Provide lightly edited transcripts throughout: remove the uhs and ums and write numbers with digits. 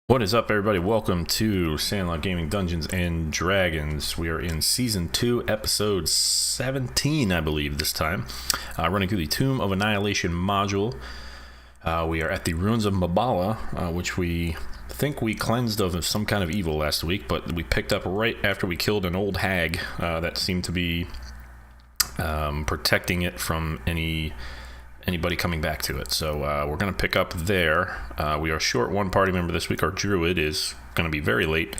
What is up, everybody? Welcome to Sandlot Gaming Dungeons and Dragons. We are in Season 2, Episode 17, I believe, this time. Running through the Tomb of Annihilation module. We are at the Ruins of Mabala, which we think we cleansed of some kind of evil last week, but we picked up right after we killed an old hag that seemed to be protecting it from anybody coming back to it. So we're going to pick up there. We are short one party member this week. Our druid is going to be very late,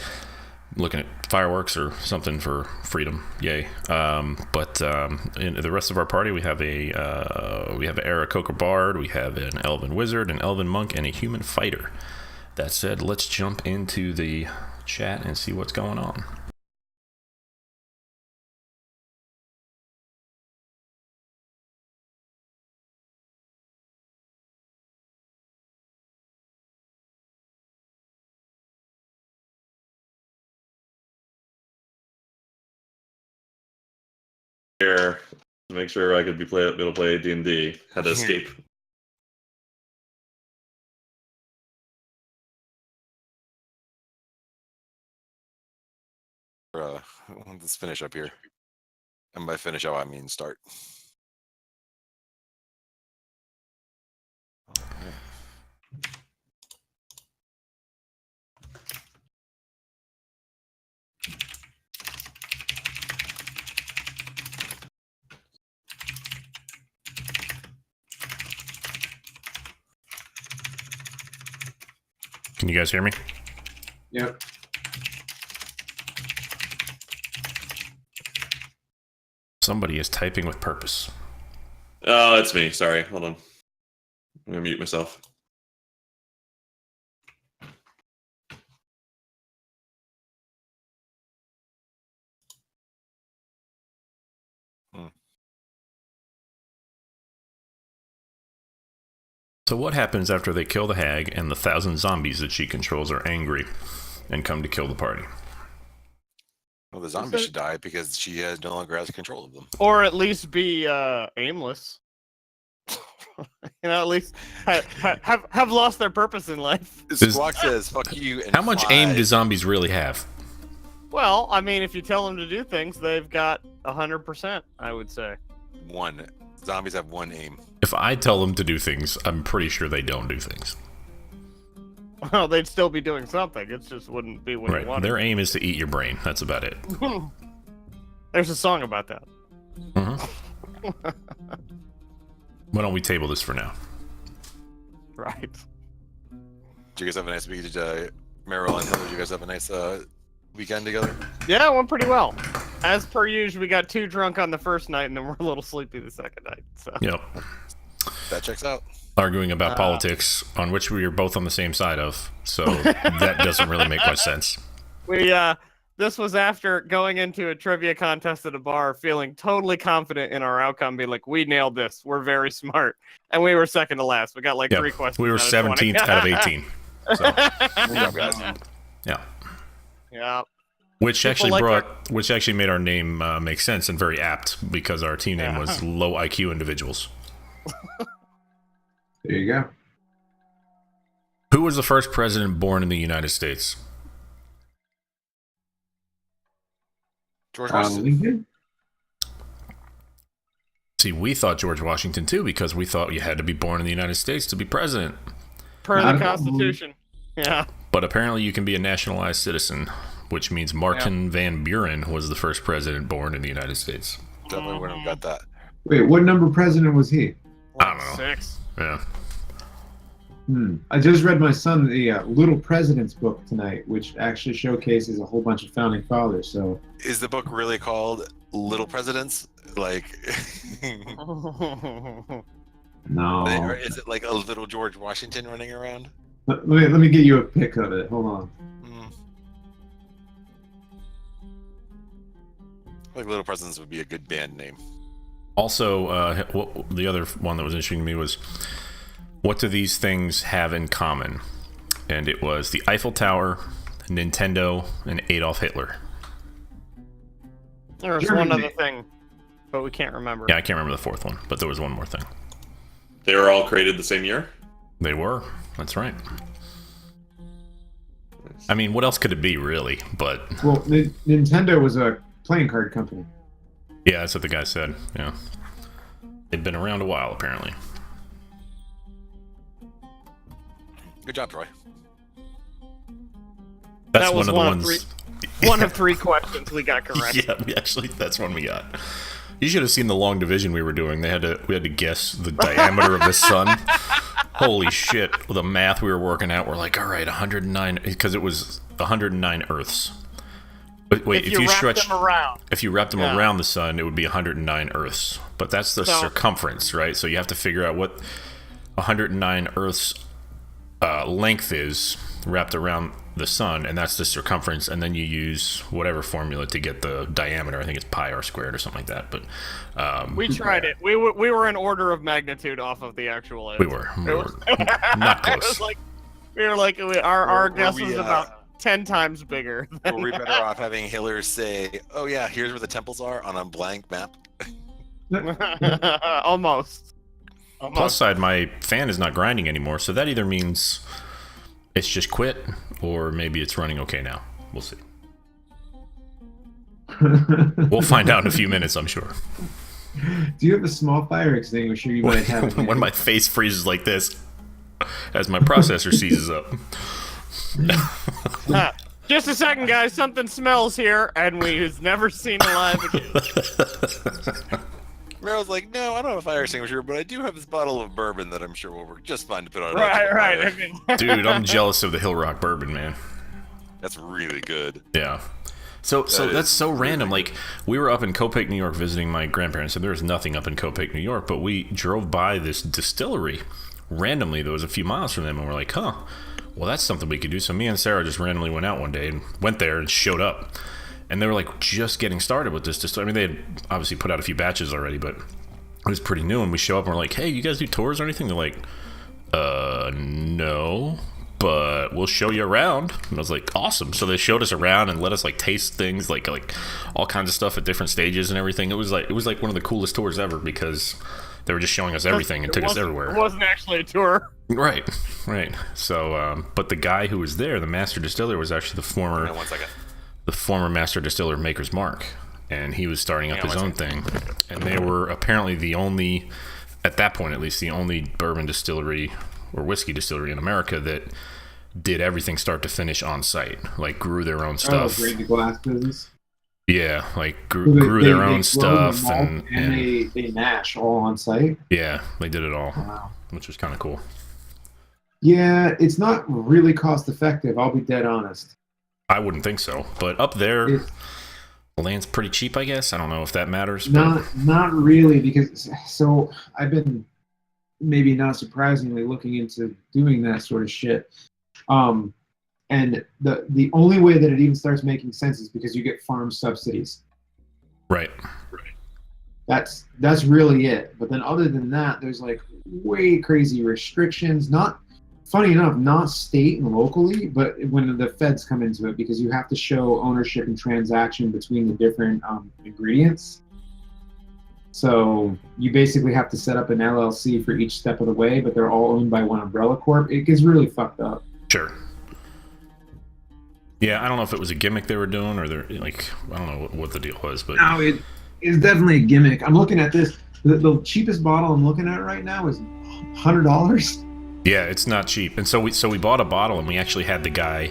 looking at fireworks or something for freedom. Yay. But in the rest of our party, we have an Aarakocra bard, we have an elven wizard, an elven monk, and a human fighter. That said, let's jump into the chat and see what's going on. Here to make sure I could be able to play D&D. Had to escape. Let's finish up here. And by finish up, I mean start. Can you guys hear me? Yep. Somebody is typing with purpose. Oh, that's me. Sorry. Hold on. I'm going to mute myself. So what happens after they kill the hag and the 1,000 zombies that she controls are angry and come to kill the party? Well, the zombies should die because she no longer has control of them. Or at least be aimless. At least have lost their purpose in life. Squawk says, fuck you. And how much aim do zombies really have? Well, I mean, if you tell them to do things, they've got 100%, I would say. One. Zombies have one aim. If I tell them to do things, I'm pretty sure they don't do things. Well, they'd still be doing something. It just wouldn't be what you wanted. Their aim is to eat your brain. That's about it. There's a song about that. Mm-hmm. Why don't we table this for now? Right. Did you guys have a nice week? Meryl and Hill, did you guys have a nice weekend together? Yeah, it went pretty well. As per usual, we got too drunk on the first night, and then we're a little sleepy the second night. So. Yep. That checks out. Arguing about politics, on which we are both on the same side of, so that doesn't really make much sense. This was after going into a trivia contest at a bar, feeling totally confident in our outcome, being like, we nailed this, we're very smart. And we were second to last. We got like 3 questions. We were 17th out of 18. So. Yeah. Yeah. Which actually made our name make sense and very apt, because our team name was Low IQ Individuals. There you go. Who was the first president born in the United States? George Washington. Lincoln? See, we thought George Washington too, because we thought you had to be born in the United States to be president. Per the Constitution. Yeah. But apparently you can be a nationalized citizen, which means Martin Van Buren was the first president born in the United States. Definitely wouldn't have got that. Wait, what number president was he? I don't know. 6. Yeah. I just read my son the Little President's book tonight, which actually showcases a whole bunch of founding fathers. So, is the book really called Little Presidents? Like, no. Or is it like a little George Washington running around? Let me get you a pic of it. Hold on. Like Little Presidents would be a good band name. Also, the other one that was interesting to me was, what do these things have in common? And it was the Eiffel Tower, Nintendo, and Adolf Hitler. There was one other thing, but we can't remember. Yeah, I can't remember the fourth one, but there was one more thing. They were all created the same year? They were. That's right. I mean, what else could it be, really? But Well, Nintendo was a playing card company. yeah, that's what the guy said. Yeah, they've been around a while, apparently. Good job, Troy. That's That was one of the one of ones. One of 3 questions we got correct. Yeah, that's one we got. You should have seen the long division we were doing. We had to guess the diameter of the sun. Holy shit! The math we were working out, we're like, all right, 109, because it was 109 Earths. But wait, if you wrap stretch them around. if you wrapped them around the sun, it would be 109 Earths. But that's the circumference, right? So you have to figure out what 109 Earths length is wrapped around the sun, and that's the circumference, and then you use whatever formula to get the diameter. I think it's pi r squared or something like that. But We tried it. We were an order of magnitude off of the actual answer. we were not It was close. like our guess we, was about 10 times bigger. Were we better off having Hiller say, "Oh yeah, here's where the temples are" on a blank map? Almost. Plus side, my fan is not grinding anymore, so that either means it's just quit, or maybe it's running okay now. We'll see. We'll find out in a few minutes, I'm sure. Do you have a small fire extinguisher? You might have. When my face freezes like this, as my processor seizes up. Just a second, guys. Something smells here, and we've never seen alive again. Meryl's like, "No, I don't have a fire extinguisher, but I do have this bottle of bourbon that I'm sure will work just fine to put on." Right. I mean, Dude, I'm jealous of the Hill Rock bourbon, man. That's really good. Yeah. So that's so really random. good. Like, we were up in Copake, New York, visiting my grandparents, and there was nothing up in Copake, New York, but we drove by this distillery randomly that was a few miles from them, and we're like, huh, well, that's something we could do. So me and Sarah just randomly went out one day and went there and showed up. And they were like just getting started with this distillery. I mean, they had obviously put out a few batches already, but it was pretty new. And we show up and we're like, hey, you guys do tours or anything? They're like, no, but we'll show you around. And I was like, awesome. So they showed us around and let us like taste things, like all kinds of stuff at different stages and everything. It was like one of the coolest tours ever, because they were just showing us everything and took us everywhere. It wasn't actually a tour. Right. So, but the guy who was there, the master distiller, was actually the former Hang on 1 second. master distiller of Maker's Mark, and he was starting up Hang on his one own thing. And they were apparently the only, at that point at least, the only bourbon distillery or whiskey distillery in America that did everything start to finish on site, like grew their own stuff. Grade the glass business. Yeah, like grew their own stuff, and they mash all on site. yeah, they did it all, Wow. which was kind of cool. Yeah, it's not really cost effective. I'll be dead honest. I wouldn't think so, but up there, It's the land's pretty cheap, I guess. I don't know if that matters. But not really, because so I've been, maybe not surprisingly, looking into doing that sort of shit. And the only way that it even starts making sense is because you get farm subsidies. right. That's really it. But then other than that, there's like way crazy restrictions. Not funny enough, not state and locally, but when the feds come into it, because you have to show ownership and transaction between the different ingredients. So you basically have to set up an LLC for each step of the way, but they're all owned by one umbrella corp. It gets really fucked up. Sure. Yeah, I don't know if it was a gimmick they were doing, or they're like, I don't know what the deal was, but No, it is definitely a gimmick. I'm looking at this. The cheapest bottle I'm looking at right now is $100. yeah, it's not cheap. And so we bought a bottle, and we actually had the guy,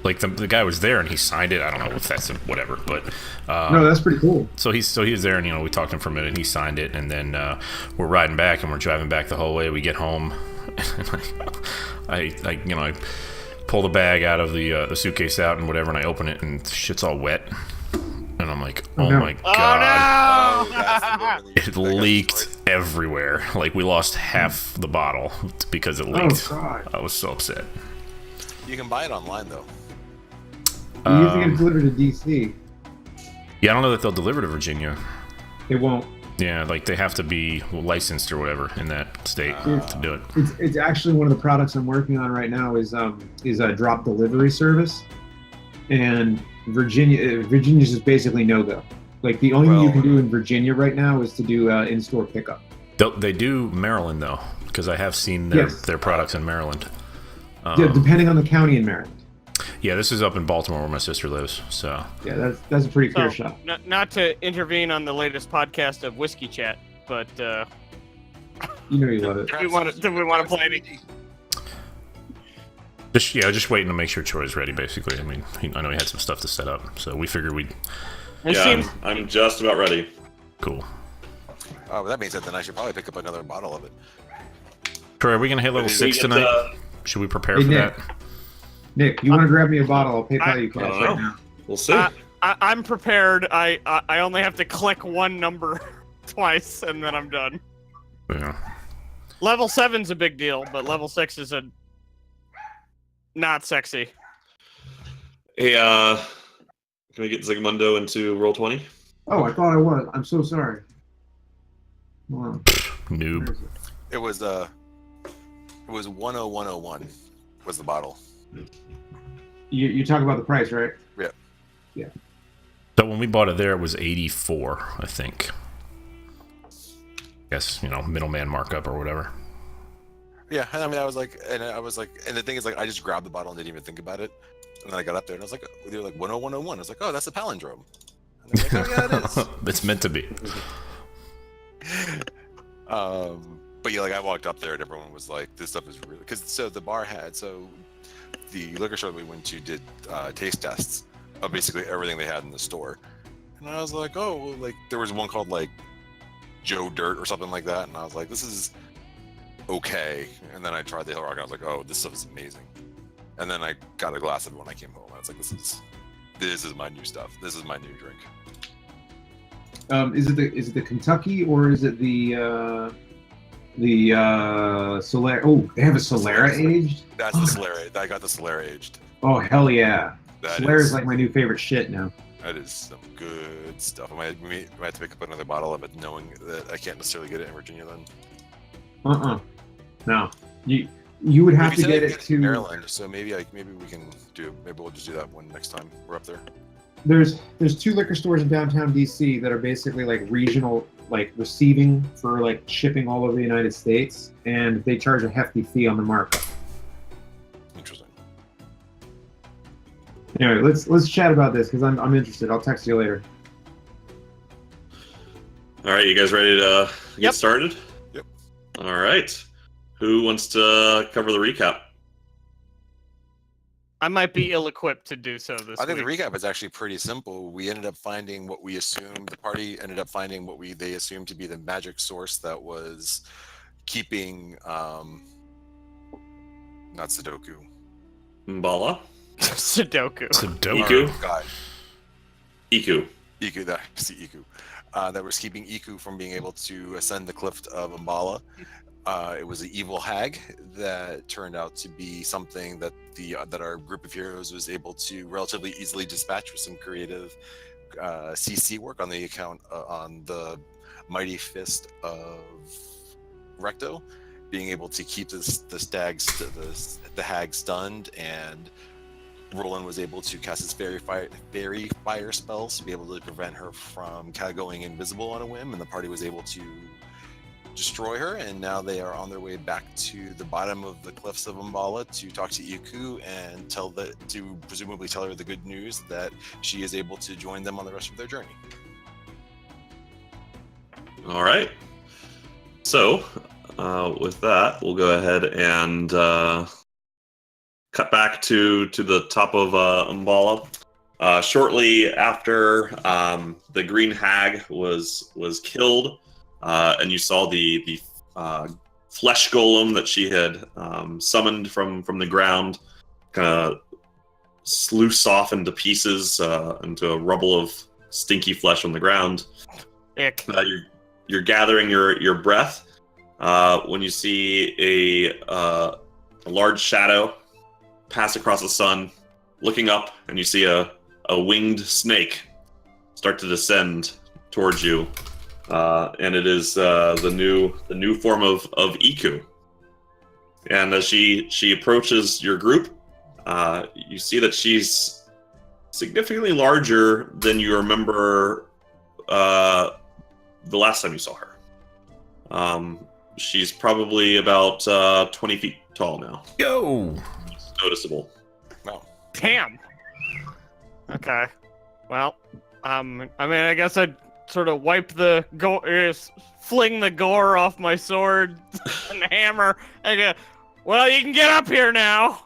like the guy was there, and he signed it. I don't know if that's whatever, but No, that's pretty cool. so he was there, and we talked to him for a minute, and he signed it, and then we're riding back, and we're driving back the whole way. We get home, and I pull the bag out of the suitcase out and whatever, and I open it, and shit's all wet, and I'm like, oh no. my god. Oh no! that's the bourbon that you- It that got leaked destroyed. everywhere. Like, we lost half the bottle because it leaked. Oh god. I was so upset. You can buy it online though. You have to get it delivered to DC. Yeah, I don't know that they'll deliver to Virginia. It won't. Yeah, like they have to be licensed or whatever in that state to do it. It's actually one of the products I'm working on right now is a drop delivery service, and Virginia's just basically no go. Like the only thing you can do in Virginia right now is to do in-store pickup. They do Maryland though, because I have seen their products in Maryland. Yeah, depending on the county in Maryland. Yeah, this is up in Baltimore where my sister lives. So Yeah, that's a pretty clear So, shot. not to intervene on the latest podcast of Whiskey Chat, but You know you love it. do we want to play any? just waiting to make sure Troy's ready. Basically, I mean, I know he had some stuff to set up, so we figured we'd. It Yeah, seems I'm just about ready. Cool. Oh, well, that means that then I should probably pick up another bottle of it. Troy, are we gonna hit level Did we 6 get, tonight? Should we prepare Hey, for Nick. that? Nick, you want to grab me a bottle? I'll PayPal you I cash don't right know. now. We'll see. I'm prepared. I only have to click one number twice, and then I'm done. Yeah. Level 7's a big deal, but level 6 is a not sexy. Hey, can we get Zigmundo into roll 20? Oh, I thought I was. I'm so sorry. Hold on. Noob. Where is it? It was 10101 was the bottle. You talk about the price, right? So when we bought it there, it was 84, I think. Guess middleman markup or whatever. Yeah, and I mean, I was like, and the thing is, like, I just grabbed the bottle and didn't even think about it. And then I got up there and I was like, they were like 10101. I was like, oh, that's a palindrome. And I was like, oh, yeah, it is. It's meant to be. But yeah, like I walked up there and everyone was like, this stuff is really, because so the liquor store that we went to did taste tests of basically everything they had in the store. And I was like, oh, well, like there was one called like Joe Dirt or something like that. And I was like, this is okay. And then I tried the Hill Rock and I was like, oh, this stuff is amazing. And then I got a glass of it when I came home. I was like, this is my new stuff. This is my new drink. Is it the Kentucky or is it the Solera? Oh, they have a Solera aged. That's the Solera. I got the Solera aged. Oh hell yeah! That Solera is is like my new favorite shit now. That is some good stuff. I might have to pick up another bottle of it, knowing that I can't necessarily get it in Virginia then. No. You would have Maybe to get I it can to Maryland. So maybe we can do. Maybe we'll just do that one next time we're up there. There's 2 liquor stores in downtown DC that are basically like regional, like receiving for like shipping all over the United States, and they charge a hefty fee on the markup. Interesting. Anyway, let's chat about this because I'm interested. I'll text you later. All right, you guys ready to get Yep. started? Yep. All right. Who wants to cover the recap? I might be ill-equipped to do so this I think week. the recap is actually pretty simple. We ended up finding what we assumed. The party ended up finding what they assumed to be the magic source that was keeping not Sudoku. Mbala? Sudoku. Sudoku. Iku? God, Iku. Iku, that's the Iku. That was keeping Iku from being able to ascend the cliff of Umbala. It was an evil hag that turned out to be something that our group of heroes was able to relatively easily dispatch with some creative CC work on the account on the mighty fist of Recto, being able to keep the hag stunned, and Roland was able to cast his fairy fire spells to be able to prevent her from going invisible on a whim, and the party was able to destroy her, and now they are on their way back to the bottom of the cliffs of Umbala to talk to Iku and to presumably tell her the good news that she is able to join them on the rest of their journey. All right. So, with that, we'll go ahead and cut back to the top of Umbala. Shortly after the green hag was killed, and you saw the flesh golem that she had summoned from the ground kind of sluice off into pieces, into a rubble of stinky flesh on the ground. Ick. You're gathering your breath when you see a large shadow pass across the sun, looking up, and you see a winged snake start to descend towards you. And it is the new form of Iku. And as she approaches your group, you see that she's significantly larger than you remember the last time you saw her. She's probably about 20 feet tall now. Yo! It's noticeable. No. Damn. Okay. Well, I mean, I guess I'd sort of wipe the gore, fling the gore off my sword and hammer. And go, well, you can get up here now.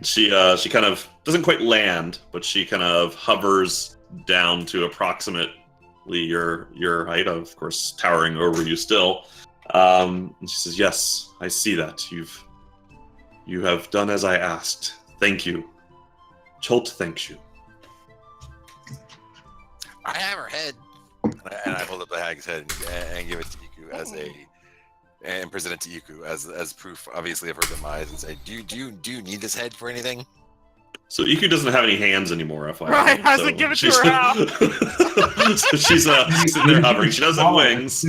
She kind of doesn't quite land, but she kind of hovers down to approximately your height, of course, towering over you still. And she says, "Yes, I see that. You have done as I asked. Thank you. Chult thanks you." I have her head. And I hold up the hag's head and give it to Iku and present it to Iku as proof, obviously, of her demise, and say, "Do you need this head for anything?" So Iku doesn't have any hands anymore, FYI. Right, has to give it to her how? So she's sitting there hovering. She does have wings.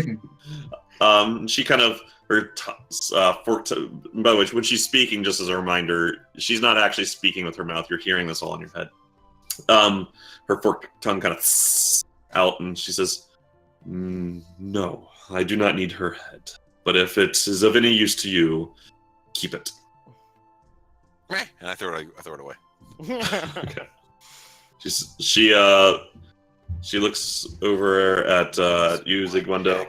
She kind of forked. By the way, when she's speaking, just as a reminder, she's not actually speaking with her mouth. You're hearing this all in your head. Her forked tongue kind of out, and she says, "No, I do not need her head. But if it is of any use to you, keep it." And I throw it away. Okay. She looks over at you, Zigmundo,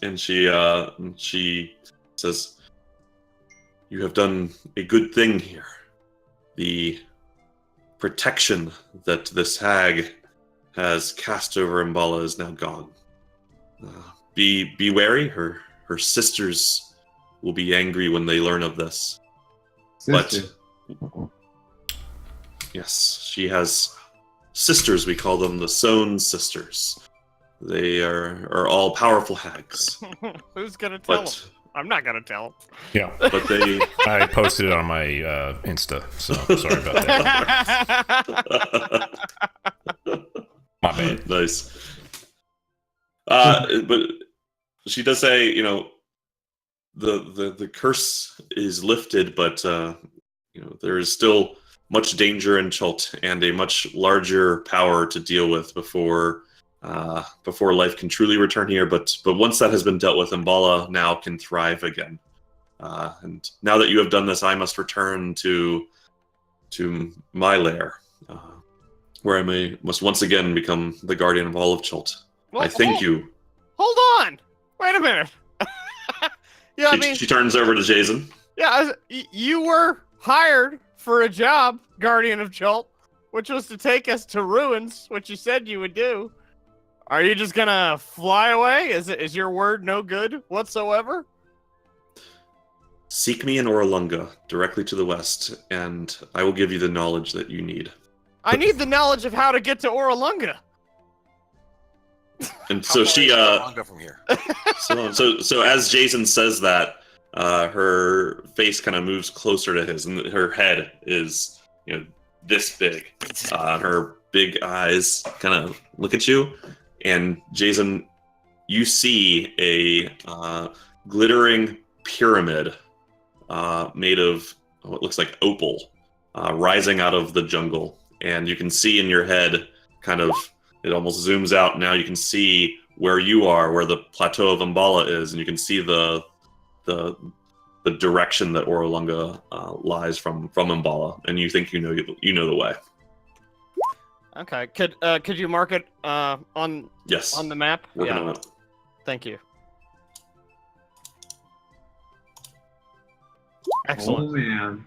and she says, "You have done a good thing here. The protection that this hag has cast over Mbala is now gone. Be wary. Her sisters will be angry when they learn of this. Sister. But yes, she has sisters. We call them the Sown sisters. They are all powerful hags. Who's gonna tell But him? I'm not gonna tell him. Yeah, but they I posted it on my Insta, so sorry about that. My bad. Nice. But she does say, the curse is lifted, but there is still much danger in Chult and a much larger power to deal with before life can truly return here. But once that has been dealt with, Mbala now can thrive again. And now that you have done this, I must return to my lair, where I must once again become the guardian of all of Chult. Well, I thank you. Hold on. Wait a minute. Yeah, She turns over to Jason. Yeah, you were hired for a job, Guardian of Chult, which was to take us to ruins, which you said you would do. Are you just gonna fly away? Is your word no good whatsoever? Seek me in Oralunga, directly to the west, and I will give you the knowledge that you need. I need the knowledge of how to get to Oralunga. And so she from here. so as Jason says that, her face kind of moves closer to his, and her head is this big. Her big eyes kind of look at you, and Jason, you see a glittering pyramid made of what looks like opal rising out of the jungle, and you can see in your head kind of. It almost zooms out. Now you can see where you are, where the plateau of Mbala is, and you can see the direction that Oralunga lies from Mbala, and you think you know the way. Okay. Could you mark it on Yes. on the map? Working on it. Thank you. Excellent. Oh man.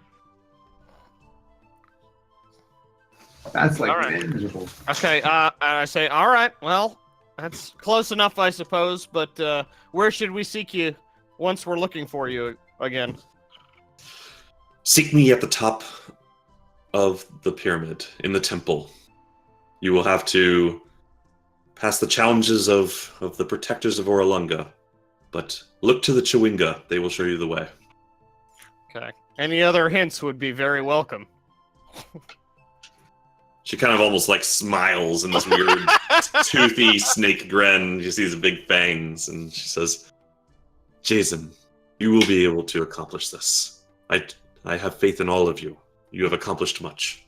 That's like All right. manageable. Okay, I say, all right, well, that's close enough, I suppose, but where should we seek you once we're looking for you again? Seek me at the top of the pyramid, in the temple. You will have to pass the challenges of the protectors of Oralunga, but look to the Chewinga. They will show you the way. Okay. Any other hints would be very welcome. She kind of almost like smiles in this weird toothy snake grin. You see these big fangs, and she says, "Jason, you will be able to accomplish this. I have faith in all of you. You have accomplished much."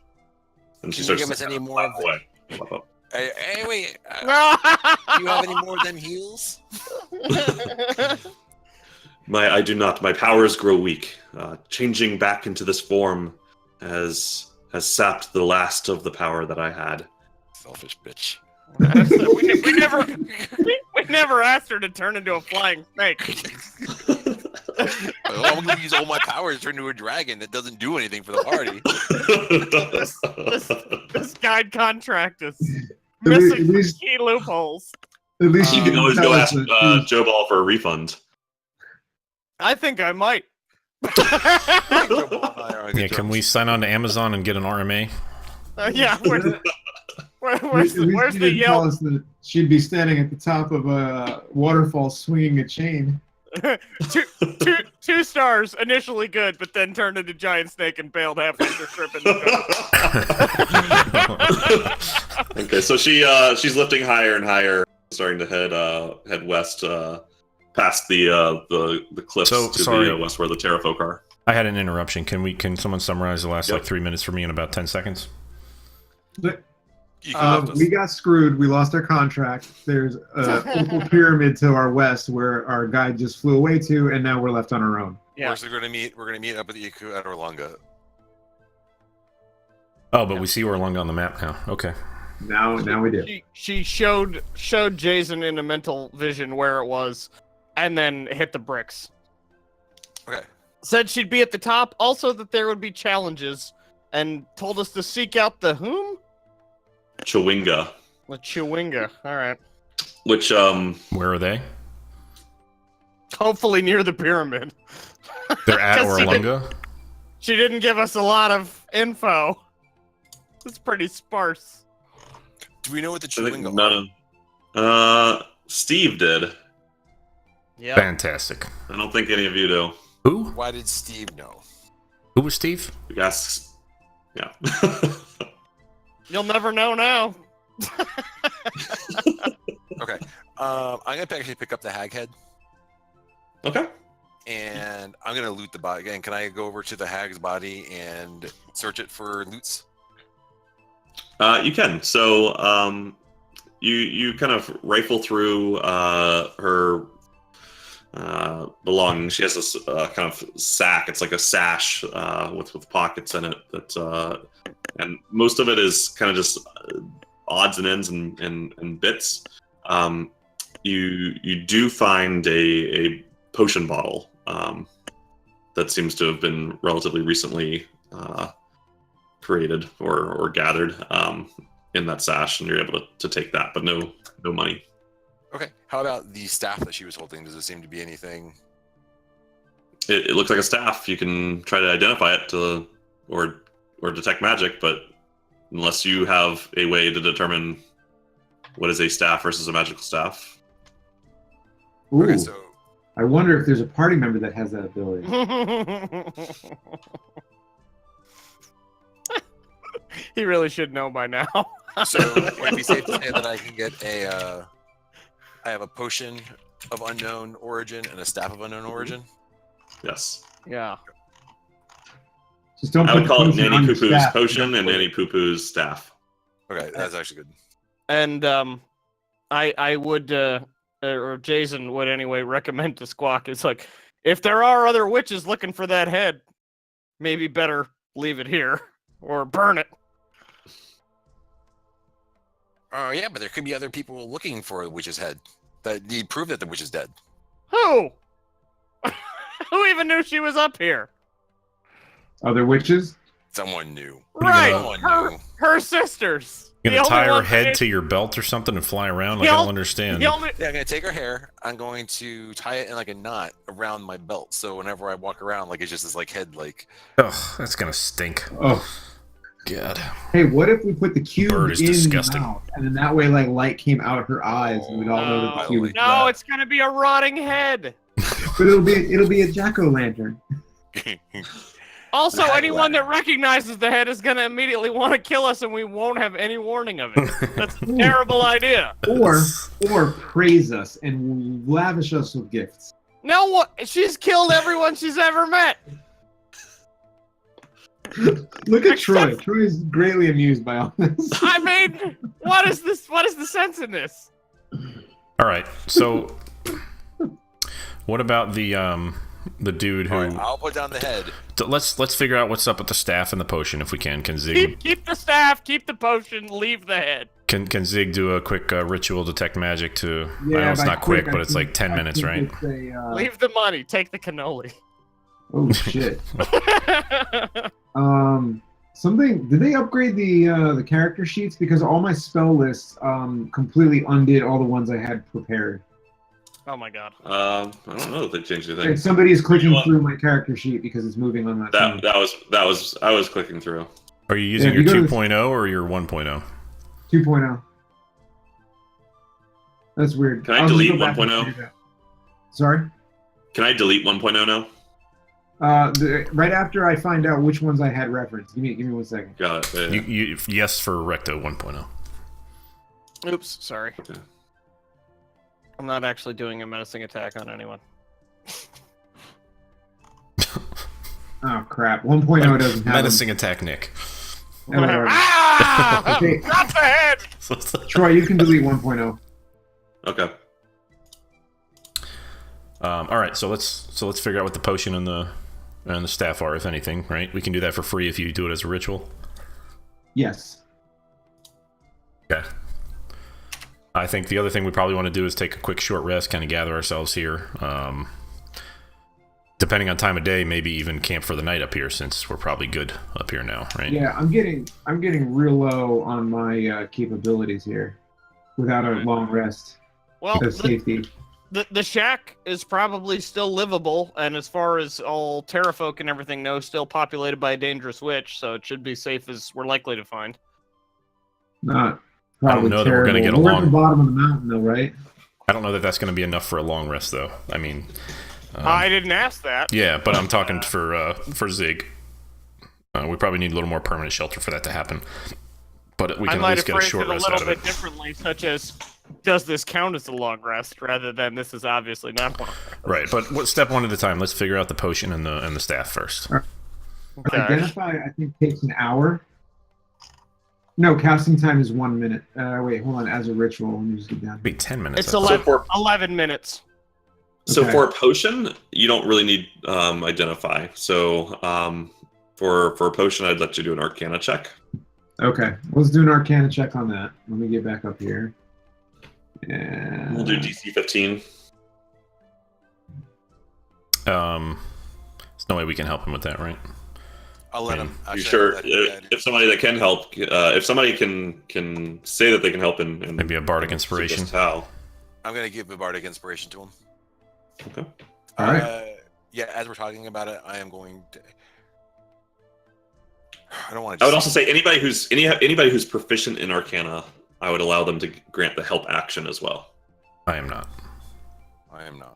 And she Can you starts give us to any more of the... away. Hey, wait. Do you have any more of them heals? I do not. My powers grow weak. Changing back into this form has sapped the last of the power that I had. Selfish bitch. We never asked her to turn into a flying snake. Well, I'm gonna use all my powers to turn into a dragon that doesn't do anything for the party. This guide contract is At missing least- key loopholes. At least You you can always tell go us ask that Joe Ball for a refund. I think I might. Yeah, can we sign on to Amazon and get an RMA? Yeah, where's at least the you didn't tell Yelp? us that she'd be standing at the top of a waterfall swinging a chain. two stars, initially good, but then turned into giant snake and bailed halfway through tripping. Okay, so she's lifting higher and higher, starting to head west, past the cliffs So, to sorry. the west where the Terrafolk are. I had an interruption. Can someone summarize the last Yep. like 3 minutes for me in about 10 seconds? But, You can left us. we got screwed. We lost our contract. There's a opal pyramid to our west where our guide just flew away to, and now we're left on our own. Yeah. We're gonna meet up at the Iku at Orlunga. Oh, but we see Orlunga on the map now. Okay. Now we do. She showed Jason in a mental vision where it was, and then hit the bricks. Okay. Said she'd be at the top, also that there would be challenges, and told us to seek out the whom? Chewinga, The Chewinga. All right. which Where are they? Hopefully near the pyramid. They're at 'Cause Orlunga? She didn't give us a lot of info. It's pretty sparse. Do we know what the I think Chewinga none are? of Steve did. Yeah. Fantastic. I don't think any of you do. Who? Why did Steve know? Who was Steve? You asks, yeah. You'll never know now. Okay. I'm gonna actually pick up the hag head, Okay. and I'm gonna loot the body. Again, can I go over to the hag's body and search it for loots? You can. So you kind of rifle through her belongings. She has this kind of sack. It's like a sash with pockets in it. That and most of it is kind of just odds and ends and bits. You do find a potion bottle that seems to have been relatively recently created or gathered in that sash, and you're able to take that, but no money. Okay. How about the staff that she was holding? Does it seem to be anything? It looks like a staff. You can try to identify it or detect magic, but unless you have a way to determine what is a staff versus a magical staff. Ooh, Okay, so I wonder if there's a party member that has that ability. He really should know by now. so would it be safe to say that I can get I have a potion of unknown origin and a staff of unknown origin? Yes. Yeah. Just don't I put would call it the potion Nanny on your Poo Poo's staff. potion and Nanny Poo Poo's staff. Okay, that's actually good. And I would or Jason would anyway recommend to Squawk. It's like, if there are other witches looking for that head, maybe better leave it here or burn it. Oh yeah, but there could be other people looking for a witch's head that need proof that the witch is dead. Who? Who even knew she was up here? Other witches? Someone knew. Right. Someone Her, knew. her sisters. You The gonna only tie her one head that- to your belt or something and fly around? Like, The I ol- don't understand. The only, Yeah, I'm gonna take her hair. I'm going to tie it in like a knot around my belt, so whenever I walk around, like it's just this like head, like Ugh, that's gonna stink. Oh, God. hey, what if we put the cube Bird is in disgusting. the mouth, and then that way, like, light came out her eyes, and we'd all know that the Oh, cube was no, black. it's gonna be a rotting head. But it'll be a jack-o'-lantern. Also, The anyone Hagler. that recognizes the head is gonna immediately want to kill us, and we won't have any warning of it. That's a terrible idea. Or praise us and lavish us with gifts. No, what? She's killed everyone she's ever met. Look at Except- Troy. Troy is greatly amused by all this. I mean, what is this? What is the sense in this? All right. So, what about the the dude who. All right, I'll put down the head. Let's figure out what's up with the staff and the potion if we can. Can Zig Keep the staff, keep the potion, leave the head. can Zig do a quick ritual detect magic to? I Yeah, know it's by not quick, I but it's like think- 10 I minutes, think right? it's a, Leave the money, take the cannoli. Oh shit. Something. Did they upgrade the character sheets? Because all my spell lists completely undid all the ones I had prepared. Oh my god. I don't know if they changed anything. And somebody is clicking want- through my character sheet because it's moving on that. That was I was clicking through. Are you using Yeah, if your you go to 2.0 or your 1.0? 2.0. That's weird. Can I I'll just delete go back and 1.0? figure it out. Sorry. Can I delete 1.0 now? Right after I find out which ones I had referenced. Give me 1 second. Got it. Yeah. Yes for Recto 1.0. Oops, sorry. Okay. I'm not actually doing a menacing attack on anyone. Oh crap. 1.0 doesn't have Menacing attack, Nick. them. Whatever. Ah! Okay. Drop the head! Troy, you can delete 1.0. Okay. All right, so let's figure out what the potion and the staff are, if anything. Right? We can do that for free if you do it as a ritual. Yes. Okay. I think the other thing we probably want to do is take a quick short rest, kind of gather ourselves here. Depending on time of day, maybe even camp for the night up here, since we're probably good up here now, right? Yeah, I'm getting real low on my capabilities here, without a long rest Well, of safety. the shack is probably still livable, and as far as all Terrafolk and everything know, still populated by a dangerous witch, so it should be safe as we're likely to find. Not I don't probably know that we're gonna terrible. get We're at along. the bottom of the mountain, though, right? I don't know that that's going to be enough for a long rest, though. I mean, I didn't ask that. yeah, but I'm talking for Zig. We probably need a little more permanent shelter for that to happen. But we I can at might least have get a phrased short it a rest out little of bit it. differently, such as, does this count as a long rest, rather than this is obviously not one. Right, but step one at a time. Let's figure out the potion and the staff first. Okay. Identify, I think, takes an hour. No, casting time is 1 minute. Wait, hold on. As a ritual, let me just get down. Be 10 minutes. It's I thought. 11 minutes. So Okay. for a potion, you don't really need identify. So for a potion, I'd let you do an Arcana check. Okay, let's do an Arcana check on that. Let me get back up here. And We'll do DC 15. There's no way we can help him with that, right? I'll let Yeah. him. You sure? If somebody that can help, if somebody can say that they can help, and Maybe a bardic inspiration. suggest how. I'm gonna give the bardic inspiration to him. Okay. All right. Yeah, as we're talking about it, I am going to. I don't want to. I would also say anybody who's proficient in Arcana, I would allow them to grant the help action as well. I am not. I am not.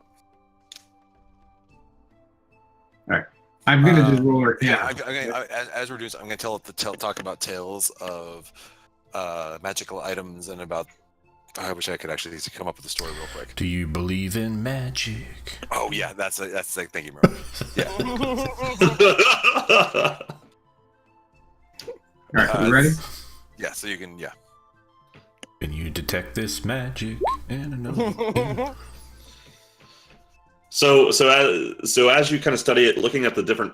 I'm gonna just roll Arcana. Yeah, as we're doing, I'm going to talk about tales of magical items and about. I wish I could actually come up with a story real quick. Do you believe in magic? Oh yeah, that's like thank you, Murray. Yeah. All right, you ready? Yeah, so you can Can you detect this magic in another? So as you kind of study it, looking at the different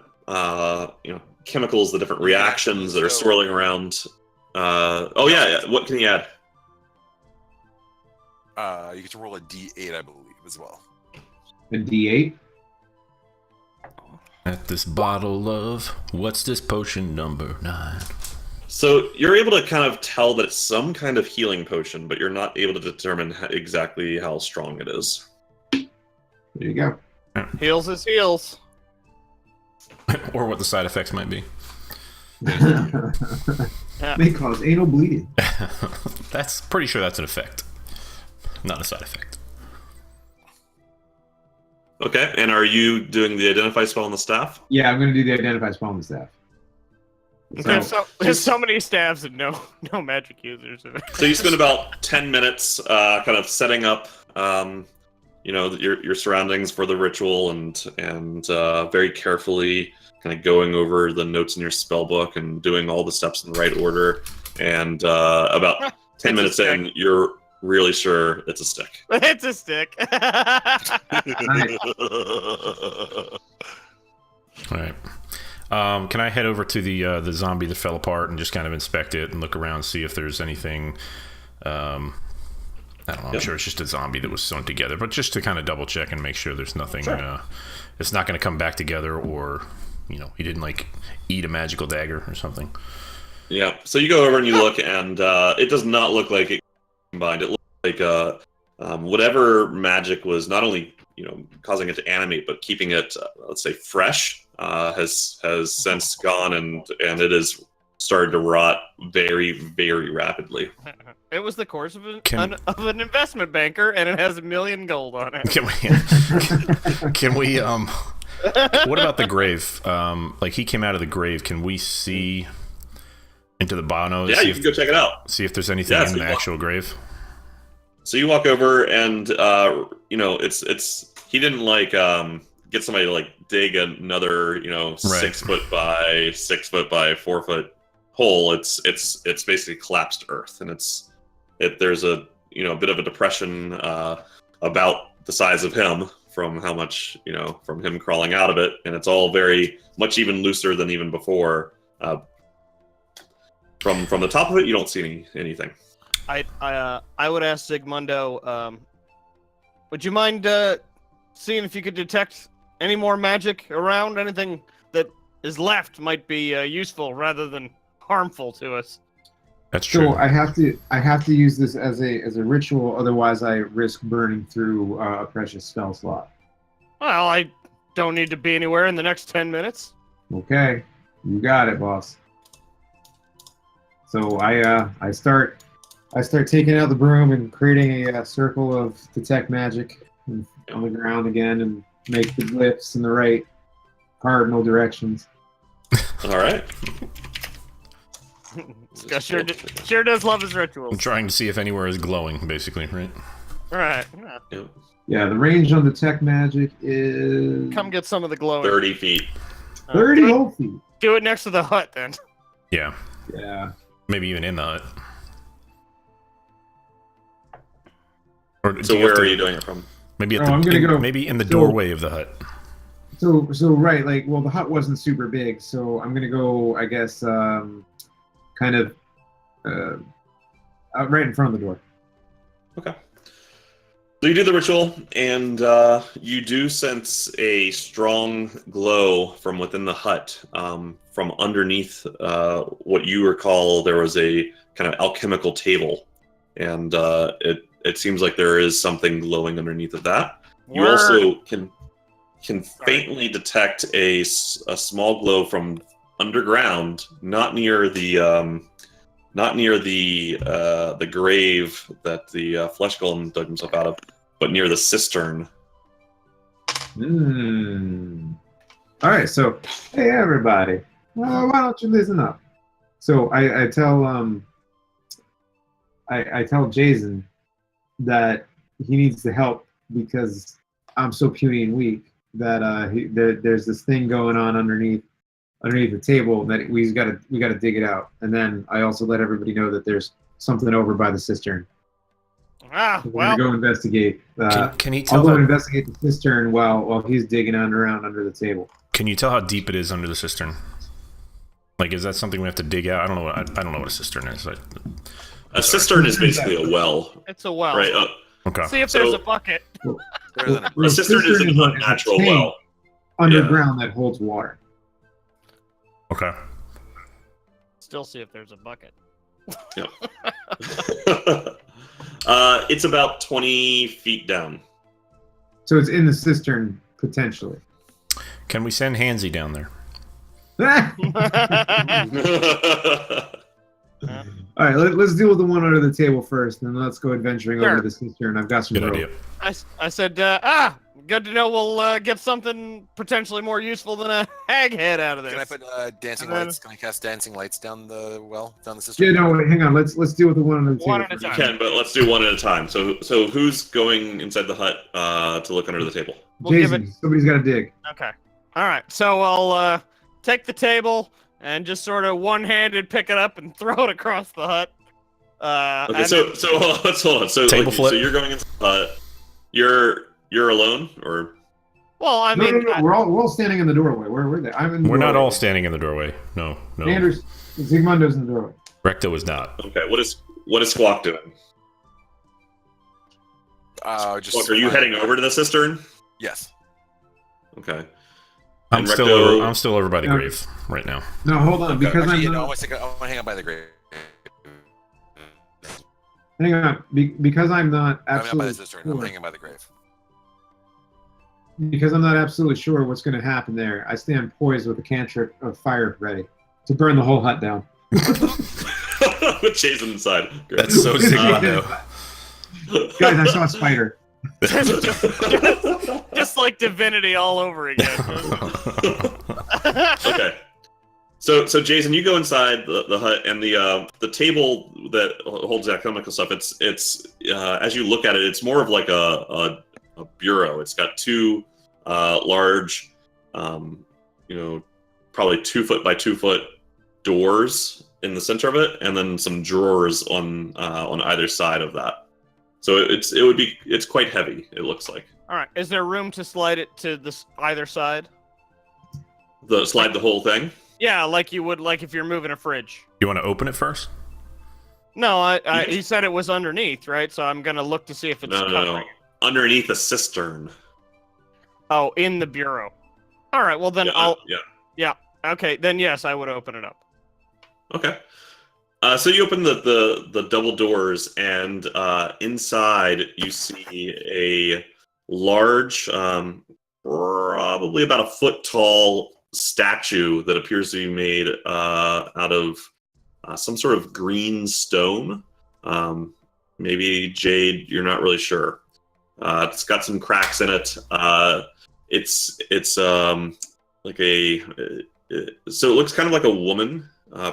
chemicals, the different reactions that are swirling around. What can you add? You get to roll a D8, I believe, as well. A D8. At this bottle of what's this potion number 9? So you're able to kind of tell that it's some kind of healing potion, but you're not able to determine exactly how strong it is. There you go. Heals is heals. Or what the side effects might be. May cause anal bleeding. That's pretty sure that's an effect, not a side effect. Okay, and are you doing the identify spell on the staff? Yeah, I'm gonna do the identify spell on the staff. There's so many staffs and no magic users. So you spend about 10 minutes kind of setting up your surroundings for the ritual and very carefully kind of going over the notes in your spell book and doing all the steps in the right order. And about 10 minutes in, you're really sure it's a stick. It's a stick. Nice. All right. Can I head over to the zombie that fell apart and just kind of inspect it and look around, see if there's anything? I don't know. I'm sure it's just a zombie that was sewn together, but just to kind of double check and make sure there's nothing. Sure. It's not going to come back together, or he didn't like eat a magical dagger or something. Yeah. So you go over and you look, and it does not look like it combined. It looks like whatever magic was not only causing it to animate, but keeping it, let's say, fresh, has since gone, and it is started to rot very, very rapidly. It was the course of an investment banker, and it has $1 million gold on it. Can we what about the grave? Like he came out of the grave. Can we see into the bottom? Yeah, you can go check it out. See if there's anything in the actual grave. So you walk over, and it's he didn't like get somebody to like dig another 6 foot by 6 foot by 4 foot hole. It's basically collapsed earth, and there's a bit of a depression about the size of him from how much from him crawling out of it, and it's all very much even looser than even before. From the top of it, you don't see anything. I would ask Sigmundo, would you mind seeing if you could detect any more magic around? Anything that is left might be useful rather than harmful to us. That's true. So I have to use this as a ritual, otherwise I risk burning through a precious spell slot. Well, I don't need to be anywhere in the next 10 minutes. Okay, you got it, boss. So I start taking out the broom and creating a circle of detect magic on the ground again, and make the glyphs in the right cardinal directions. All right. Scott sure does love his rituals. I'm trying to see if anywhere is glowing, basically, right? Right. Yeah, the range on detect magic is... Come get some of the glowing. 30 feet. 30 whole feet. Do it next to the hut, then. Yeah. Yeah. Maybe even in the hut. Or So where are you doing it from? Maybe maybe in the So- doorway of the hut. So right, like, well, the hut wasn't super big, so I'm gonna go, I guess, kind of out right in front of the door. Okay. So you do the ritual, and you do sense a strong glow from within the hut. From underneath what you recall, there was a kind of alchemical table, and it seems like there is something glowing underneath of that. You also can faintly detect a small glow from underground, not near the grave that the flesh golem dug himself out of, but near the cistern. All right, so hey everybody, why don't you listen up? So I tell Jason that he needs the help because I'm so puny and weak that there's this thing going on underneath the table that we got to dig it out. And then I also let everybody know that there's something over by the cistern. We're gonna go investigate. Can he I'll tell go that, investigate the cistern while he's digging around under the table. Can you tell how deep it is under the cistern? Like, is that something we have to dig out? I don't know what a cistern is. A cistern is basically a well. It's a well. Right. Okay. See if there's a bucket. A cistern is an unnatural tank well. underground that holds water. Okay. Still see if there's a bucket. Yep. It's about 20 feet down. So it's in the cistern potentially. Can we send Hansy down there? All right, let's deal with the one under the table first, and then let's go adventuring over to the cistern. I've got some Good rope. idea. I said, good to know we'll get something potentially more useful than a hag head out of this. Can I put dancing And then- lights? Can I cast dancing lights down the Yeah, cistern? no, wait, hang on. Let's deal with the one under the One table. at a You time. can, but let's do one at a time. So who's going inside the hut to look under the table? We'll give Jason, somebody's got to dig. Okay. All right. So I'll take the table and just sort of one-handed pick it up and throw it across the hut. Okay, and so let's hold on. So Table flip. So you're going into the hut. You're alone, or Well, I No, mean, no, no. We're all standing in the doorway. Where were they? I'm in. We're not all standing in the doorway. No. Anders, Zigmundo's in the doorway. Recto is not. Okay, what is Squawk doing? Just. Squawk, are you heading over to the cistern? Yes. Okay. I'm And still Recto- over. I'm still over by the grave right now. No, hold on, because Actually, I'm. I want to hang out by the grave. Hang on, because I'm not I'm out by the absolutely cistern. I'm sure. hanging by the grave. Because I'm not absolutely sure what's going to happen there. I stand poised with a cantrip of fire ready to burn the whole hut down. With Jason inside. Great. That's so Zigmundo. Guys, I saw a spider. just like Divinity all over again. Okay. So Jason, you go inside the hut, and the table that holds alchemical stuff. It's as you look at it, it's more of like a bureau. It's got two large, probably 2 foot by 2 foot doors in the center of it, and then some drawers on either side of that. So it's quite heavy. It looks like. All right. Is there room to slide it to this either side? Slide the whole thing. Yeah, like you would, like if you're moving a fridge. You want to open it first? No, he said it was underneath, right? So I'm gonna look to see if it's covering. Underneath a cistern. Oh, in the bureau. All right. Well, then Yeah. Yeah. Okay. Then yes, I would open it up. Okay. So you open the double doors, and inside you see a large, probably about a foot tall statue that appears to be made out of some sort of green stone. Maybe jade. You're not really sure. It's got some cracks in it. It's like a so it looks kind of like a woman.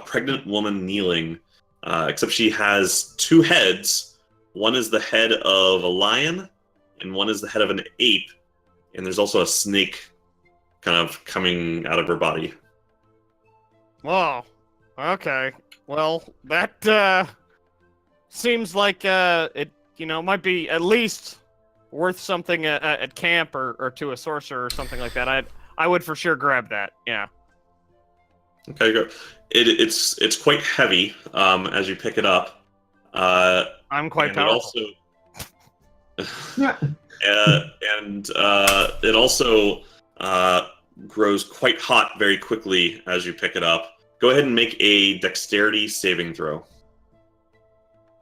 Pregnant woman kneeling, except she has 2 heads. One is the head of a lion, and one is the head of an ape. And there's also a snake kind of coming out of her body. Whoa. Okay. Well, that seems like it. Might be at least worth something at camp or to a sorcerer or something like that. I would for sure grab that. Yeah. Okay, go. It's quite heavy as you pick it up. I'm quite powerful. It also grows quite hot very quickly as you pick it up. Go ahead and make a dexterity saving throw.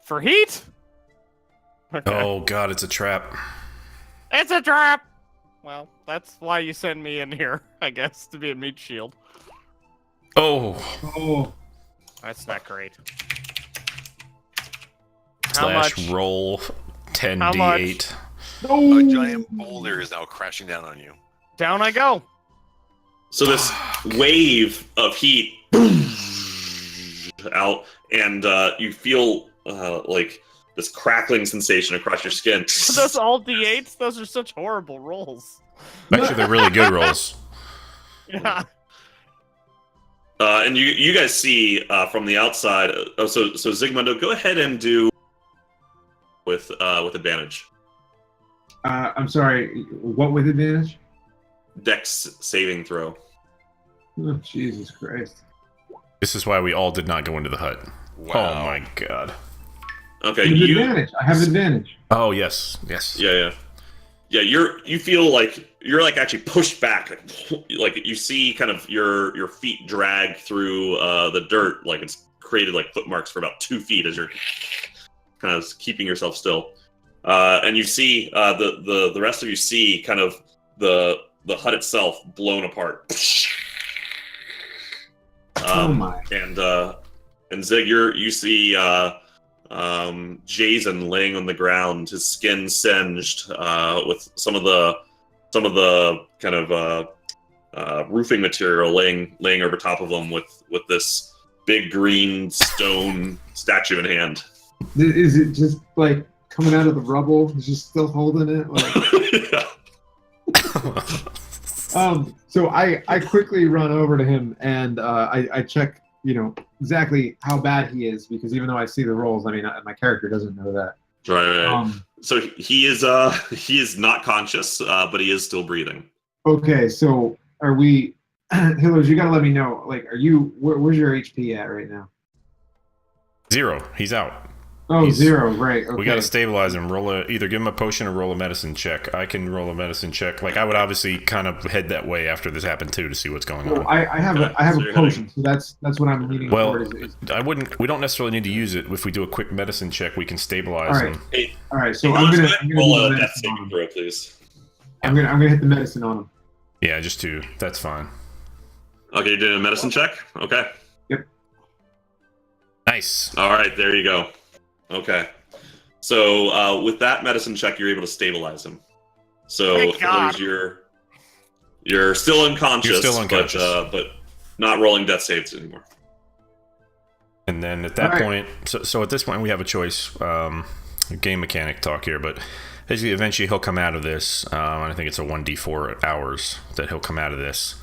For heat? Okay. Oh God, it's a trap. It's a trap! Well, that's why you send me in here, I guess, to be a meat shield. Oh. That's not great. How much? Roll 10d8. A giant boulder is now crashing down on you. Down I go. So this wave of heat out, and you feel like this crackling sensation across your skin. Are those all D8s? Those are such horrible rolls. Actually, they're really good rolls. Yeah. And you guys see from the outside. So Zigmundo, go ahead and do with advantage. I'm sorry. What with advantage? Dex saving throw. Oh, Jesus Christ! This is why we all did not go into the hut. Wow. Oh my God. Okay, Advantage. I have advantage. Oh yes. Yeah. You feel like you're like actually pushed back, like you see kind of your feet drag through the dirt, like it's created like footmarks for about 2 feet as you're kind of keeping yourself still, and you see the rest of you see kind of the hut itself blown apart. Oh my! And Zig, you see Jason laying on the ground, his skin singed, with some of the kind of roofing material laying over top of him, with this big green stone statue in hand. Is it just like coming out of the rubble? He's just still holding it. So I quickly run over to him and I check, exactly how bad he is, because even though I see the rolls, I mean, my character doesn't know that. Right. So he is not conscious, but he is still breathing. Okay, so are we? Hillers, you gotta let me know. Like, are you? Where's your HP at right now? 0. He's out. Oh, He's- 0. Right. Okay. We got to stabilize him. Either give him a potion or roll a medicine check. I can roll a medicine check. Like I would obviously kind of head that way after this happened too to see what's going Well, on. I have Okay, a so you're potion, so that's what I'm leaning Well, toward. I wouldn't. We don't necessarily need to use it. If we do a quick medicine check, we can stabilize All right. him. Hey, All right, so hey, I'm let's gonna go ahead and do roll the a death medicine on saving him. throw, please. I'm gonna hit the medicine on him. Yeah, just 2. That's fine. Okay, you're doing a medicine check? Okay. Nice. All right, there you go. Okay. So with that medicine check, you're able to stabilize him. So Thank God. Hillers, you're still unconscious, You're still unconscious. but not rolling death saves anymore. And then at that All point, so at this point we have a choice. Game mechanic talk here, but basically eventually he'll come out of this. And I think it's a 1d4 hours that he'll come out of this.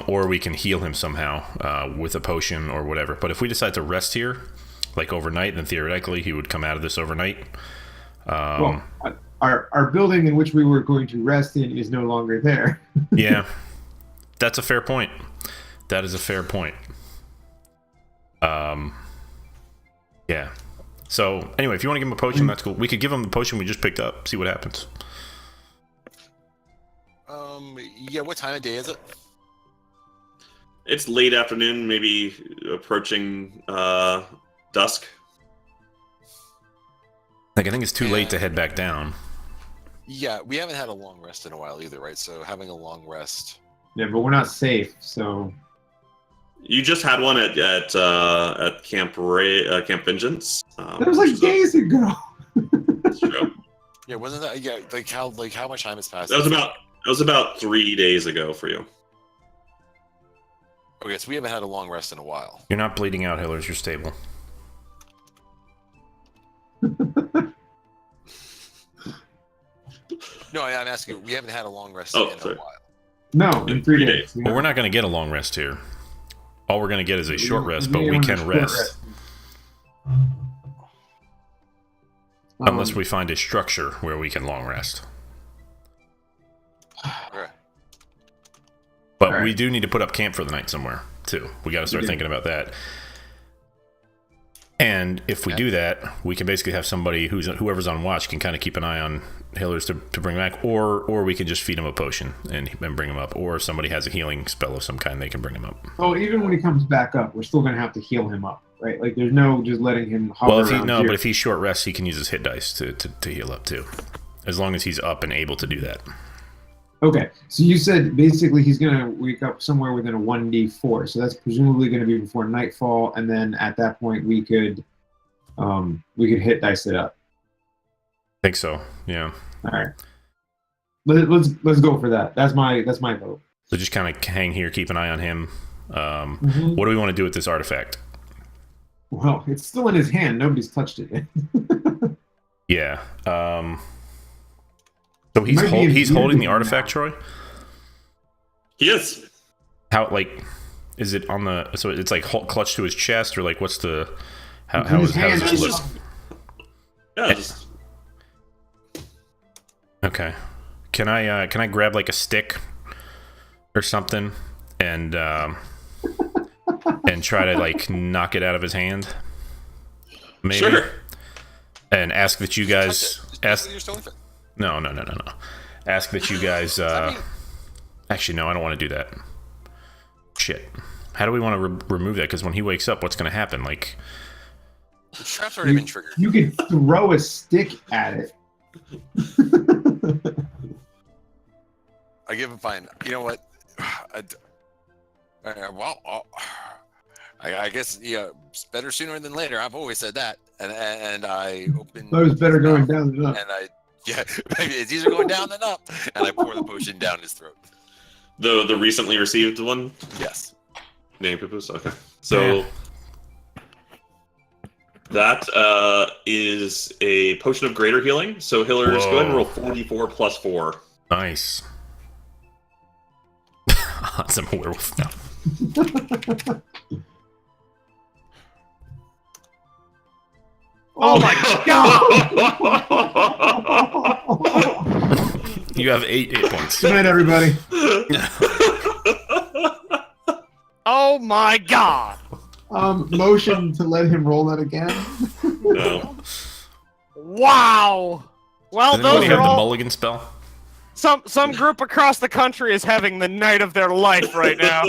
Or we can heal him somehow with a potion or whatever. But if we decide to rest here, like overnight, then theoretically he would come out of this overnight. Well, our building in which we were going to rest in is no longer there. Yeah, that's a fair point. That is a fair point. Yeah. So anyway, if you want to give him a potion, that's cool. We could give him the potion we just picked up. See what happens. Yeah. What time of day is it? It's late afternoon, maybe approaching dusk. Like I think it's too late to head back down. Yeah, we haven't had a long rest in a while either, right? So having a long rest. Yeah, but we're not safe, so You just had one at Camp Camp Vengeance. that was like which is days ago. that's true. Yeah, wasn't that? Yeah, like how much time has passed? That was about 3 days ago for you. Okay, so we haven't had a long rest in a while. You're not bleeding out, Hillers. You're stable. No, I'm asking. We haven't had a long rest Oh, in sorry. a while. No, in 3 days. Well, we're not going to get a long rest here. All we're going to get is a short rest, but we want a can short rest unless Um, we find a structure where we can long rest. Okay. But All we right. do need to put up camp for the night somewhere too. We got to start do. thinking about that. And if we do that, we can basically have somebody whoever's on watch can kind of keep an eye on Hillers to bring back, or we can just feed him a potion and bring him up, or if somebody has a healing spell of some kind, they can bring him up. Oh, even when he comes back up, we're still gonna have to heal him up, right? Like, there's no just letting him hover Well, around here. but if he's short rest, he can use his hit dice to heal up too, as long as he's up and able to do that. Okay, so you said basically he's gonna wake up somewhere within a 1d4, so that's presumably gonna be before nightfall, and then at that point we could hit dice it up. I think so. Yeah. All right, let's go for that. That's my vote. So just kind of hang here, keep an eye on him. Mhm. What do we want to do with this artifact? Well, it's still in his hand. Nobody's touched it yet. Yeah. So he's Might be he's holding the infusing artifact, now. Troy. He is. How, like, is it on the? So it's like clutched to his chest, or like what's the? How It's in his how does hand. this It's look? just- Yeah, just Okay. Can I grab like a stick or something and try to like knock it out of his hand? Maybe. sure. And ask that you guys Touch it. Just ask. with your stone fit. No. Ask that you guys. I mean- Actually, no. I don't want to do that. Shit. How do we want to remove that? Because when he wakes up, what's going to happen? Like, The trap's already been triggered. You can throw a stick at it. I give him fine. You know what? I guess it's better sooner than later. I've always said that, and I open. So it's better his going mouth, down than up. And maybe it's easier going down than up. And I pour the potion down his throat. The recently received one. Yes. Name purpose. Okay. So that is a potion of greater healing. So Hillers, go ahead and roll 44 plus 4. nice. That's a werewolf now. Oh my god! You have 8 hit points. Good night, everybody. Oh my god! Motion to let him roll that again. No. Wow! Well, Does anybody those are have the all. mulligan spell? Some group across the country is having the night of their life right now.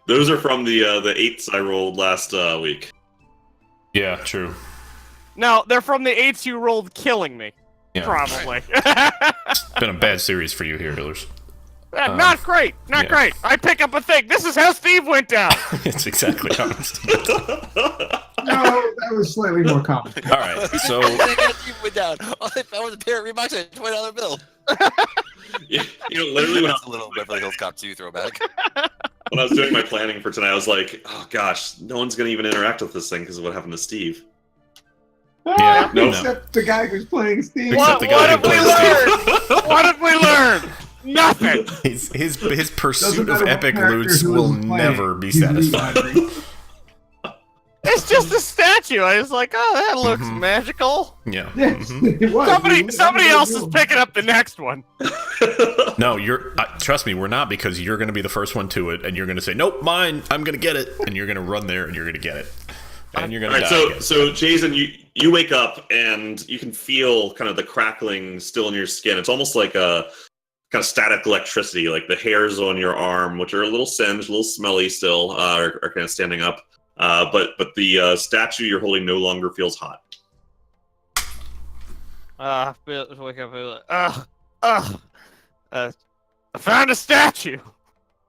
Those are from the 8s I rolled last week. Yeah, true. No, they're from the 8s you rolled killing me. Yeah. Probably. It's been a bad series for you here, Hillers. Not great. Not yeah. great. I pick up a thing. This is how Steve went down. It's exactly how it's No, that was slightly more common. All right, so went down. All I found was a pair of Reeboks and a $20 bill. Yeah, literally when I, That's a little Beverly Hills Cop 2 throwback. when I was doing my planning for tonight, I was like, oh gosh, no one's gonna even interact with this thing because of what happened to Steve. Yeah, no. Except the guy who's playing Steve. Except What, the guy who what did we plays learn? What did we learn? Nothing. his pursuit Doesn't of matter what epic character loots who will is playing, never be he's satisfied. rewiring. It's just a statue. I was like, oh, that looks Mhm. magical. Yeah. Yes, Mhm. it was. Somebody else is picking up the next one. No, you're. Trust me, we're not, because you're going to be the first one to it, and you're going to say, "Nope, mine. I'm going to get it," and you're going to run there, and you're going to get it, and you're going to Alright, die. so again. so Jason, you wake up and you can feel kind of the crackling still in your skin. It's almost like a kind of static electricity, like the hairs on your arm, which are a little singed, a little smelly still, are kind of standing up. But the statue you're holding no longer feels hot. Wake up. I found a statue.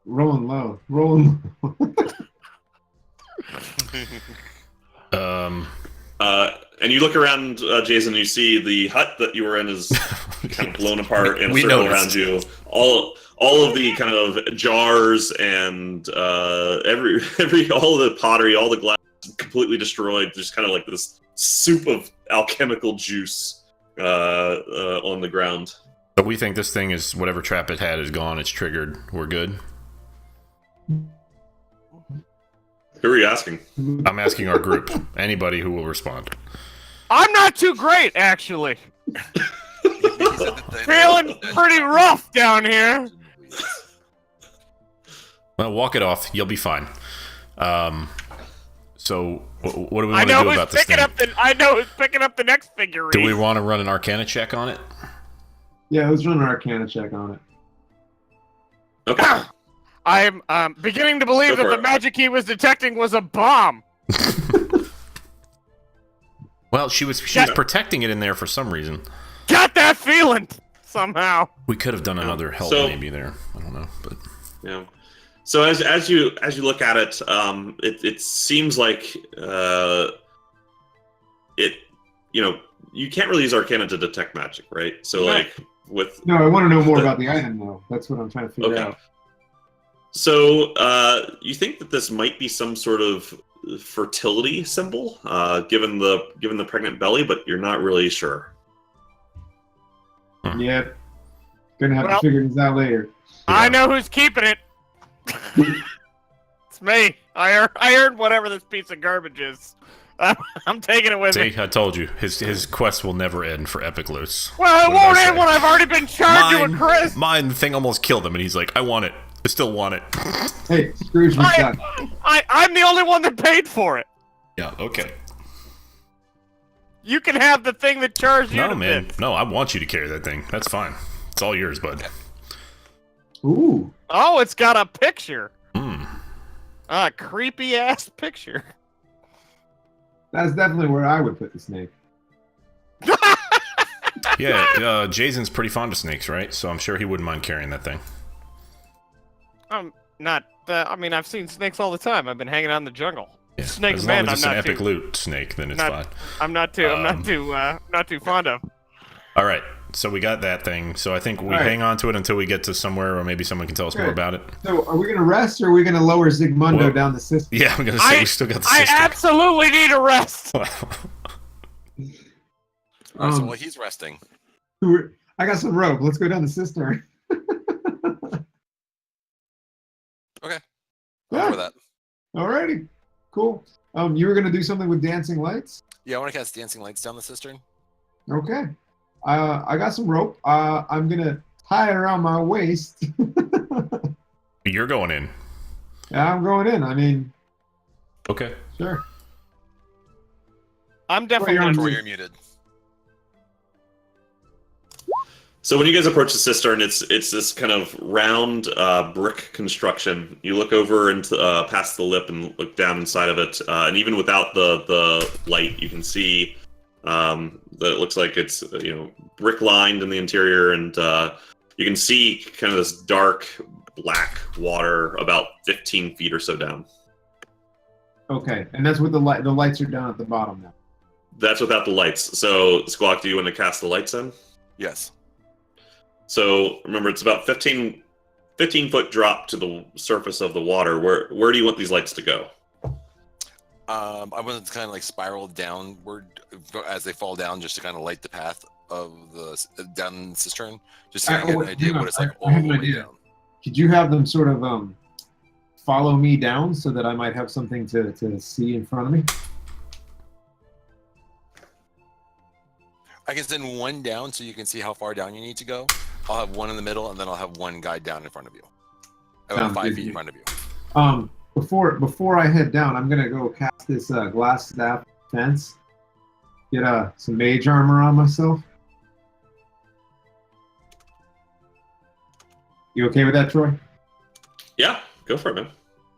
Rolling low. Rolling low. And you look around, Jason, and you see the hut that you were in is kind of blown apart in a We circle noticed. around you. All of the kind of jars and every all of the pottery, all the glass completely destroyed. Just kind of like this soup of alchemical juice on the ground. But we think this thing is, whatever trap it had is gone. It's triggered. We're good. Who are you asking? I'm asking our group. Anybody who will respond. I'm not too great, actually. Feeling pretty rough down here. Well, walk it off. You'll be fine. So, what do we I want to know do who's about this picking thing? who's picking up the next figurine. Do we want to run an Arcana check on it? Yeah, let's run an Arcana check on it. Okay. I'm beginning to believe Go that for the it. magic he was detecting was a bomb. Well, she was protecting it in there for some reason. Got that feeling somehow. We could have done another help So- maybe there. I don't know, but Yeah. So as you look at it, it seems like it you can't really use Arcana to detect magic, right? So Right. like with No, I want to know more about the item, though. That's what I'm trying to figure Okay. out. So you think that this might be some sort of fertility symbol, given the pregnant belly, but you're not really sure. Yeah. Gonna have Well- to figure this out later. I know who's keeping it. It's me. I earned whatever this piece of garbage is. I'm taking it with me. see, I told you, his quest will never end for epic loots. Well, What it did I won't say? end when I've already been charged with Chris. Mine, the thing almost killed him, and he's like, I want it. I still want it. Hey, Scrooge McDuck. I'm the only one that paid for it. Yeah, okay. You can have the thing that charged you No, to man. bits. No, I want you to carry that thing. That's fine. It's all yours, bud. Ooh. Oh, it's got a picture. Mm. A creepy ass picture. That's definitely where I would put the snake. Yeah, Jason's pretty fond of snakes, right? So I'm sure he wouldn't mind carrying that thing. Not. I mean, I've seen snakes all the time. I've been hanging out in the jungle. Yeah. Snake as man, long as it's I'm an not epic too- loot snake, then it's not- fine. I'm not too fond of. All right, so we got that thing. So I think we All right. hang on to it until we get to somewhere, or maybe someone can tell us more Okay. about it. So, are we gonna rest, or are we gonna lower Zigmundo Well- down the system? Yeah, I'm gonna say we still got the I system. absolutely need a rest. Alright, so Um, while he's resting, I got some rope. Let's go down the cistern. I'm Yeah. for that. Alrighty. Cool. You were gonna do something with dancing lights? Yeah, I want to cast dancing lights down the cistern. Okay. I got some rope. I'm gonna tie it around my waist. You're going in. Yeah, I'm going in. I mean, Okay. sure. I'm definitely Troy, you're on gonna. Troy, you're muted. So when you guys approach the cistern, it's this kind of round brick construction. You look over into past the lip and look down inside of it, and even without the light, you can see that it looks like it's brick lined in the interior, and you can see kind of this dark black water about 15 feet or so down. Okay, and that's what the lights are down at the bottom now. That's without the lights. So Squawk, do you want to cast the lights in? Yes. So remember, it's about 15 foot drop to the surface of the water. Where do you want these lights to go? I want them to kind of like spiral downward as they fall down, just to kind of light the path of the down the cistern, just to get an idea what it's like all I have the an way idea. down. Could you have them sort of follow me down so that I might have something to see in front of me? I can send one down so you can see how far down you need to go. I'll have one in the middle, and then I'll have one guy down in front of you. About Sounds 5 good. feet in front of you. Before I head down, I'm gonna go cast this glass staff fence. Get some mage armor on myself. You okay with that, Troy? Yeah, go for it, man.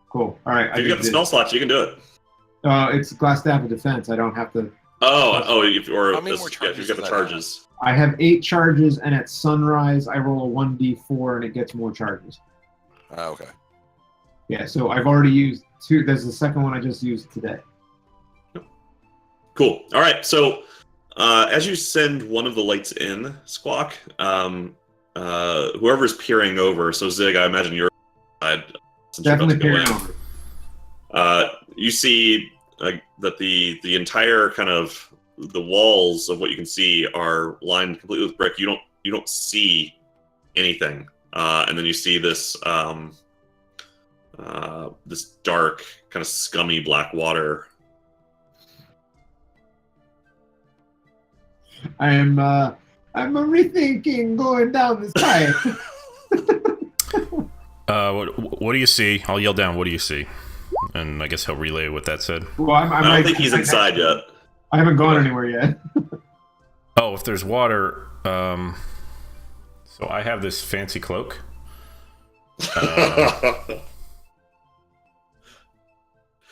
Cool. All right. If you've got the spell slots, you can do it. It's glass staff of defense. I don't have to. Or How many if more you've charges got the does that charges. I have 8 charges, and at sunrise, I roll a 1d4, and it gets more charges. Okay. Yeah. So I've already used 2. There's the second one I just used today. Cool. All right. So as you send one of the lights in, Squawk, whoever's peering over. So Zig, I imagine you're side. Since Definitely you're about to peering go over. in. You see that the entire kind of the walls of what you can see are lined completely with brick. You don't see anything, and then you see this this dark kind of scummy black water. I'm rethinking going down this pipe. What do you see? I'll yell down. What do you see? And I guess he'll relay what that said. Well, I don't think he's inside yet. I haven't gone anywhere yet. Oh, if there's water, so I have this fancy cloak.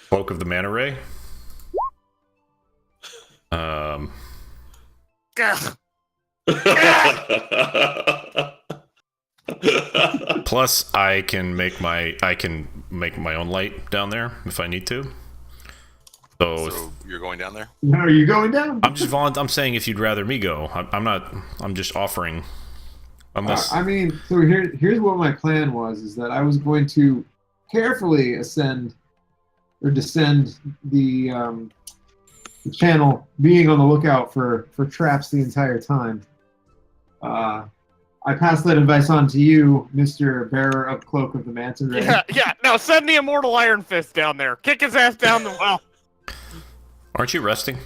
Cloak of the Manta Ray. Gah. Plus, I can make my own light down there if I need to. So you're going down there? No, are you going down? I'm saying if you'd rather me go. I'm not. I'm just offering. Unless I mean, so here's what my plan was: is that I was going to carefully ascend or descend the channel, being on the lookout for traps the entire time. I pass that advice on to you, Mr. Bearer of Cloak of the Manta Ray. Yeah. No, send the Immortal Iron Fist down there. Kick his ass down the well. aren't you resting?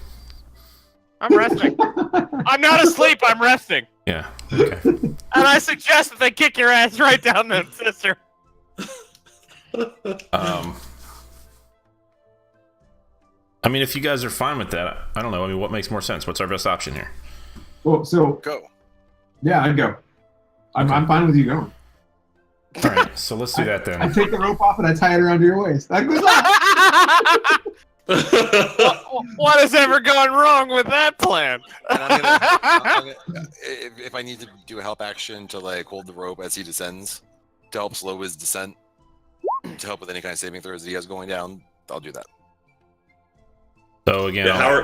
I'm resting. I'm not asleep. I'm resting. Yeah. Okay. And I suggest that they kick your ass right down the sister. I mean, if you guys are fine with that, I don't know. I mean, what makes more sense? What's our best option here? Well, so Go. yeah, I'd go. I'm fine with you going. All right, so let's do that I then. take the rope off and I tie it around your waist. That goes on. What has ever gone wrong with that plan? And I'm gonna, if I need to do a help action to like hold the rope as he descends to help slow his descent, to help with any kind of saving throws that he has going down, I'll do that. So again, Yeah,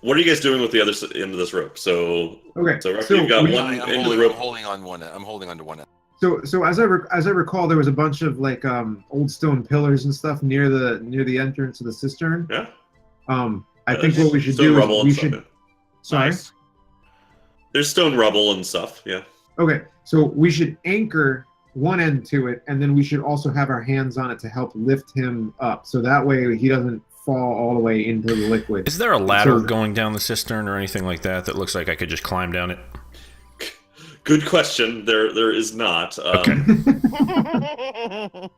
what are you guys doing with the other end of this rope? So Okay. roughly you've got we- one I'm end of the holding, rope. I'm holding on one end. I'm holding on to one end. So as I recall, there was a bunch of like old stone pillars and stuff near the entrance of the cistern. Yeah. I think what we should Stone do rubble is and we stuff, should. yeah. Sorry. Nice. There's stone rubble and stuff. Yeah. Okay, so we should anchor one end to it, and then we should also have our hands on it to help lift him up. So that way he doesn't fall all the way into the liquid. Is there a ladder So- going down the cistern or anything like that that looks like I could just climb down it? Good question. There is not. Okay.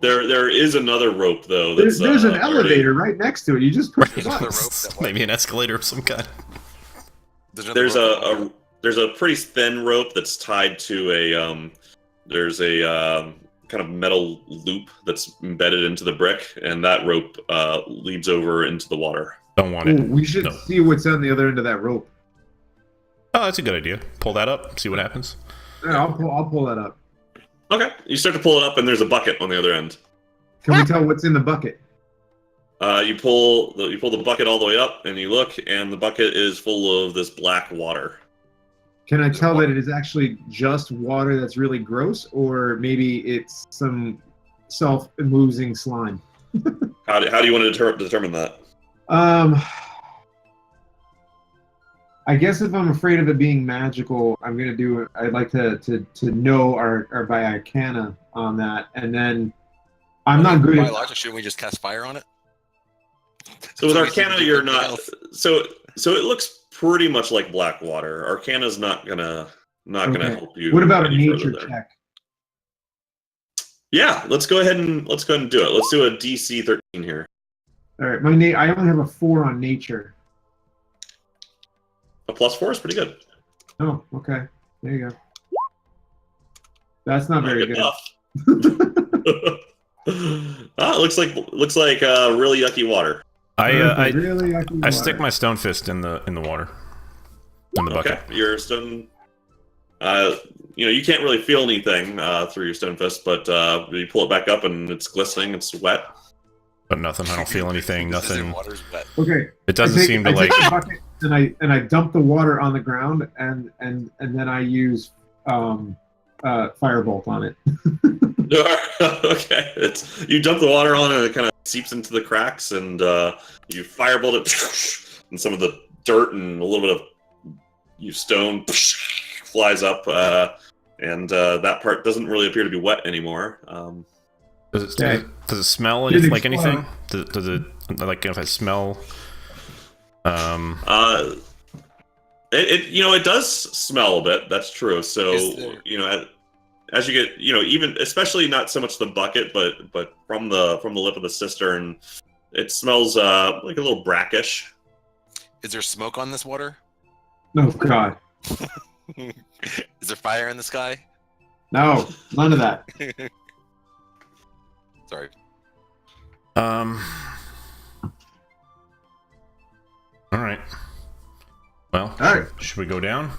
There is another rope though. That's, There's an already- elevator right next to it. You just push the There's another button. rope that Maybe an escalator of some kind. There's a pretty thin rope that's tied to a there's a kind of metal loop that's embedded into the brick, and that rope leads over into the water. Don't want Ooh, it. we should No. see what's on the other end of that rope. Oh, that's a good idea. Pull that up, see what happens. Yeah, I'll pull that up. Okay, you start to pull it up, and there's a bucket on the other end. Can we tell what's in the bucket? You pull the bucket all the way up, and you look, and the bucket is full of this black water. Can I tell that it is actually just water that's really gross, or maybe it's some self-oozing slime? How do you want to determine that? I guess if I'm afraid of it being magical, I'd like to know our by arcana on that, and then I'm not good By at. logic, shouldn't we just cast fire on it? So with So we see Arcana, the you're different not. else. So it looks pretty much like black water. Arcana's not gonna Okay. help you. What about a any nature further there. check? Yeah, let's go ahead and do it. Let's do a DC 13 here. All right, I only have a 4 on nature. A +4 is pretty good. Oh, okay. There you go. That's not very good. enough. It looks like really yucky water. I really yucky I stick water. my stone fist in the water, in the bucket. Okay, your stone. You can't really feel anything through your stone fist, but you pull it back up and it's glistening. It's wet. But nothing. I don't feel anything. This is in Nothing. water's wet. Okay. It doesn't seem to I like. take the bucket and I dump the water on the ground and then I use firebolt on it. Okay, you dump the water on and it kind of seeps into the cracks, and you firebolt it, and some of the dirt and a little bit of stone flies up, and that part doesn't really appear to be wet anymore. Does Okay. it smell Didn't like explode. anything? Does it like if I smell? It does smell a bit. That's true. So Is there- as you get even especially not so much the bucket, but from the lip of the cistern, it smells like a little brackish. Is there smoke on this water? Oh God, Is there fire in the sky? no, none of that. Sorry. All right. Well, All right. should we go down?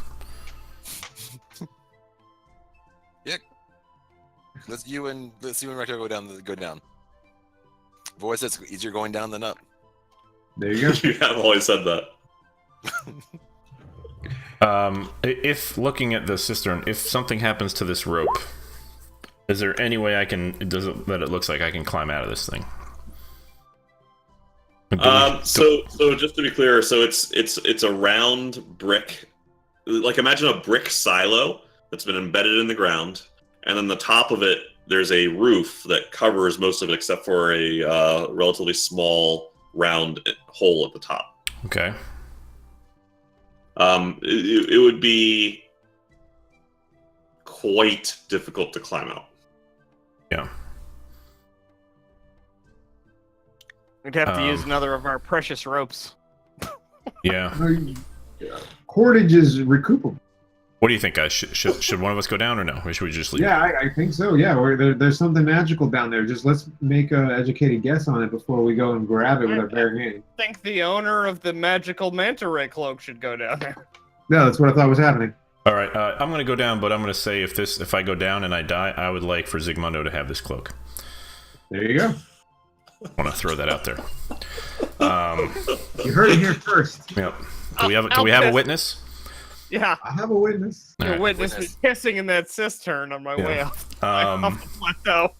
Let's you and Recto go down. Voice it's easier going down than up. There you go. You have always said that. If looking at the cistern, if something happens to this rope, is there any way I can? That it looks like I can climb out of this thing? So just to be clear, so it's a round brick, like imagine a brick silo that's been embedded in the ground, and then the top of it there's a roof that covers most of it except for a relatively small round hole at the top. Okay. It would be quite difficult to climb out. Yeah. We'd have to use Um, another of our precious ropes. Yeah. Cordage is recoupable. What do you think, guys? Should one of us go down or no? Or should we just leave? Yeah, I think so. Yeah, there's something magical down there. Just let's make an educated guess on it before we go and grab it with our bare hand. I think the owner of the magical manta ray cloak should go down there. No, that's what I thought was happening. All right. I'm gonna go down, but I'm gonna say if I go down and I die, I would like for Zigmundo to have this cloak. There you go. I want to throw that out there. You heard it here first. Yep. Do we have a witness? Yeah, I have a witness. All you right. witnessed me Witness. kissing in that cistern on my Yeah. way off Um, off the plateau.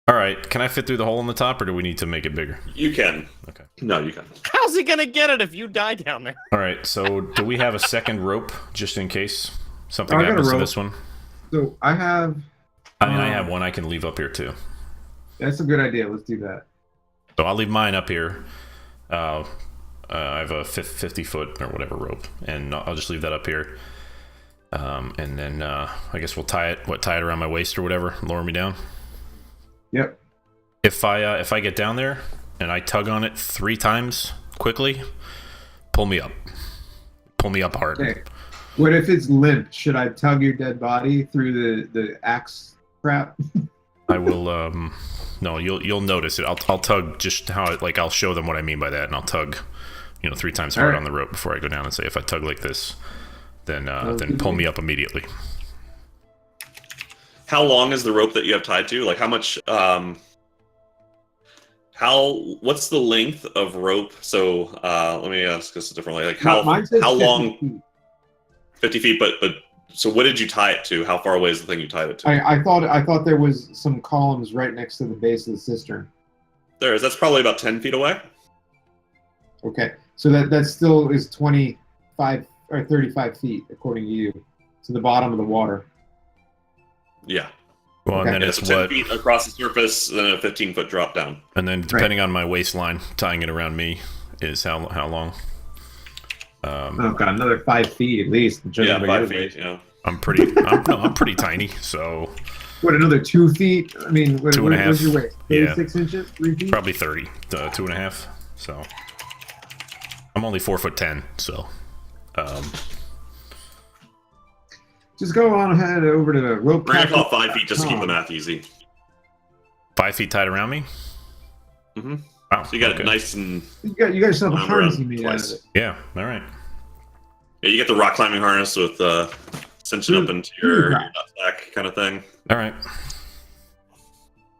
all right. Can I fit through the hole in the top, or do we need to make it bigger? You can. Okay. No, you can. How's he gonna get it if you die down there? All right. So do we have a second rope just in case something I got a happens to rope. this one? So I have. I mean, I have one I can leave up here too. That's a good idea. Let's do that. So I'll leave mine up here. I have a 50-foot or whatever rope, and I'll just leave that up here. And then I guess we'll tie it around my waist or whatever, lower me down. Yep. If I get down there and I tug on it 3 times quickly, pull me up hard. Okay. What if it's limp? Should I tug your dead body through the axe trap? I will. No, you'll notice it. I'll tug just how it, like I'll show them what I mean by that, and I'll tug, 3 times hard on the rope before I go down and say if I tug like this, then pull me up immediately. How long is the rope that you have tied to? Like how much? What's the length of rope? So let me ask this differently. Like how long? 50 feet. 50 feet, but so what did you tie it to? How far away is the thing you tied it to? I thought there was some columns right next to the base of the cistern. There is. That's probably about 10 feet away. Okay, so that still is 25 or 35 feet according to you to the bottom of the water. Yeah. Well, Okay. and then Yeah, it's so 10 what, feet across the surface, then a 15-foot drop down. and then depending on my waistline, tying it around me is how long. Oh god, another 5 feet at least. judging Yeah, by 5 your feet. weight. Yeah. I'm pretty tiny, so What, another 2 feet? I mean, what, 2.5. what's your weight? Yeah. 36 inches? 3 feet? probably 30, 2.5. So I'm only 4'10", so Just go on ahead over to the rope. We're gonna call it 5 feet just to keep the math easy. 5 feet tied around me. Mm-hmm. Wow. So you got okay. it nice and You got yourself a Round harness around you made out of twice. it. Yeah. All right. yeah, you get the rock climbing harness with cinching up into your nutsack kind of thing. All right.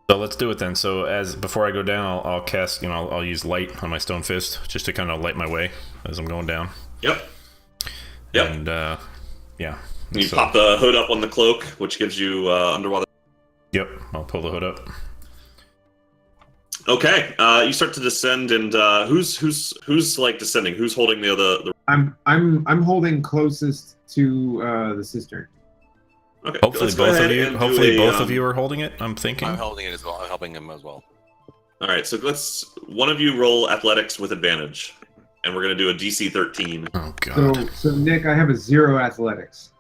So let's do it then. So before I go down, I'll cast. I'll use light on my stone fist just to kind of light my way as I'm going down. Yep. Yep. And yeah. You So- pop the hood up on the cloak, which gives you underwater. Yep. I'll pull the hood up. Okay. You start to descend, and who's like descending? Who's holding the? I'm holding closest to the cistern. Okay. Hopefully let's go both of ahead you. and do Hopefully a, both of you are holding it. I'm thinking. I'm holding it as well. I'm helping him as well. All right. So one of you roll athletics with advantage, and we're gonna do a DC 13. Oh God. So Nick, I have a 0 athletics.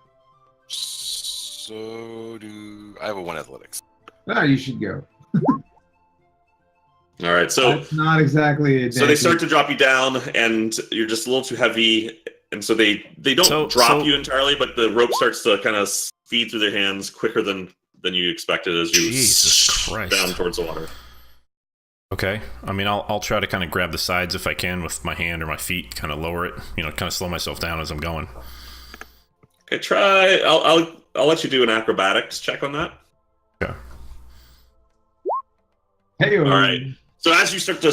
So do I have a 1 athletics? Ah, you should go. All right. So That's not exactly a so they start to drop you down, and you're just a little too heavy, and so they don't drop you entirely, but the rope starts to kind of feed through their hands quicker than you expected as you Jesus Christ. down towards the water. Okay. I mean, I'll try to kind of grab the sides if I can with my hand or my feet, kind of lower it. Kind of slow myself down as I'm going. Okay, try. I'll let you do an acrobatics check on that. Okay. Hey, All right. So as you start to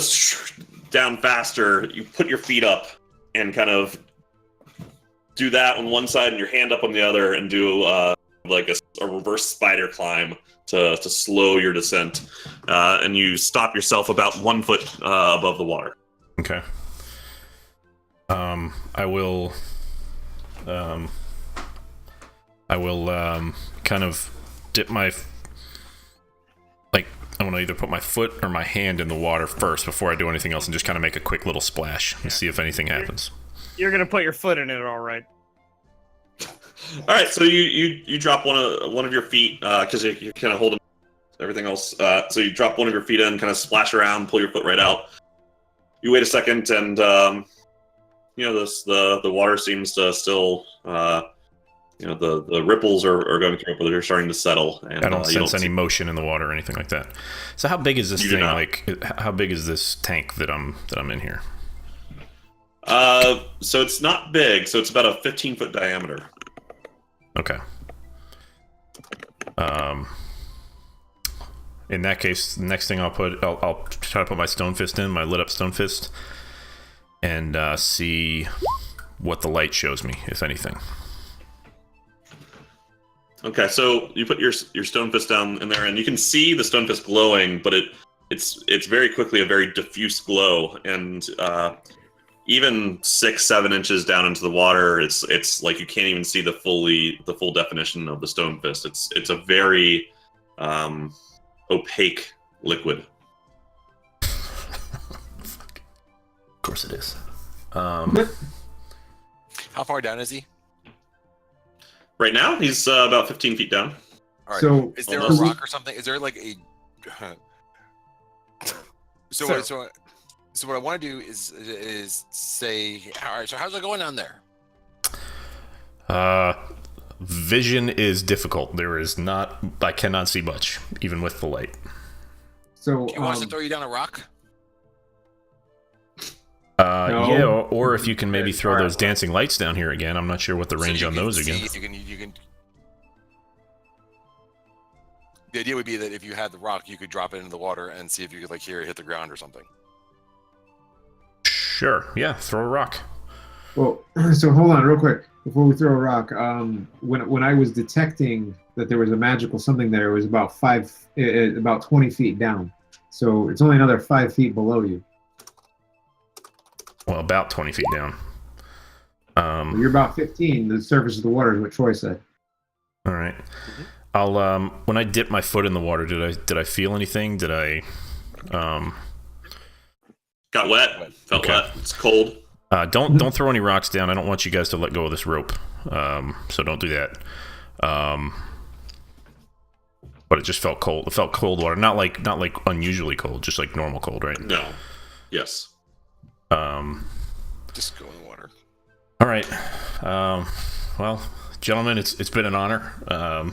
down faster, you put your feet up and kind of do that on one side and your hand up on the other, and do like a reverse spider climb to slow your descent, and you stop yourself about 1 foot above the water. Okay. I will kind of dip my I want to either put my foot or my hand in the water first before I do anything else, and just kind of make a quick little splash and see if anything happens. You're gonna put your foot in it, all right? All right, so you drop one of your feet because you're kind of holding everything else. So you drop one of your feet in, kind of splash around, pull your foot right out. You wait a second, and the water seems to still the ripples are going through, but they're starting to settle. And I don't sense any motion in the water or anything like that. So how big is this You do thing? not. Like, how big is this tank that I'm in here? So it's not big. So it's about a 15-foot diameter. Okay. In that case, the next thing I'll try to put my stone fist in, my lit up stone fist, and see what the light shows me, if anything. Okay, so you put your stone fist down in there, and you can see the stone fist glowing, but it's very quickly a very diffuse glow, and even 6-7 inches down into the water, it's like you can't even see the full definition of the stone fist. It's a very opaque liquid. course it is. How far down is he? Right now, he's about 15 feet down. All right. So Is there almost- a rock or something? Is there like a? So what I want to do is say, all right. So how's it going down there? Vision is difficult. There is not. I cannot see much, even with the light. So Do you want us to throw you down a rock? No. Yeah, or if you can maybe throw those dancing lights down here again. I'm not sure what the range So on you can those see again. if you can. The idea would be that if you had the rock, you could drop it into the water and see if you could like hear it hit the ground or something. Sure. Yeah. Throw a rock. well, so hold on real quick before we throw a rock. When I was detecting that there was a magical something there, it was about about 20 feet down. So it's only another 5 feet below you. Well, about 20 feet down. You're about 15. The surface of the water is what Troy said. All right. I'll when I dip my foot in the water, did I feel anything? Did I Got wet. Felt Okay. wet. It's cold. don't throw any rocks down. I don't want you guys to let go of this rope. So don't do that. But it just felt cold. It felt cold water, not like unusually cold, just like normal cold, right? No. Yes. Just go in the water. All right. Well, gentlemen, it's been an honor. And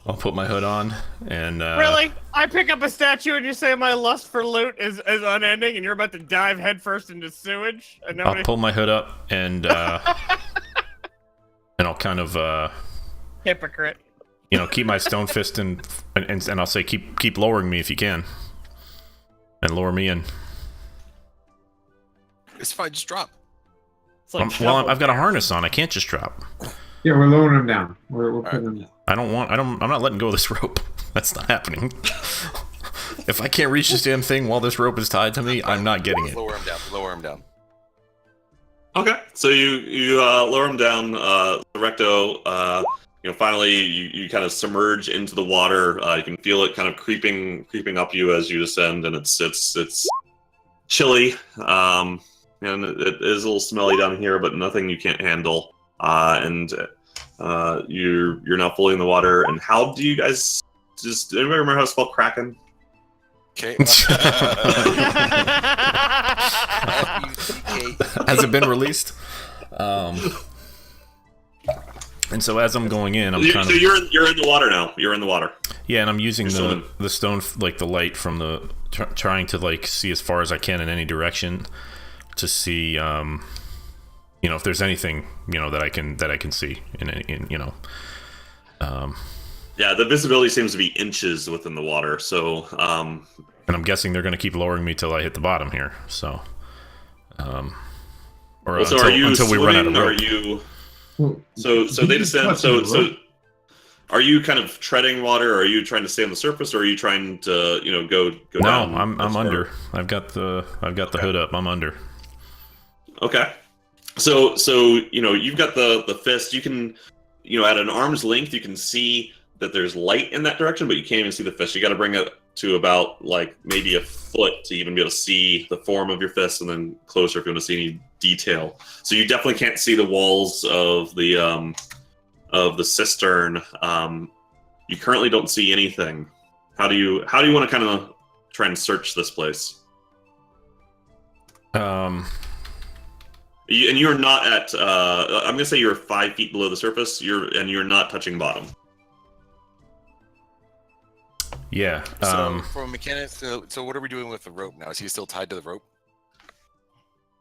I'll put my hood on and Really? I pick up a statue and you say my lust for loot is unending, and you're about to dive headfirst into sewage, and I'll nobody. pull my hood up and and I'll kind of Hypocrite. keep my stone fist and I'll say keep lowering me if you can, and lower me in. It's fine. Just drop. It's like I've got a harness on. I can't just drop. Yeah, we're lowering him down. We're putting him down. I'm not letting go of this rope. That's not happening. If I can't reach this damn thing while this rope is tied to me, I'm not getting it. Lower him down. Lower him down. Okay. So you lower him down. Recto. Finally you kind of submerge into the water. You can feel it kind of creeping up you as you descend, and it's chilly. And it is a little smelly down here, but nothing you can't handle. You're now fully in the water. And how do you guys just anybody remember how to spell Kraken? Okay. Has it been released? And so as I'm going in, I'm kind So of you're in the water now. You're in the water. yeah, and I'm using You're swimming. the stone like the light from the trying to like see as far as I can in any direction to see if there's anything that I can see Yeah, the visibility seems to be inches within the water. So and I'm guessing they're going to keep lowering me till I hit the bottom here. So or well, so are you until we run out of swimming, or rope. are you Well, so they he's descend touching the so rope. are you kind of treading water, or are you trying to stay on the surface, or are you trying to go No, down? I'm as far? under. I've got the hood up. I'm under. Okay. So you've got the fist. You can at an arm's length you can see that there's light in that direction, but you can't even see the fist. You got to bring it to about like maybe a foot to even be able to see the form of your fist, and then closer if you want to see any detail. So you definitely can't see the walls of the cistern. You currently don't see anything. How do you want to kind of try and search this place? You're not at. I'm gonna say you're 5 feet below the surface. You're not touching bottom. Yeah. So from a mechanic, so what are we doing with the rope now? Is he still tied to the rope?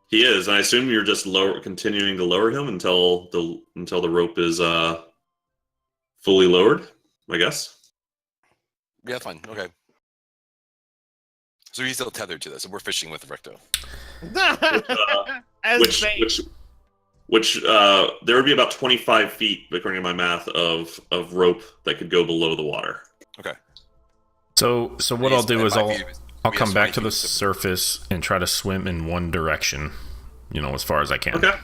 He is, and I assume you're just continuing to lower him until the rope is fully lowered. I guess. Yeah, fine. Okay. So he's still tethered to this, and we're fishing with the recto. As bait. Which there would be about 25 feet, according to my math, of rope that could go below the water. Okay. So what I'll do is I'll come back to the feet. surface and try to swim in one direction, as far as I can. Okay.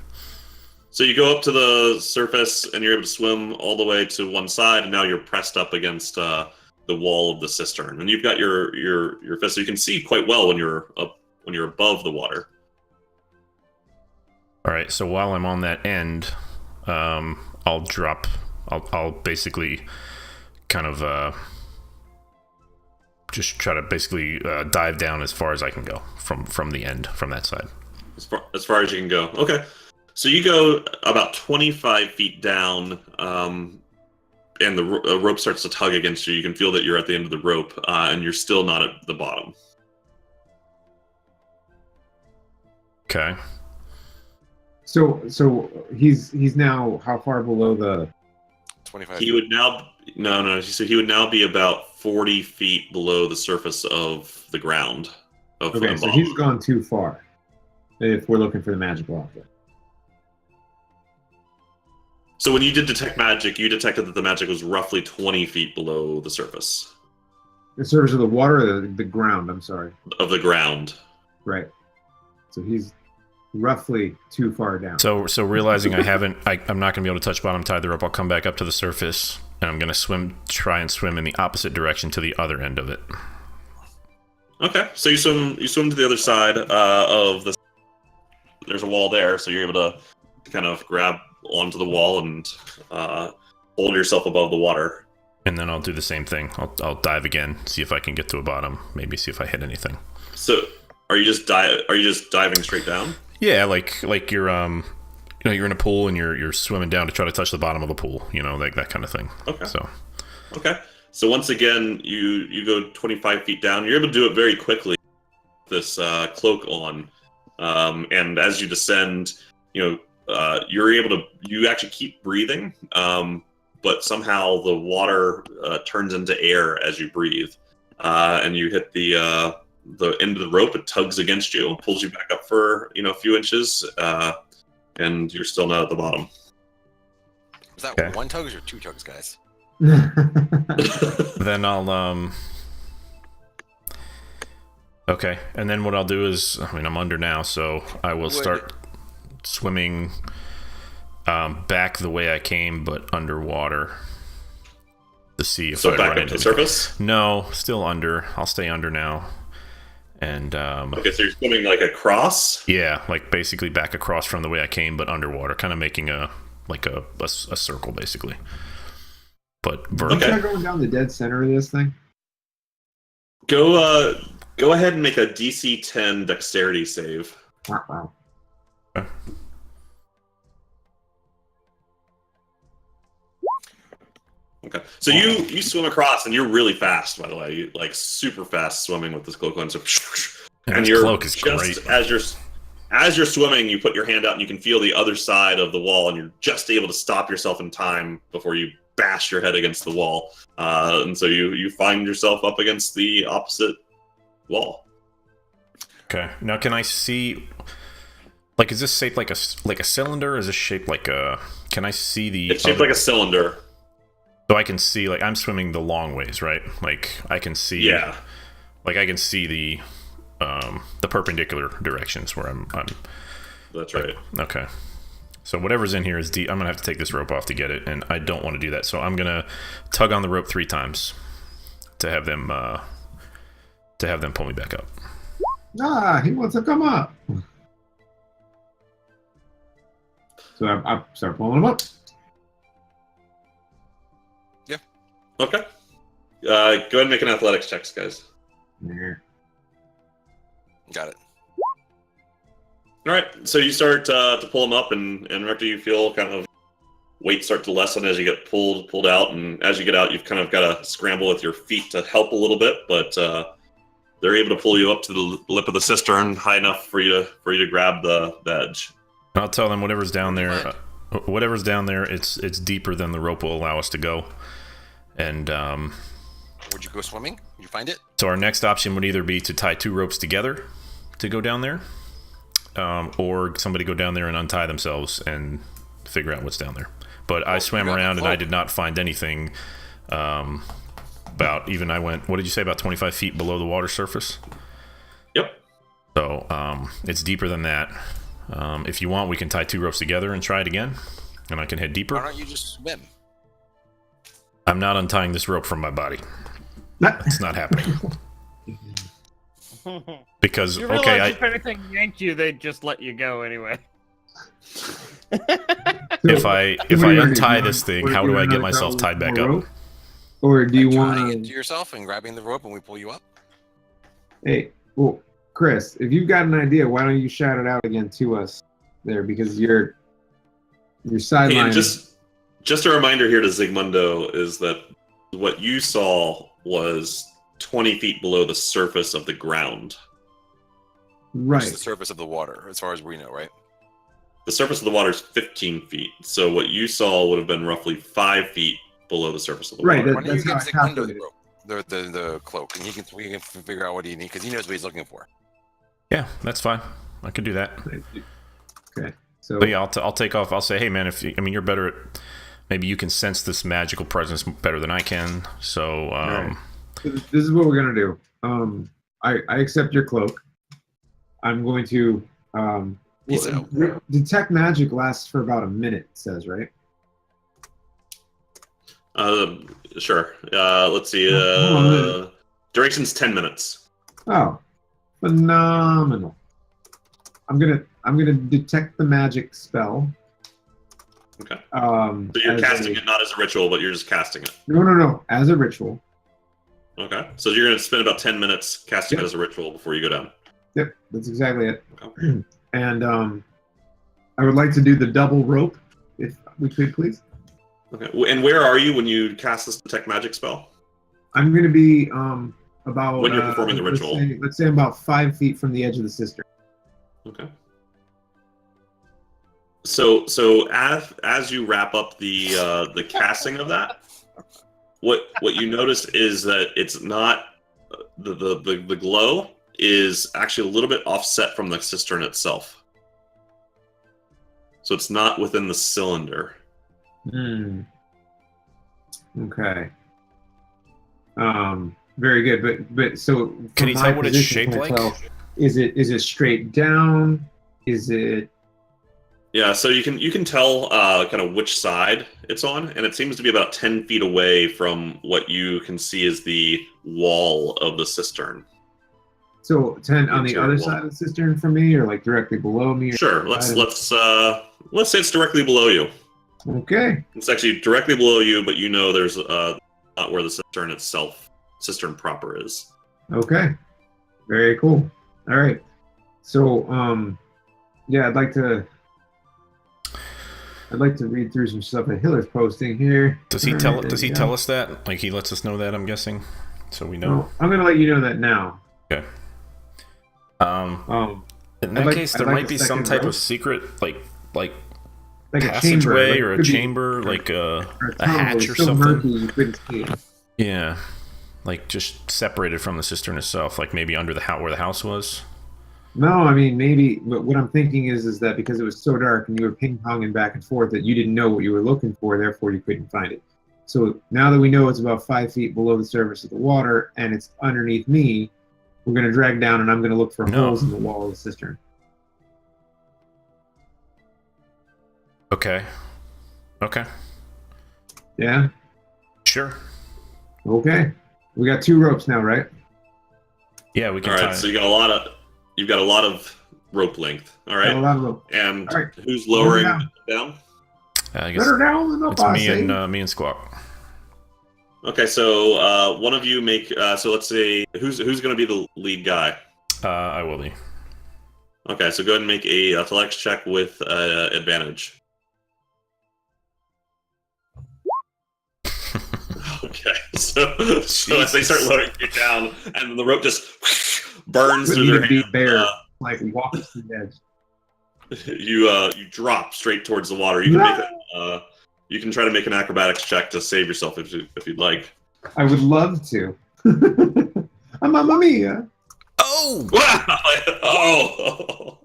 So you go up to the surface and you're able to swim all the way to one side, and now you're pressed up against the wall of the cistern, and you've got your fist, so you can see quite well when you're up when you're above the water. All right. So while I'm on that end, I'll drop. I'll basically kind of just try to basically dive down as far as I can go from the end, from that side. As far as you can go. Okay. So you go about 25 feet down, and the rope starts to tug against you. You can feel that you're at the end of the rope, and you're still not at the bottom. Okay. So he's now how far below the? 25. He would now So he would now be about 40 feet below the surface of the ground. Okay, so he's gone too far. If we're looking for the magical object. So when you did detect magic, you detected that the magic was roughly 20 feet below the surface. The surface of the water or the ground, I'm sorry. Of the ground. Right. So he's roughly too far down. So realizing I'm not going to be able to touch bottom, tie the rope, I'll come back up to the surface, and I'm going to try and swim in the opposite direction to the other end of it. Okay, so you swim to the other side of the. There's a wall there, so you're able to kind of grab onto the wall and hold yourself above the water. And then I'll do the same thing. I'll dive again, see if I can get to a bottom, maybe see if I hit anything. So, are you just diving straight down? Yeah, like you're you're in a pool and you're swimming down to try to touch the bottom of the pool, like that kind of thing. Okay. Okay. So once again, you go 25 feet down. You're able to do it very quickly. This cloak on, and as you descend, you're able to. You actually keep breathing, but somehow the water turns into air as you breathe, and you hit the end of the rope. It tugs against you, pulls you back up for a few inches, and you're still not at the bottom. Was that Okay. one tugs or two tugs, guys? Then I'll okay, and then what I'll do is, I'm under now, so I will start swimming back the way I came, but underwater to see if I So back run up into to the surface. No, still under. I'll stay under now, and Okay, so you're swimming like across. yeah, like basically back across from the way I came, but underwater, kind of making a circle basically, but vertical. Okay. Try going down the dead center of this thing. Go ahead and make a DC 10 dexterity save. Wow. Okay. So you swim across, and you're really fast, by the way. You like super fast swimming with this cloak on. So, And and this you're cloak is just great. as you're swimming, you put your hand out, and you can feel the other side of the wall, and you're just able to stop yourself in time before you bash your head against the wall. And so you find yourself up against the opposite wall. Okay. Now, can I see? Like, is this shaped like a cylinder? Or is this shaped like a? Can I see the? It's shaped like a cylinder. So I can see, like, I'm swimming the long ways, right? Like, I can see. Yeah. Like, I can see the perpendicular directions where I'm. That's right. Okay. So whatever's in here is deep. I'm gonna have to take this rope off to get it, and I don't want to do that. So I'm gonna tug on the rope 3 times to have them pull me back up. He wants to come up. So I start pulling him up. Okay. Go ahead and make an athletics checks, guys. Yeah. Got it. All right. So you start to pull them up, and Rector, you feel kind of weight start to lessen as you get pulled out, and as you get out, you've kind of got to scramble with your feet to help a little bit, but they're able to pull you up to the lip of the cistern high enough for you to grab the edge. I'll tell them whatever's down there. Whatever's down there, it's deeper than the rope will allow us to go. And Would you go swimming? Did you find it? so our next option would either be to tie 2 ropes together to go down there, or somebody go down there and untie themselves and figure out what's down there. But I swam around and I did not find anything. I went, what did you say, about 25 feet below the water surface? Yep. So it's deeper than that. If you want, we can tie 2 ropes together and try it again, and I can head deeper. Why don't you just swim? I'm not untying this rope from my body. It's not happening. Because You realize okay, if anything yanked you, they'd just let you go anyway. if I untie this thing, how do I get myself tied back up? Or do you Tying want it to yourself and grabbing the rope and we pull you up? Hey, well, Chris, if you've got an idea, why don't you shout it out again to us there? Because your Hey, sideline. and just a reminder here to Zigmundo is that what you saw was 20 feet below the surface of the ground. Which is the Right. surface of the water, as far as we know, right? The surface of the water is 15 feet, so what you saw would have been roughly 5 feet below the surface of the Right, water. Why don't you That's give how I Zigmundo the calculated. rope, the cloak, and we can figure out what he needs because he knows what he's looking for. Yeah, that's fine. I could do that. Okay. So But yeah, I'll take off. I'll say, hey man, you're better at. Maybe you can sense this magical presence better than I can. So, Right. This is what we're gonna do. I accept your cloak. I'm going to Peace out. detect magic lasts for about a minute. It says right. Sure. Let's see. Hold on a minute. Duration's 10 minutes. Oh, phenomenal! I'm gonna detect the magic spell. Okay. So So you're casting it not as a ritual, but you're just casting it. No, as a ritual. Okay. So you're going to spend about 10 minutes casting Yep. it as a ritual before you go down. Yep, that's exactly it. Okay. And I would like to do the double rope, if we could, please. Okay. And where are you when you cast this detect magic spell? I'm going to be about When you're performing the ritual. Let's say I'm about 5 feet from the edge of the cistern. Okay. So as you wrap up the casting of that, what you notice is that it's not the glow is actually a little bit offset from the cistern itself. So it's not within the cylinder. Okay. Very good. But so Can you from tell my what it's position, shaped can I like? tell- is it straight down? Is it Yeah, so you can tell kind of which side it's on, and it seems to be about 10 feet away from what you can see as the wall of the cistern. so 10 on the Interior other wall. side of the cistern for me, or like directly below me? Or Sure, let's side say it's directly below you. Okay. It's actually directly below you, but you know there's not where the cistern proper is. Okay. Very cool. All right. So yeah, I'd like to read through some stuff that Hiller's posting here. Does he tell us that? Like he lets us know that, I'm guessing, so we know. No, I'm gonna let you know that now. Okay. In I'd that like- case, I'd there like might a be some second type rope. of secret, like Like a chamber, passageway like, or a could be- chamber, like or a tunnel, hatch it's or so something. murky you couldn't see it. Yeah, like just separated from the cistern itself, like maybe under the house where the house was. No, I mean maybe. But what I'm thinking is that because it was so dark and you were ping ponging back and forth, that you didn't know what you were looking for, therefore you couldn't find it. So now that we know it's about 5 feet below the surface of the water and it's underneath me, we're gonna drag down and I'm gonna look for No. holes in the wall of the cistern. Okay. Yeah. Sure. Okay. We got 2 ropes now, right? Yeah, we can All tie. right, so you've got a lot of rope length. All Got a right, lot of rope. and All right. who's lowering Down. down? I guess Better down than up, it's I me say. and me and Squawk. Okay, so one of you make. So let's say who's going to be the lead guy. I will be. Okay, so go ahead and make a athletics check with advantage. Okay, so as they start lowering you down, and the rope just burns Would through need their to be hands, bare, like walks to the edge. you drop straight towards the water. You can make you can try to make an acrobatics check to save yourself if you'd like. I would love to. Mamma mia! Oh! Wow! Oh!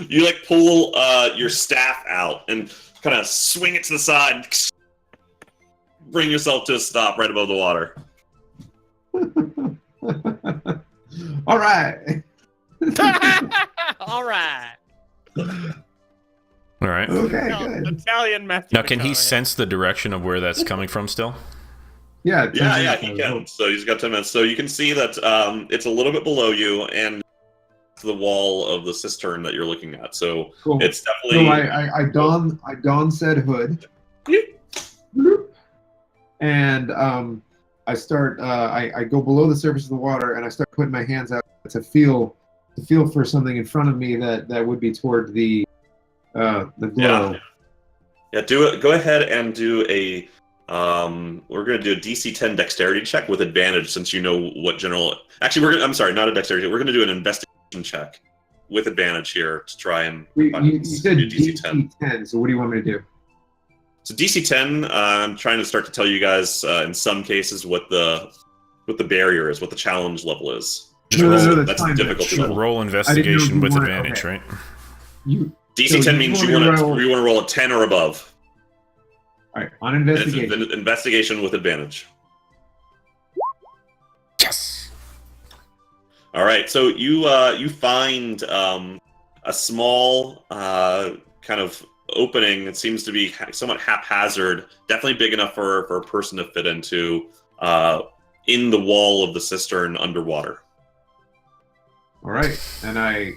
you like pull your staff out and kind of swing it to the side, bring yourself to a stop right above the water. All right. All right. All right. Okay, No, good. Italian Matthew. Now, can he McConaughey. sense the direction of where that's coming from still? Yeah, 10 Yeah, minutes, he I would can. hope. So he's got 10 minutes. So you can see that it's a little bit below you and the wall of the cistern that you're looking at. So Cool. it's So definitely. I don said hood, and I start. I go below the surface of the water, and I start putting my hands out to feel for something in front of me that would be toward the glow. Yeah, do it. Go ahead and do a. We're going to do a DC 10 dexterity check with advantage since you know what general. Actually, I'm sorry, not a dexterity. We're going to do an investigation check with advantage here to try and. You said do DC 10. So what do you want me to do? So DC 10, I'm trying to start to tell you guys in some cases what the barrier is, what the challenge level is. No, That's fine. the difficulty level. Roll investigation with advantage, okay. right? DC 10 means you want to roll a 10 or above. All right, on And investigation. it's investigation with advantage. Yes. All right, so you find a small kind of opening. It seems to be somewhat haphazard, definitely big enough for a person to fit into in the wall of the cistern underwater. All right, and I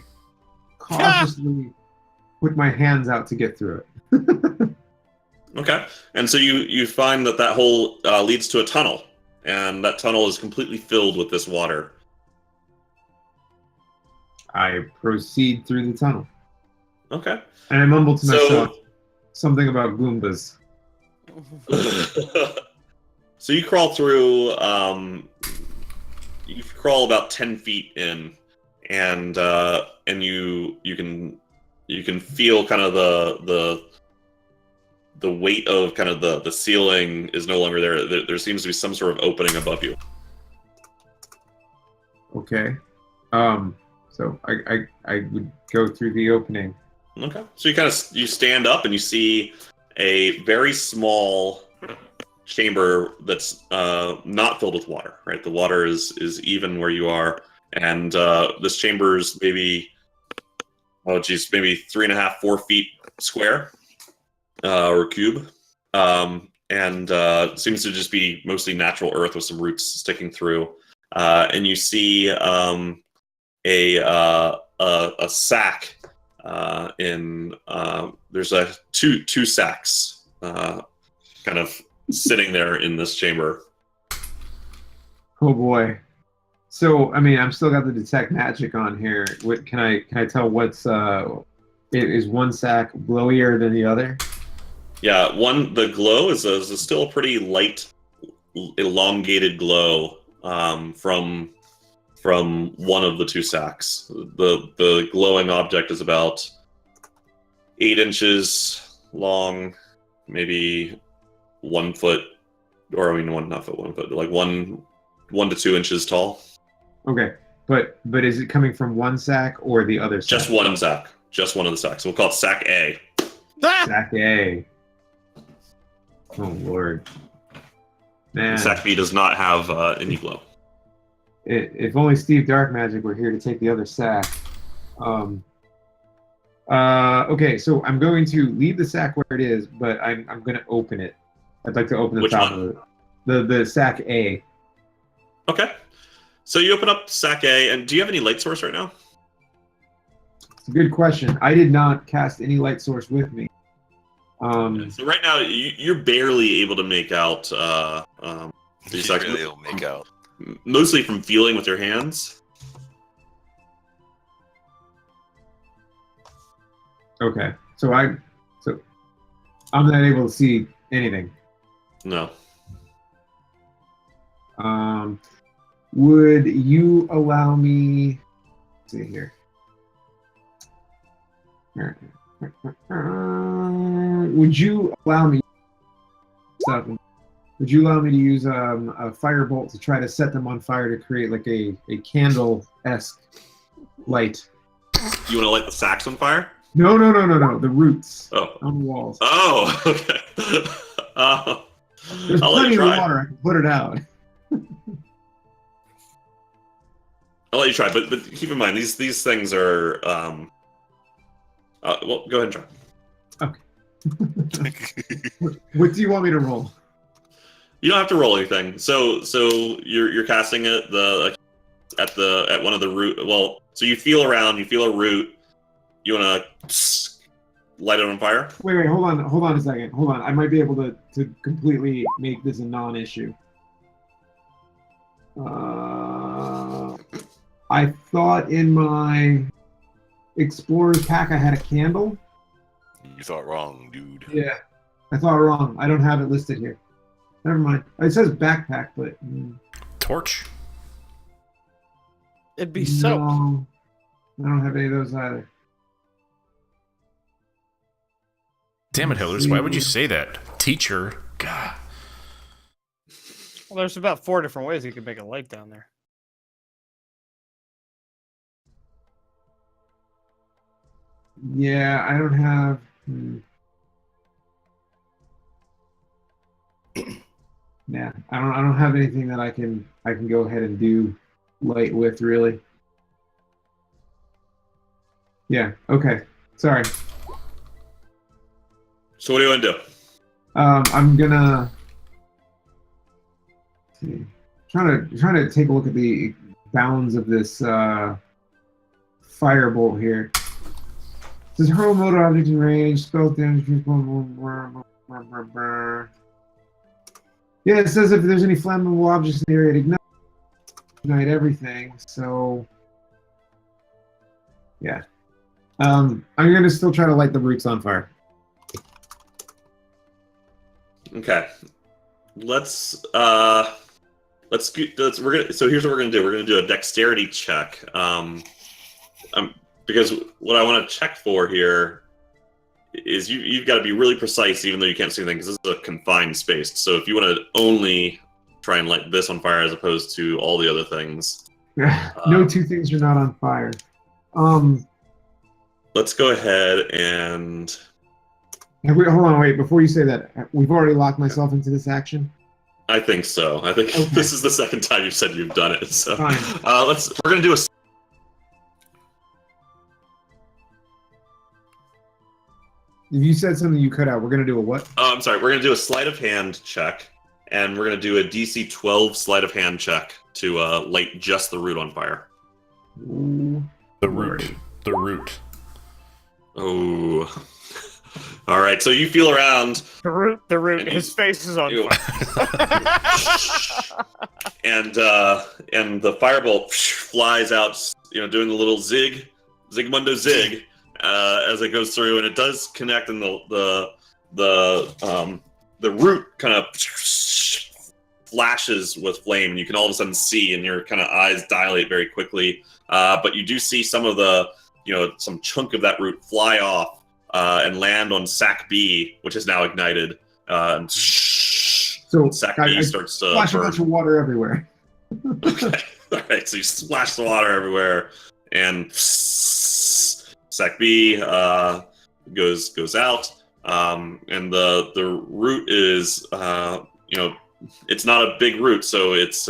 cautiously put my hands out to get through it. Okay, and so you find that hole leads to a tunnel, and that tunnel is completely filled with this water. I proceed through the tunnel, Okay. and I mumble to myself something about Goombas. So you crawl through. You crawl about 10 feet in, and you can feel kind of the weight of kind of the ceiling is no longer there. There seems to be some sort of opening above you. Okay. So I would go through the opening. Okay. So you stand up and you see a very small chamber that's not filled with water. Right. The water is even where you are, and this chamber is maybe 3.5, 4 feet square. Or cube, and seems to just be mostly natural earth with some roots sticking through. And you see a sack there's two sacks kind of sitting there in this chamber. Oh boy. So I mean, I'm still got the detect magic on here. What can I tell? What's is one sack glowier than the other? Yeah, the glow is still a pretty light, elongated glow from one of the two sacks. The glowing object is about 8 inches long, maybe 1 foot, or I mean, not foot, 1 foot, like 1 to 2 inches tall. Okay, but is it coming from one sack or the other sack? Just one sack, just one of the sacks. We'll call it sack A. Sack A. Oh Lord, man! Sack B does not have any glow. If only Steve Dark Magic were here to take the other sack. Okay, so I'm going to leave the sack where it is, but I'm going to open it. I'd like to open the Which top one? of it. The sack A. Okay. So you open up sack A, and do you have any light source right now? It's a good question. I did not cast any light source with me. So right now, you're barely able to make out these sacks. Really will make out. Mostly from feeling with your hands. Okay, so I'm not able to see anything. No. Would you allow me? Let's see here. Would you allow me? Would you allow me to use a firebolt to try to set them on fire to create like a candle-esque light? You want to light the sacks on fire? No. The roots Oh. on the walls. Oh, okay. There's I'll let plenty you of try. water. I can put it out. I'll let you try, but keep in mind these things are. Well, go ahead and try. What do you want me to roll? You don't have to roll anything. So you're casting it at one of the root. Well, so you feel around. You feel a root. You wanna light it on fire? Wait, hold on a second. Hold on. I might be able to completely make this a non-issue. I thought in my Explorer's pack I had a candle. You thought wrong, dude. Yeah, I thought wrong. I don't have it listed here. Never mind. It says backpack, but Torch. It'd be soap. no, I don't have any of those either. Damn it, Hillers! Why would you say that, teacher? God. Well, there's about 4 different ways you could make a light down there. Yeah, I don't have. Yeah, I don't have anything that I can go ahead and do light with really. Yeah. Okay. Sorry. So what do you want to do? I'm gonna see. Trying to take a look at the bounds of this firebolt here. It says hurl motor object in range, spell damage. Yeah, it says if there's any flammable objects in the area, it ignite everything. So yeah, I'm gonna still try to light the roots on fire. Okay. So here's what we're gonna do. We're gonna do a dexterity check. Because what I want to check for here is you've got to be really precise, even though you can't see anything, because this is a confined space. So if you want to only try and light this on fire as opposed to all the other things, No two things are not on fire. let's go ahead and. Hold on, wait. Before you say that, we've already locked myself into this action. I think so. I think Okay. this is the second time you've said you've done it. So Fine. we're gonna do a. If you said something you cut out, we're gonna do a what? Oh, I'm sorry. We're gonna do a sleight of hand check, and we're gonna do a DC 12 sleight of hand check to light just the root on fire. Ooh. The root. The root. Oh. All right. So you feel around, The root. And His face is on Ew. fire. and the firebolt flies out, doing the little Zigmundo zig, as it goes through, and it does connect, and the root kind of flashes with flame, and you can all of a sudden see, and your kind of eyes dilate very quickly. But you do see some of the, some chunk of that root fly off and land on Sack B, which is now ignited. And So Sack I B starts to splash a burn. bunch of water everywhere. Okay. All right. So you splash the water everywhere, and Sack B goes out. And the root is, it's not a big root, so it's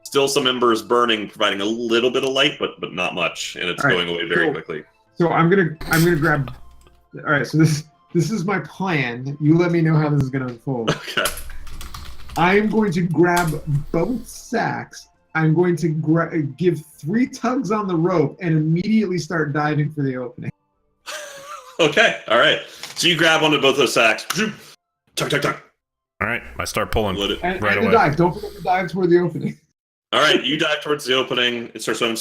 still some embers burning, providing a little bit of light, but not much, and it's All right, going away very cool. quickly. So I'm gonna grab. All right. So this is my plan. You let me know how this is gonna unfold. Okay. I am going to grab both sacks. I'm going to give 3 tugs on the rope and immediately start diving for the opening. Okay. All right. So you grab onto both those sacks. Tug, tug, tug. All right, I start pulling Let it- And, right and the away. dive. Don't forget to dive toward the opening. All right. You dive towards the opening. It starts going,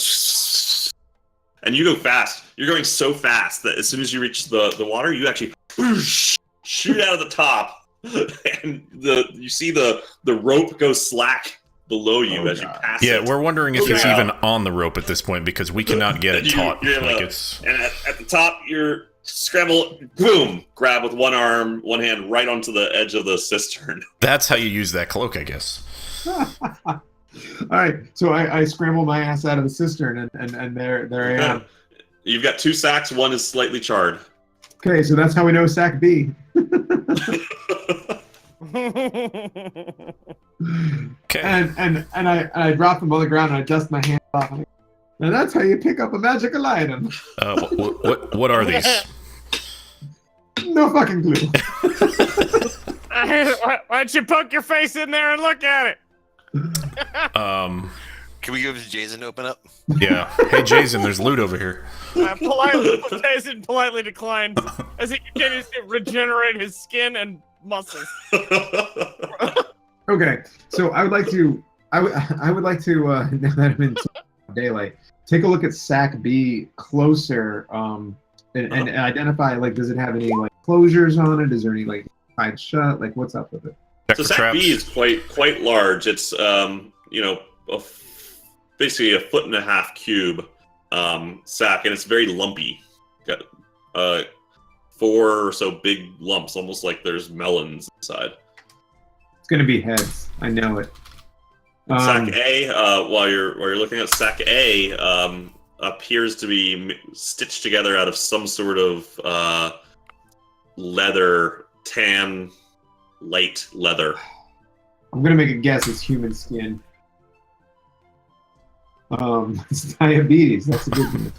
and you go fast. You're going so fast that as soon as you reach the water, you actually shoot out of the top. And you see the rope go slack below you as you pass Yeah, it. we're wondering if it's Yeah. even on the rope at this point because we cannot get it You- taut. you have Like a- it's And at the top, you're scramble, boom, grab with one arm, one hand right onto the edge of the cistern. that's how you use that cloak, I guess. All right. So I scramble my ass out of the cistern, and there I am. You've got 2 sacks, one is slightly charred. Okay, so that's how we know Sack B. Okay. And I drop them on the ground and I dust my hands off. And that's how you pick up a magical item. What are these? No fucking clue. Why don't you poke your face in there and look at it? Can we give it to Jason to open up? Yeah. Hey, Jason, there's loot over here. Jason politely declined as he continues to regenerate his skin and muscles. Okay, so I would like to. I would like to. Now that I'm in daylight, take a look at Sack B closer. And identify, like, does it have any like closures on it? Is there any like tied shut? Like, what's up with it? Check So for Sack traps. B is quite large. It's basically a 1.5 cube sack, and it's very lumpy. Got 4 or so big lumps, almost like there's melons inside. It's gonna be heads. I know it. Sack A, while you're looking at Sack A, appears to be stitched together out of some sort of leather, tan, light leather. I'm gonna make a guess. It's human skin. It's diabetes. That's a good thing.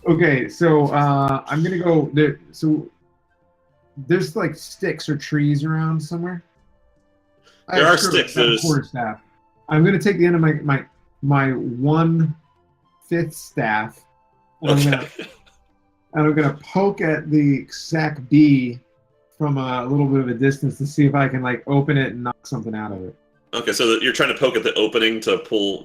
Okay, so I'm gonna go there. So there's like sticks or trees around somewhere. There are sticks. There's quarterstaff. I'm gonna take the end of my 1/5 staff. And I'm gonna poke at the Sack B from a little bit of a distance to see if I can like open it and knock something out of it. Okay, so you're trying to poke at the opening to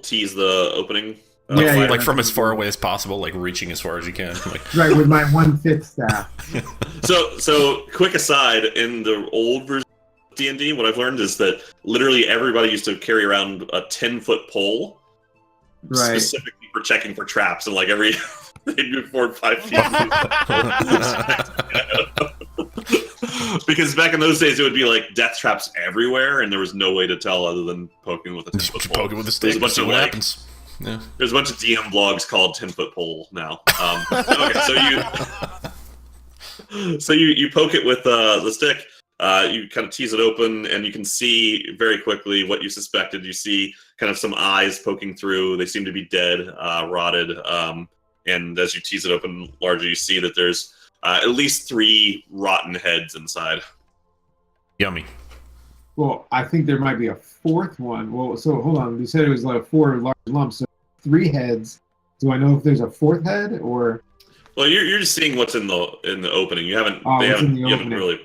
tease the opening. Yeah, Like from as far away as possible, like reaching as far as you can. Like, Right, with my 1/5 staff. So quick aside, in the old version of D&D, what I've learned is that literally everybody used to carry around a 10-foot pole, Right. specifically for checking for traps, and like every they'd move forward 5 feet. Because back in those days, it would be like death traps everywhere, and there was no way to tell other than poking with a 10-foot just pole. poke it with a There's stick a and bunch see of what like, happens. Yeah. there's a bunch of DM blogs called 10-foot pole now. Okay, so you poke it with the stick. You kind of tease it open, and you can see very quickly what you suspected. You see kind of some eyes poking through. They seem to be dead, rotted. And as you tease it open larger, you see that there's at least 3 rotten heads inside. Yummy. Well, I think there might be a 4th one. Well, so hold on. You said it was like 4 large lumps, so 3 heads. Do I know if there's a 4th head or? Well, you're just seeing what's in the opening. You haven't. Oh, what's in the you haven't opening. really.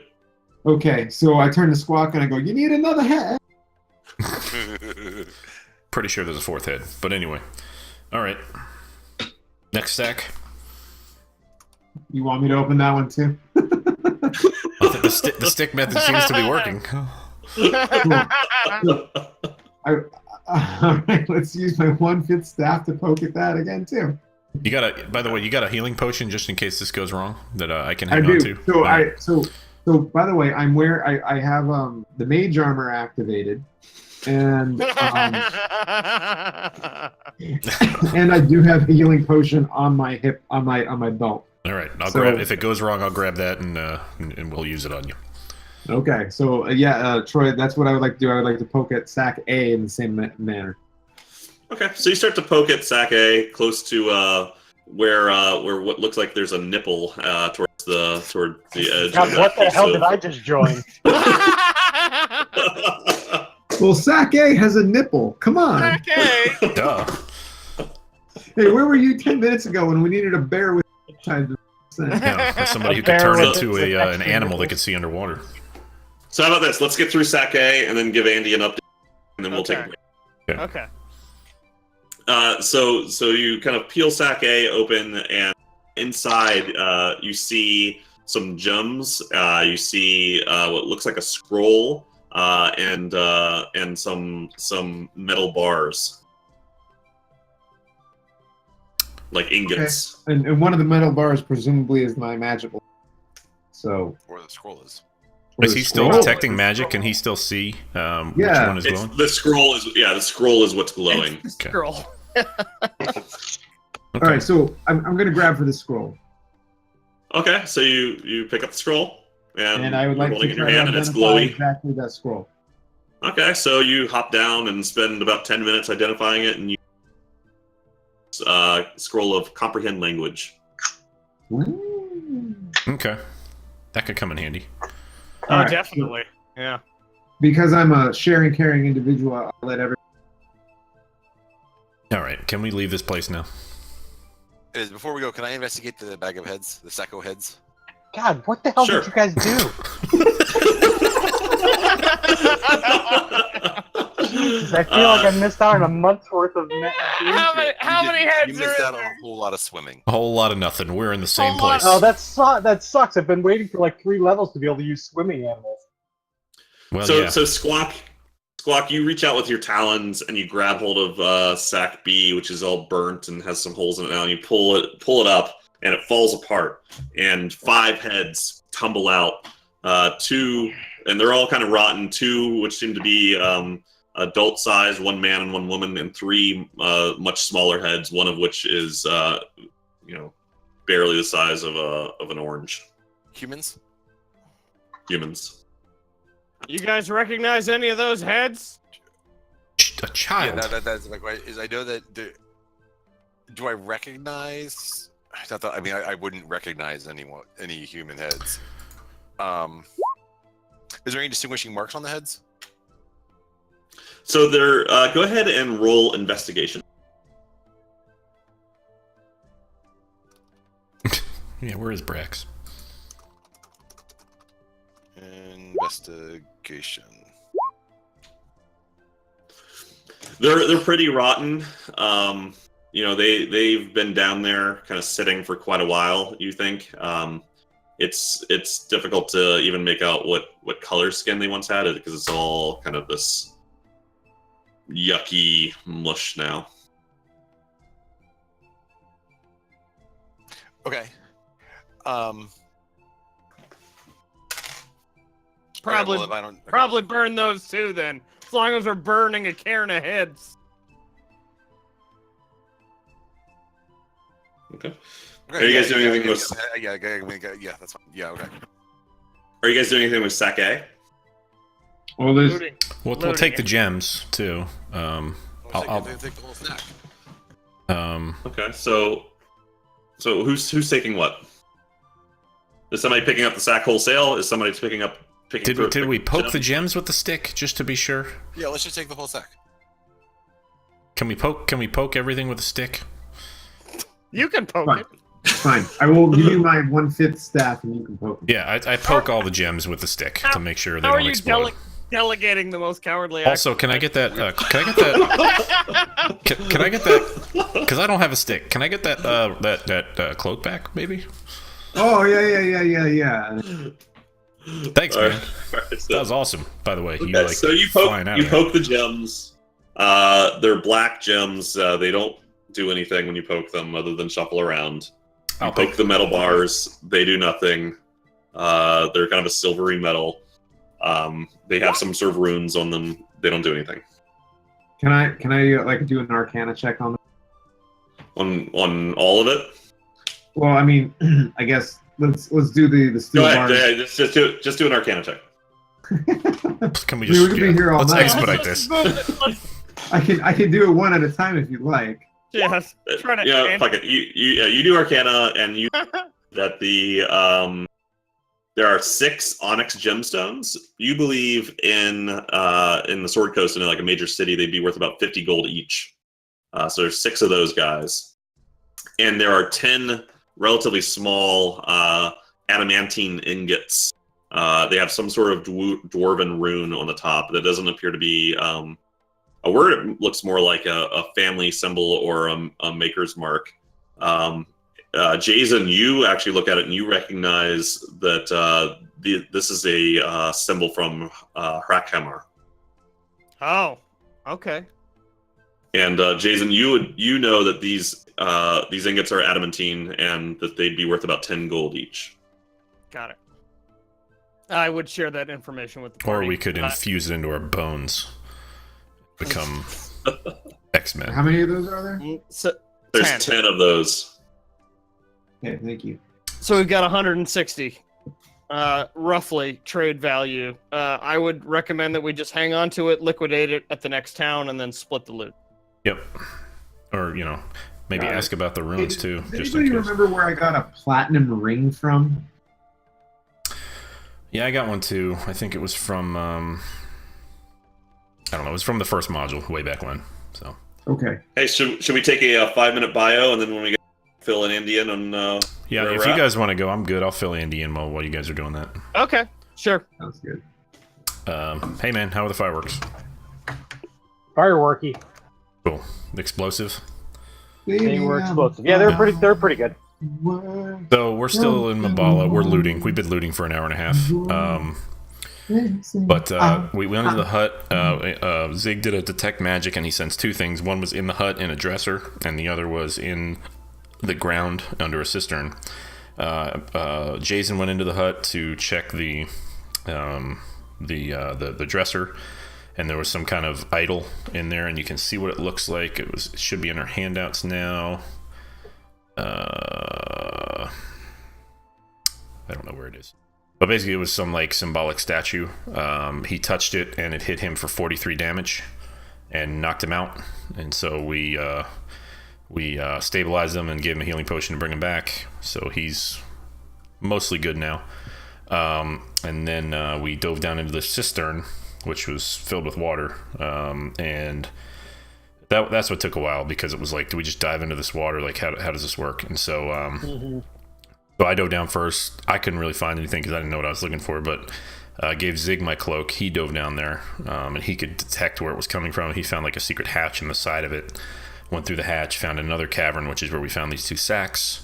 Okay, so I turn to Squawk and I go, "You need another head." Pretty sure there's a 4th head. But anyway. All right. Next stack. You want me to open that one too? I think the stick method seems to be working. All right, let's use my 1/5 staff to poke at that again too. You got a. By the way, you got a healing potion just in case this goes wrong that I can I hang do. on to. So All so by the way, I have the mage armor activated, and and I do have a healing potion on my hip on my belt. All right, I'll So- grab. If it goes wrong, I'll grab that and we'll use it on you. Okay, so Troy, that's what I would like to do. I would like to poke at Sack A in the same manner. Okay, so you start to poke at Sack A close to where what looks like there's a nipple toward the edge. God, of what that the hell piece did I just join? Well, Sack A has a nipple. Come on. Okay. Duh. Hey, where were you 10 minutes ago when we needed a bear with time to Yeah, or somebody who A could turn bear into with an extra animal that nipple. could see underwater. So how about this? Let's get through Sack A and then give Andy an update, and then we'll take a Okay. break. Okay. So you kind of peel Sack A open, and inside you see some gems. You see what looks like a scroll and some metal bars, like ingots. and one of the metal bars presumably is my magical. So Or the scroll is. Is he still Scroll. detecting magic? Can he still see which Yeah. one is It's, glowing? the scroll is what's glowing. It's the Okay. scroll. All right, so I'm gonna grab for the scroll, Okay, so you pick up the scroll and I would like holding to it in your try to hand, and it's identify glowy. exactly that scroll. Okay, so you hop down and spend about 10 minutes identifying it, and you scroll of comprehend language. Ooh. Okay, that could come in handy. All right, so definitely. Yeah. because I'm a sharing, caring individual, I'll let everyone. All right, can we leave this place now? Before we go, can I investigate the bag of heads, the Sacco heads? God, what the hell Sure. did you guys do? I feel like I missed out on a month's worth of How many heads You are missed in out on there? a whole lot of swimming. A whole lot of nothing. We're in the same Whole lot. place. Oh, that sucks. I've been waiting for like 3 levels to be able to use swimming animals. Well, So, yeah. so Squawk, you reach out with your talons and you grab hold of sack B, which is all burnt and has some holes in it now, and you pull it up, and it falls apart, and 5 heads tumble out. 2, and they're all kind of rotten. 2, which seem to be adult size, 1 man and 1 woman, and 3 much smaller heads. 1 of which is barely the size of an orange. Humans? Humans. You guys recognize any of those heads? A child. Yeah, that's like is I know that. Do I recognize? I wouldn't recognize any human heads. Is there any distinguishing marks on the heads? So they're go ahead and roll investigation. Yeah, where is Brax? Investigation. They're pretty rotten. They've been down there kind of sitting for quite a while, you think. It's difficult to even make out what color skin they once had, because it's all kind of this yucky mush now. Okay. Probably, well, if I don't, probably burn those too then. As long as we're burning a cairn of heads. Okay. Okay, Are you guys doing anything with? Yeah, that's fine. Yeah, okay. Are you guys doing anything with sake? Well, there's Looting. We'll Loading take the it. gems too. I'll Take the whole snack. Okay, so who's taking what? Is somebody picking up the sack wholesale? Is somebody picking up? Did we poke the gems with the stick just to be sure? Yeah, let's just take the whole sack. Can we poke everything with a stick? You can poke Fine. it. fine. I will give you my 1/5 staff, and you can poke it. Yeah, I poke all the gems with the stick to make sure they How are don't you explode. delegating the most cowardly act? Also, can I get that? Can I get that? Can I get that? Because I don't have a stick. Can I get that? That cloak back, maybe? Oh yeah. Thanks, All man. right. All right, That was awesome. By the way, Okay, so you poke flying out of there. poke the gems. They're black gems. They don't do anything when you poke them other than shuffle around. You I'll poke the metal bars. They do nothing. They're kind of a silvery metal. They have some sort of runes on them. They don't do anything. Can I like do an Arcana check on them? On all of it. Well, I mean, I guess let's do the steel Go ahead. bars. Yeah, just do an Arcana check. Can we I mean, just we could be here all let's night. expedite this? I can do it one at a time if you'd like. Yes. Try to Yeah, end- fuck it. You do Arcana, and you that the there are 6 onyx gemstones. You believe in the Sword Coast, in like a major city, they'd be worth about 50 gold each. So there's 6 of those guys, and there are 10 relatively small adamantine ingots. They have some sort of dwarven rune on the top that doesn't appear to be a word. It looks more like a family symbol or a maker's mark. Jason, you actually look at it and you recognize that this is a symbol from Hrakhamar. Oh, okay. And Jason, you know that these ingots are adamantine and that they'd be worth about 10 gold each. Got it. I would share that information with the party. Or we could infuse it into our bones. Become X-Men. How many of those are there? So, There's 10. 10 of those. Okay, thank you. So we've got 160, roughly trade value. I would recommend that we just hang on to it, liquidate it at the next town, and then split the loot. Yep. Or maybe Got it. ask about the runes too. Does Just in anybody case. remember where I got a platinum ring from? Yeah, I got one too. I think it was from I don't know. It was from the first module way back when. So Okay. Hey, should we take a 5-minute bio and then when we get fill in Andy in on yeah, where if we're you at? guys want to go, I'm good. I'll fill Andy in while you guys are doing that. Okay, sure. Sounds good. Hey man, how are the fireworks? Fireworky. Cool. Explosive. They were explosive. Yeah, they're pretty good. So we're still in Mabala. We're looting. We've been looting for an hour and a half. But we went into the hut. Zig did a detect magic, and he sensed two things. One was in the hut in a dresser, and the other was in the ground under a cistern. Jason went into the hut to check the dresser, and there was some kind of idol in there, and you can see what it looks like. It should be in our handouts now. I don't know where it is. But basically, it was some like symbolic statue. He touched it, and it hit him for 43 damage, and knocked him out. And so we stabilized him and gave him a healing potion to bring him back. So he's mostly good now. And then we dove down into the cistern, which was filled with water, and that's what took a while, because it was like, do we just dive into this water? Like, how does this work? And so. So I dove down first. I couldn't really find anything because I didn't know what I was looking for, but gave Zig my cloak. He dove down there, and he could detect where it was coming from. He found like a secret hatch in the side of it, went through the hatch, found another cavern, which is where we found these two sacks,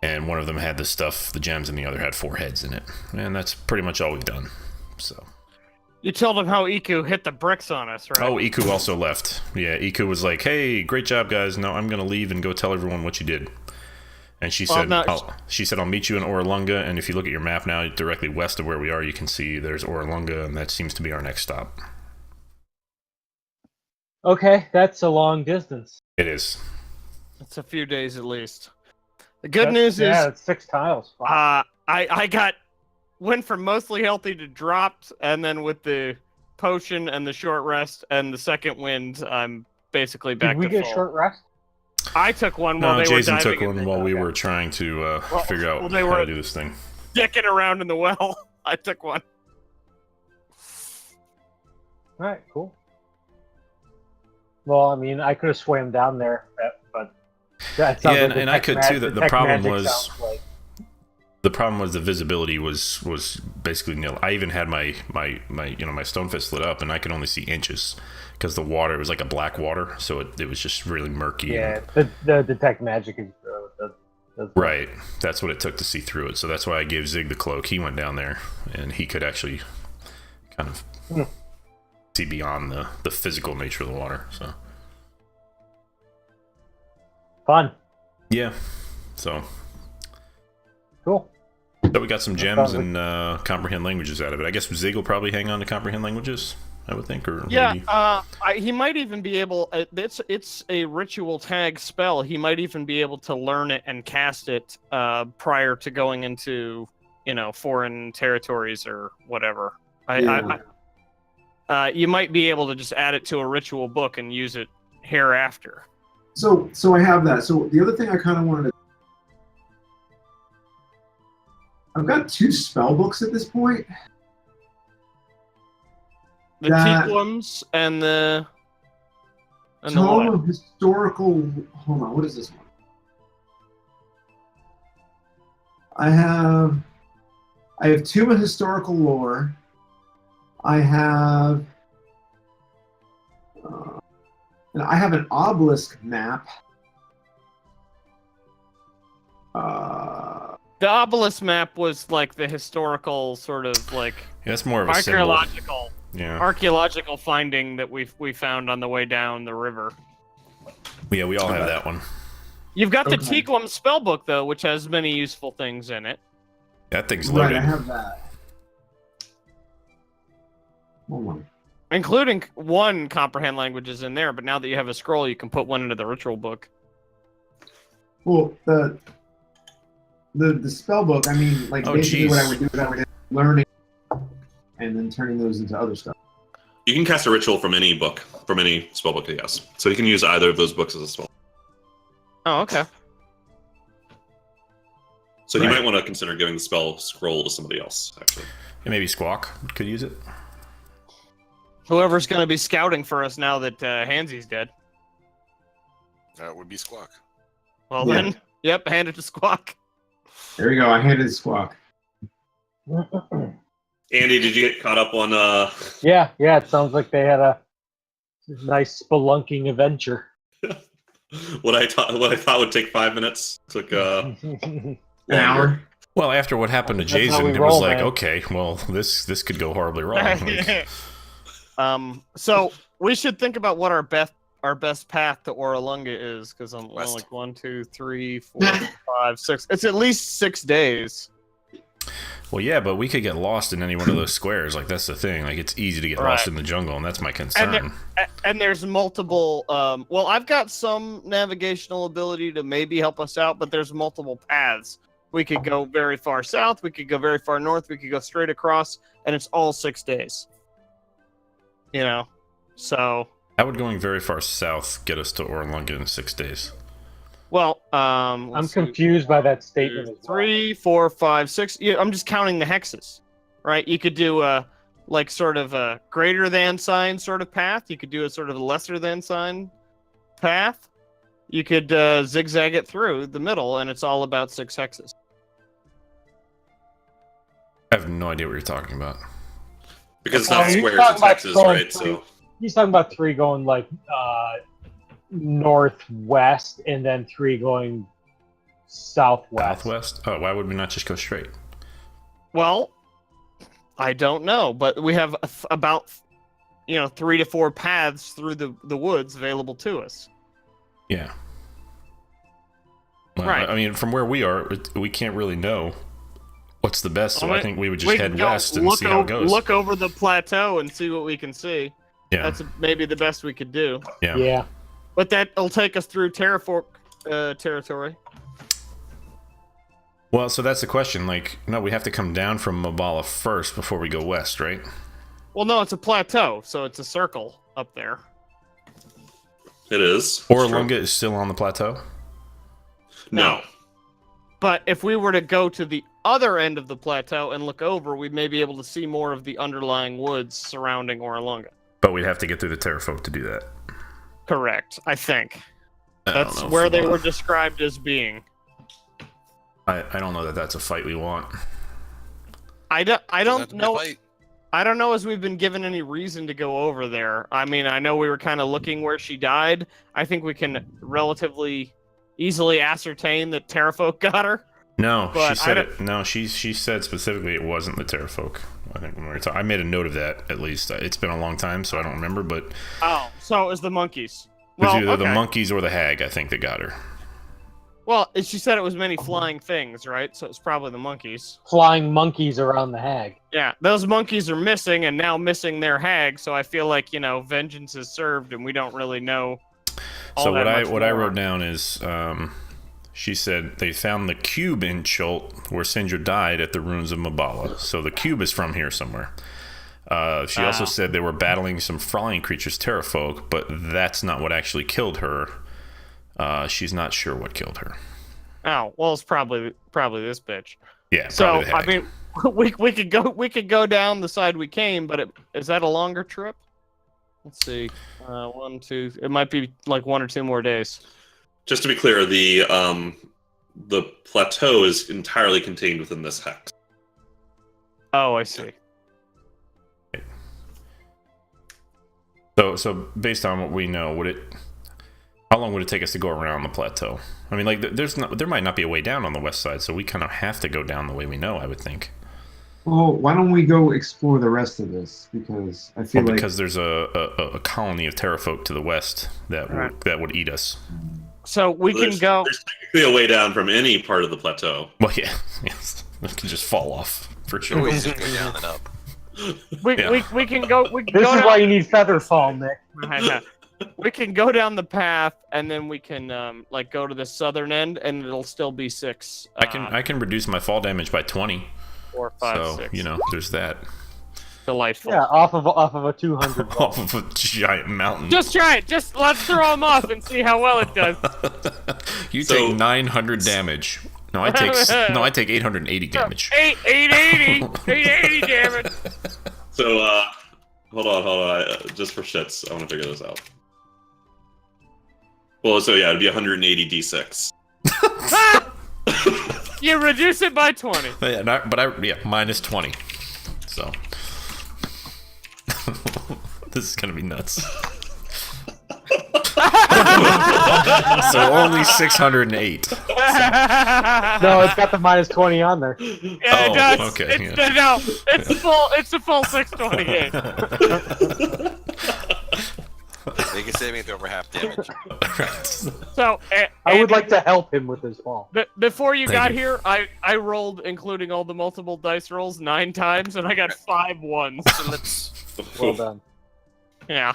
and one of them had the stuff, the gems, and the other had 4 heads in it. And that's pretty much all we've done. So. You told him how Iku hit the bricks on us, right? Oh, Iku also left. Yeah, Iku was like, hey, great job, guys. No, I'm going to leave and go tell everyone what you did. And she said, I'll meet you in Oralunga, and if you look at your map now, directly west of where we are, you can see there's Oralunga, and that seems to be our next stop. Okay, that's a long distance. It is. It's a few days at least. The good news is, it's 6 tiles. Wow. I went from mostly healthy to dropped, and then with the potion and the short rest and the second wind, I'm basically back to full. Did we get a short rest? I took one while they Jason were diving. took one while we were trying to figure out how to do this thing. Dicking around in the well. I took one. All right, cool. Well, I mean, I could have swam down there, but that sounds like and I could too. That the problem was the problem was the visibility was basically nil. I even had my stone fist lit up, and I could only see inches because the water was like a black water, so it was just really murky. Yeah, the detect magic is right. That's what it took to see through it. So that's why I gave Zig the cloak. He went down there, and he could actually kind of see beyond the physical nature of the water. So fun. Yeah. So cool. So we got some gems and comprehend languages out of it. I guess Zig will probably hang on to comprehend languages, I would think, or yeah, maybe... he might even be able. It's a ritual tag spell. He might even be able to learn it and cast it prior to going into foreign territories or whatever. You might be able to just add it to a ritual book and use it hereafter. So I have that. So the other thing I kind of wanted to. I've got 2 spell books at this point. The Teaklums and the Tome of Historical. Hold on, what is this one? I have 2 in historical lore. I have an obelisk map. The obelisk map was like the historical sort of like that's more of a archaeological symbol. archaeological finding that we found on the way down the river. Yeah, we all have that one. You've got the Teaklum spellbook though, which has many useful things in it. That thing's loaded. Right, I have that. Hold on. Including 1 comprehend languages in there, but now that you have a scroll, you can put 1 into the ritual book. Well, the spell book, I mean, like basically what I would do is I would learning and then turning those into other stuff. You can cast a ritual from any book, from any spell book, yes. So you can use either of those books as a spell. Oh, okay. So he Right. might want to consider giving the spell scroll to somebody else, actually. And maybe Squawk could use it. Whoever's going to be scouting for us now that Hansy's dead. That would be Squawk. Well Yeah. then, yep, hand it to Squawk. There we go. I handed Squawk. Andy, did you get caught up on? Yeah, it sounds like they had a nice spelunking adventure. What I thought would take 5 minutes took An hour. Well, after what happened to That's how Jason, we it was roll, like, man. okay, well, this could go horribly wrong. Like, So we should think about what our best path to Oralunga is, because I'm West. like 1, 2, 3, 4, 5, 6. It's at least 6 days. well, yeah, but we could get lost in any one of those squares. Like, that's the thing. Like, it's easy to get Right. lost in the jungle, and that's my concern. And there's multiple. Well, I've got some navigational ability to maybe help us out, but there's multiple paths. We could go very far south. We could go very far north. We could go straight across, and it's all 6 days. You know, so How would going very far south get us to Orlunga in 6 days? well. I'm Let's see. confused by that statement. as well. 3, 4, 5, 6. Yeah, I'm just counting the hexes, right? You could do a like sort of a greater than sign sort of path. You could do a sort of a lesser than sign path. You could zigzag it through the middle, and it's all about 6 hexes. I have no idea what you're talking about. because it's not he's squares, talking it's about hexes, going right? So He's talking about 3 going like northwest, and then 3 going southwest. Southwest? Oh, why would we not just go straight? Well, I don't know, but we have about 3 to 4 paths through the woods available to us. Yeah. Well, Right. I mean, from where we are, we can't really know what's the best, so I think we would just We head can go west and see how it goes. Look over the plateau and see what we can see. Yeah. That's maybe the best we could do. Yeah. Yeah. But that'll take us through Terrafork territory. Well, so that's the question. Like, no, we have to come down from Mabala first before we go west, right? Well, no, it's a plateau, so it's a circle up there. it is. Orlunga is still on the plateau? No. But if we were to go to the other end of the plateau and look over, we may be able to see more of the underlying woods surrounding Oralunga. But we'd have to get through the Terrafolk to do that. Correct, I think. I don't That's know where if they we- were described as being. I don't know that that's a fight we want. I Doesn't have don't to be a know. fight. I don't know as we've been given any reason to go over there. I mean, I know we were kind of looking where she died. I think we can relatively easily ascertain that Terrafolk got her. No, But she said I it. No, she said specifically it wasn't the Terrafolk. I think when we were talking, I made a note of that. At least it's been a long time, so I don't remember. But it Oh, so it was the monkeys. was Well, either the okay. monkeys or the hag. I think that got her. Well, she said it was many flying things, right? So it's probably the monkeys. Flying monkeys around the hag. Yeah, those monkeys are missing, and now missing their hag. So I feel like vengeance is served, and we don't really know. all So that much what I more. wrote down is she said they found the cube in Chult where Sindra died at the ruins of Mabala. So the cube is from here somewhere. She also said they were battling some flying creatures, Terrafolk, but that's not what actually killed her. She's not sure what killed her. Oh, well, it's probably this bitch. Yeah, So probably the I hag. mean, we could go down the side we came, but is that a longer trip? Let's see, 1, 2. It might be like 1 or 2 more days. Just to be clear, the plateau is entirely contained within this hex. Oh, I see. So based on what we know, how long would it take us to go around the plateau? I mean, like, there might not be a way down on the west side, so we kind of have to go down the way we know, I would think. Well, why don't we go explore the rest of this? Because I feel Well, like because there's a colony of Terrafolk to the west that Right. would eat us. So we can There's go. technically a way down from any part of the plateau. Well, yeah, yes, we can just fall off for sure. Always just go down and up. We can go. We can This go is down, why you need Featherfall, Nick. we can go down the path, and then we can like go to the southern end, and it'll still be 6. I can reduce my fall damage by 20. 4, 5, So 6. there's that. Delightful. Yeah, off of a 200. Off of a giant mountain. Just try it. Just let's throw them off and see how well it does. You So- take 900 damage No, I take 880 damage. 880 damage. So, hold on. Just for shits, I want to figure this out. Well, so yeah, it'd be 180 d6. You reduce it by 20. Yeah, minus 20. So this is gonna be nuts. So only 608. No, it's got the minus 20 on there. Yeah, it does. Okay. It's a full 628. They can save me with over half damage. So I would like to help him with his fall. before you Thank got you. here, I rolled, including all the multiple dice rolls, 9 times, and I got 5 ones. So let's. Well done. Yeah.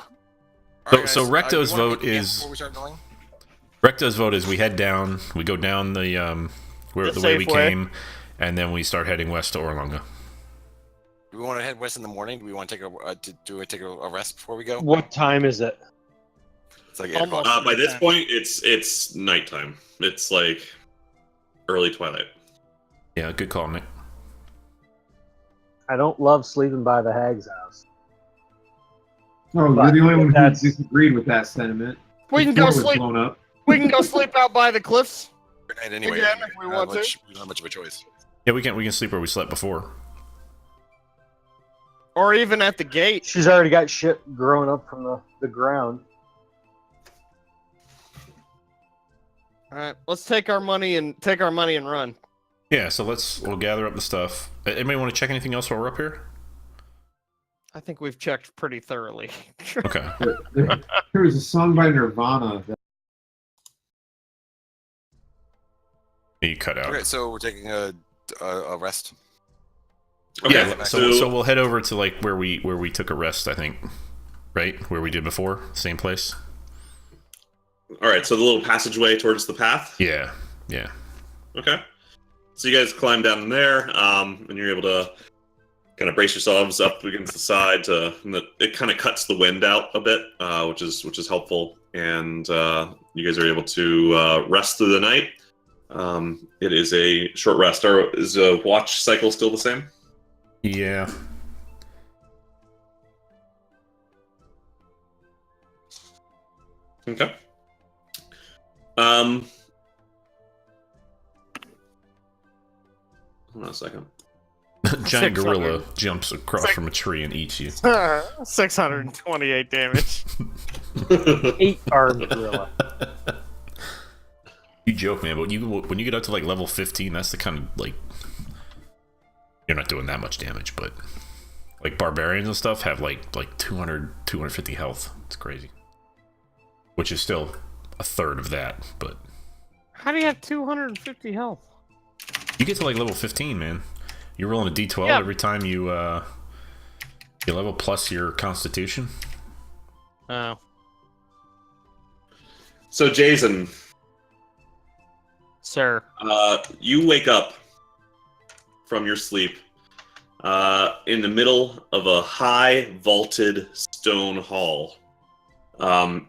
So Recto's you wanna vote make a camp is- before we start going? Recto's vote is we head down, we go down the the way we safe way. came, and then we start heading west to Orlunga. Do we want to head west in the morning? Do we want to take take a rest before we go? What time is it? It's like 8 Almost. o'clock. By this point, it's nighttime. It's like early twilight. Yeah, good call, Nick. I don't love sleeping by the hag's house. Oh, But you're the only one who that's- disagreed with that sentiment. We can The go floor was sleep. blown up. We can go sleep out by the cliffs. And anyway, Again, if we don't have want to. we don't have much of a choice. Yeah, we can sleep where we slept before. Or even at the gate. She's already got shit growing up from the ground. Alright, let's take our money and run. Yeah, so we'll gather up the stuff. Anybody want to check anything else while we're up here? I think we've checked pretty thoroughly. Okay. There was a song by Nirvana that You cut out. Okay, so we're taking a rest. Okay, Yeah, so we'll head over to like where we took a rest, I think. Right? Where we did before, same place. all right. So the little passageway towards the path. Yeah. Okay. So you guys climb down there, and you're able to kind of brace yourselves up against the side it kind of cuts the wind out a bit, which is helpful, and you guys are able to rest through the night. It is a short rest. Is a watch cycle still the same? Yeah. Okay. Hold on a second. Giant 600. gorilla jumps across from a tree and eats you. 628 damage. 8-armed gorilla. You joke, man, but when you get up to like level 15, that's the kind of like you're not doing that much damage, but like barbarians and stuff have like 200, 250 health. It's crazy. Which is still a third of that, but How do you have 250 health? you get to like level 15, man. You're rolling a d12 Yeah. every time you level plus your constitution. Oh. So Jason, Sir. you wake up from your sleep in the middle of a high vaulted stone hall.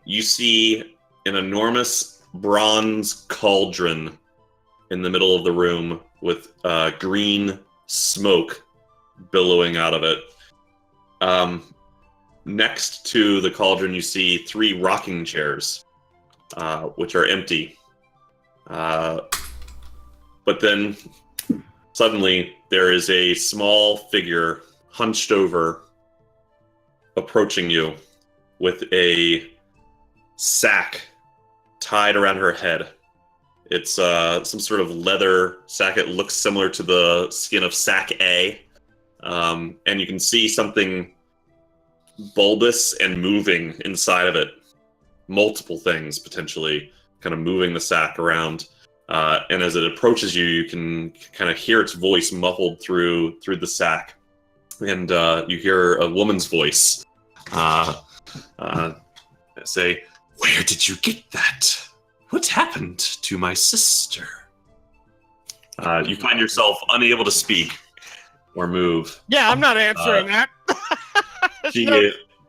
You see an enormous bronze cauldron in the middle of the room with green smoke billowing out of it. Next to the cauldron, you see 3 rocking chairs, which are empty. But then suddenly there is a small figure hunched over, approaching you with a sack tied around her head. It's some sort of leather sack. It looks similar to the skin of Sack A. And you can see something bulbous and moving inside of it. Multiple things, potentially, kind of moving the sack around. And as it approaches you, you can kind of hear its voice muffled through the sack. And you hear a woman's voice say, "Where did you get that? What happened to my sister?" You find yourself unable to speak or move. Yeah, I'm not answering that.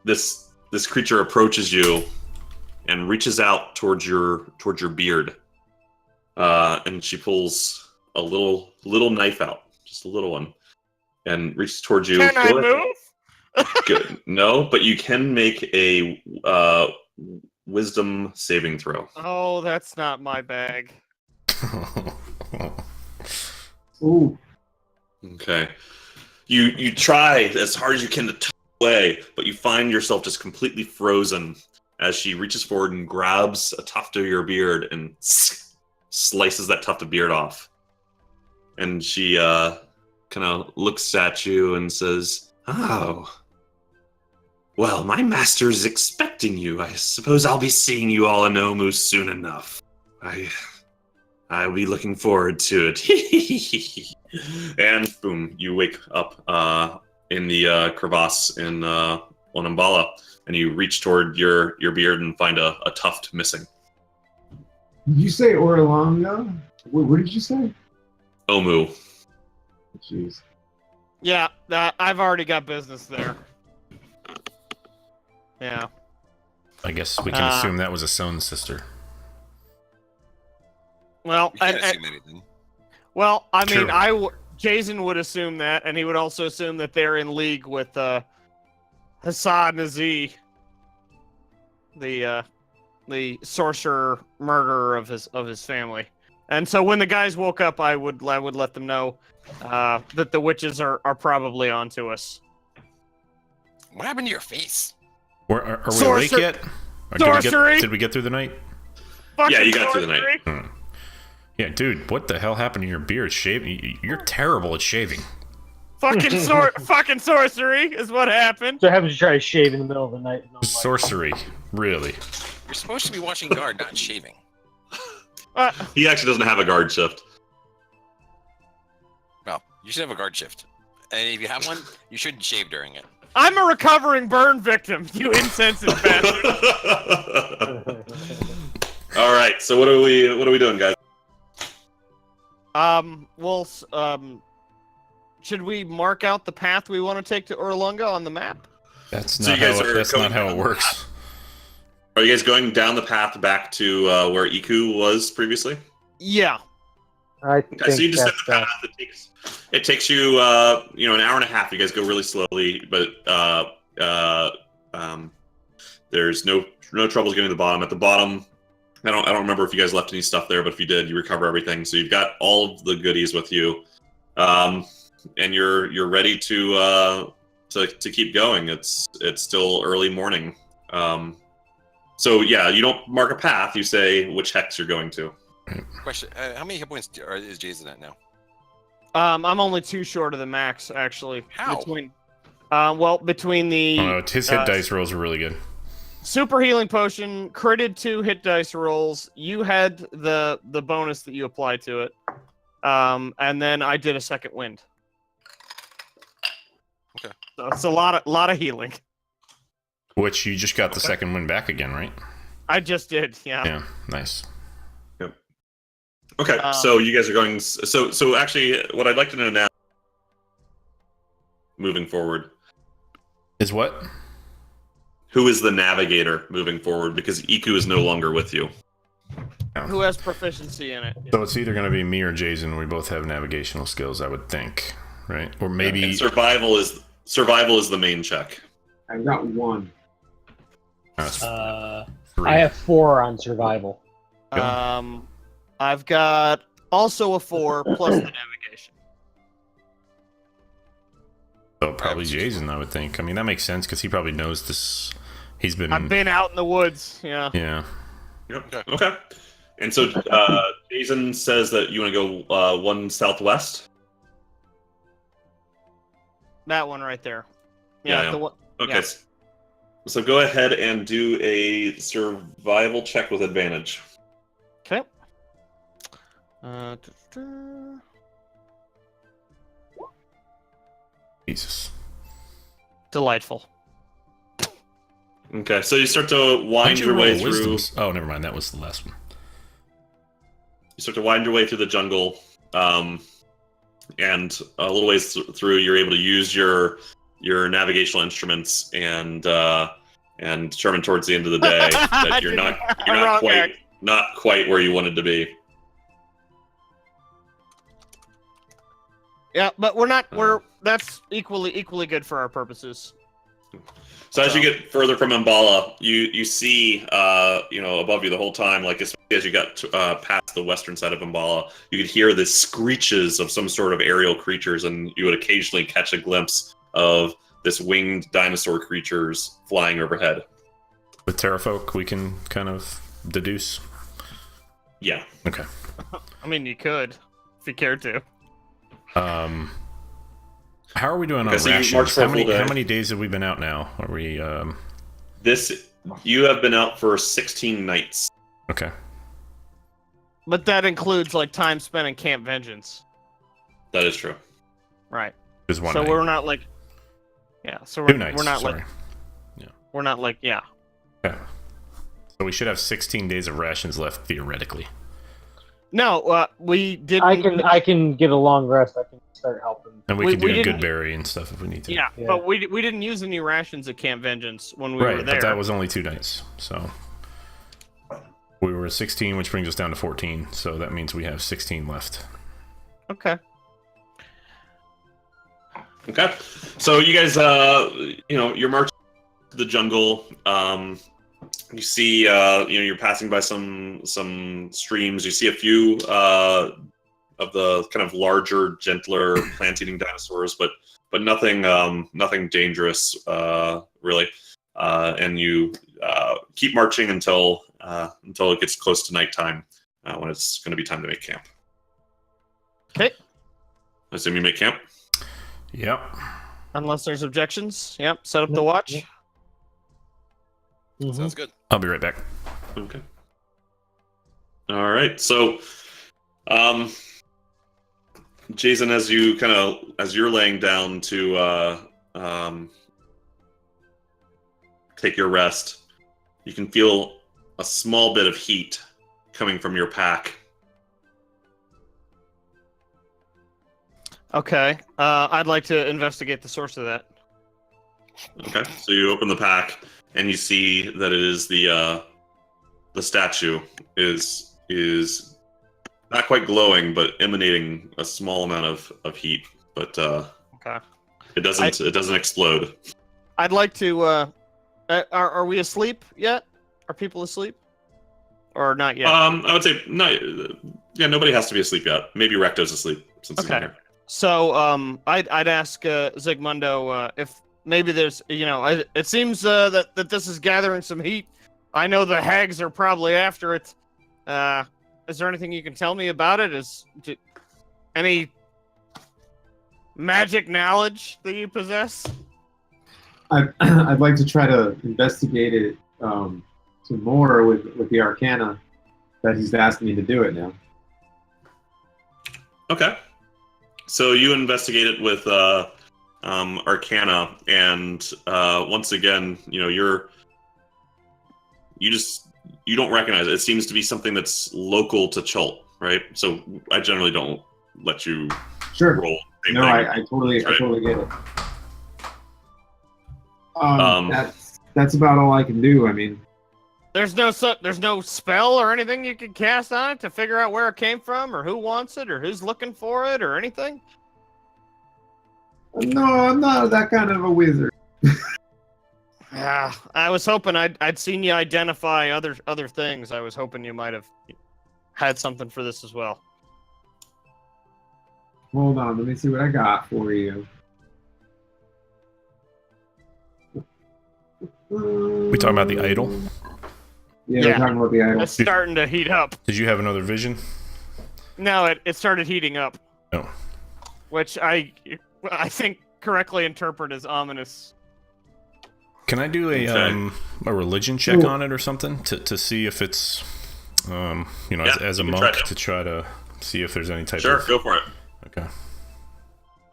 This creature approaches you and reaches out towards your beard, and she pulls a little knife out, just a little one, and reaches towards you. Can I Go ahead. move? Good. No, but you can make a wisdom saving throw. Oh, that's not my bag. Ooh. Okay. You try as hard as you can to tuck away, but you find yourself just completely frozen as she reaches forward and grabs a tuft of your beard and slices that tuft of beard off. And she kind of looks at you and says, "Oh. Well, my master's expecting you. I suppose I'll be seeing you all in Omu soon enough. I'll be looking forward to it." And boom, you wake up in the crevasse on Umbala, and you reach toward your beard and find a tuft missing. Did you say Orlanga? What did you say? Omu. Jeez. Yeah, I've already got business there. Yeah. I guess we can assume that was a Sohn sister. Well, You can't assume anything. well, I mean, True. Jason would assume that, and he would also assume that they're in league with Hassan Nazi, the sorcerer murderer of his family. And so when the guys woke up, I would let them know that the witches are probably onto us. What happened to your face? Are we awake yet? Or Sorcery! Did we get through the night? Fucking Yeah, you got through the night. sorcery! Yeah, dude, what the hell happened to your beard? You're terrible at shaving. Fucking sorcery is what happened. So happens to try to shave in the middle of the night. And I'm like, Sorcery, really. You're supposed to be watching guard, not shaving. He actually doesn't have a guard shift. Well, you should have a guard shift. And if you have one, you shouldn't shave during it. I'm a recovering burn victim, you insensitive bastard. All right, so what are we doing, guys? Should we mark out the path we want to take to Orlunga on the map? That's So not you guys how are that's going not how down it the works. Are you guys going down the path back to where Iku was previously? Yeah. I Okay, so you think just set that's the path. It takes you an hour and a half. You guys go really slowly, but there's no troubles getting to the bottom. At the bottom, I don't remember if you guys left any stuff there, but if you did, you recover everything. So you've got all of the goodies with you, and you're ready to keep going. It's still early morning. So yeah, you don't mark a path. You say which hex you're going to. Question: how many hit points is Jason at now? I'm only 2 short of the max, actually. How? Between the Oh, his hit dice rolls are really good. super healing potion, critted 2 hit dice rolls. You had the bonus that you applied to it, and then I did a second wind. Okay. So it's a lot of healing. Which you just got the second win back again, right? I just did, yeah. Yeah, nice. Okay, so you guys are going. So actually, what I'd like to know now, moving forward, Is what? who is the navigator moving forward? Because Iku is no longer with you. Who has proficiency in it? So it's either going to be me or Jason. We both have navigational skills, I would think, right? Or maybe And survival is the main check. I've got 1. it's 3. I have 4 on survival. I've got also a 4 plus the navigation. So probably Jason, I would think. I mean, that makes sense because he probably knows this. He's been. I've been out in the woods, yeah. Yeah. Yep. Okay. And so Jason says that you want to go 1 southwest. That one right there. Yeah. The one. Okay. Yeah. So go ahead and do a survival check with advantage. Okay. Jesus. Delightful. Okay, so you start to wind your way through. Oh, never mind. That was the last one. You start to wind your way through the jungle, and a little ways through, you're able to use your navigational instruments and determine towards the end of the day that you're Wrong not quite where you wanted to be. Yeah, but we're not. That's equally good for our purposes. So as you get further from Mbala, you see, above you the whole time, like especially as you got past the western side of Mbala, you could hear the screeches of some sort of aerial creatures, and you would occasionally catch a glimpse of this winged dinosaur creatures flying overhead. With Terrafolk, we can kind of deduce. Yeah. Okay. I mean, you could, if you cared to. How are we doing on Okay, so you rations? march for a full day. How many days have we been out now? Are we? You have been out for 16 nights. Okay. But that includes like time spent in Camp Vengeance. That is true. Right. Just one. So night. we're not like. Yeah. So 2 nights. we're not sorry. like. We're not like yeah. Okay. So we should have 16 days of rations left theoretically. No, we did. I can get a long rest. I can start helping. And we We- can do we a didn't- Goodberry and stuff if we need to. Yeah, Yeah. but we didn't use any rations at Camp Vengeance when we were Right, there. but that was only 2 nights. So we were at 16, which brings us down to 14. So that means we have 16 left. Okay. Okay. So you guys, you're marching to the jungle. You see, you're passing by some streams. You see a few of the kind of larger, gentler plant-eating dinosaurs, but nothing dangerous, really. And you keep marching until it gets close to nighttime, when it's going to be time to make camp. Okay. I assume you make camp. Yep. Unless there's objections. Yep. Set up the watch. Yep. Mhm. Sounds good. I'll be right back. Okay. All right. So, Jason, as you're laying down to take your rest, you can feel a small bit of heat coming from your pack. Okay. I'd like to investigate the source of that. Okay. So you open the pack and you see that it is the statue is not quite glowing, but emanating a small amount of heat. But Okay. it doesn't explode. I'd like to. Are we asleep yet? Are people asleep? Or not yet? I would say no. Yeah, nobody has to be asleep yet. Maybe Recto's asleep since he's not Okay. here. So, I'd ask Zygmundo if maybe there's, it seems that this is gathering some heat. I know the hags are probably after it. Is there anything you can tell me about it? Any magic knowledge that you possess? I'd like to try to investigate it some more with the Arcana that he's asking me to do it now. Okay. So you investigate it with Arcana, and once again, you don't recognize it. It seems to be something that's local to Chult, right? So I generally don't let you Sure. roll. Same No, thing. I totally get it. That's about all I can do. I mean, There's no spell or anything you can cast on it to figure out where it came from, or who wants it, or who's looking for it, or anything. no, I'm not that kind of a wizard. Yeah, I was hoping I'd seen you identify other things. I was hoping you might have had something for this as well. Hold on, let me see what I got for you. We talking about the idol? Yeah, we're talking about the idol. It's starting to heat up. Did you have another vision? No, it started heating up. No. Which I think correctly interpret as ominous. Can I do a religion check on it or something to see if it's as a you can try monk to. to try to see if there's any type Sure, of go for it. okay.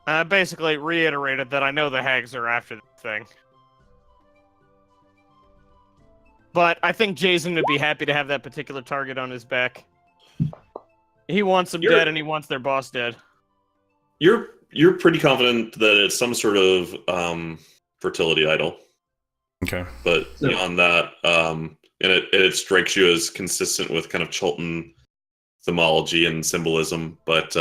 I basically reiterated that I know the hags are after the thing. But I think Jason would be happy to have that particular target on his back. He wants them dead, and he wants their boss dead. You're pretty confident that it's some sort of fertility idol. Okay. But beyond that, and it strikes you as consistent with kind of Chultan themology and symbolism, but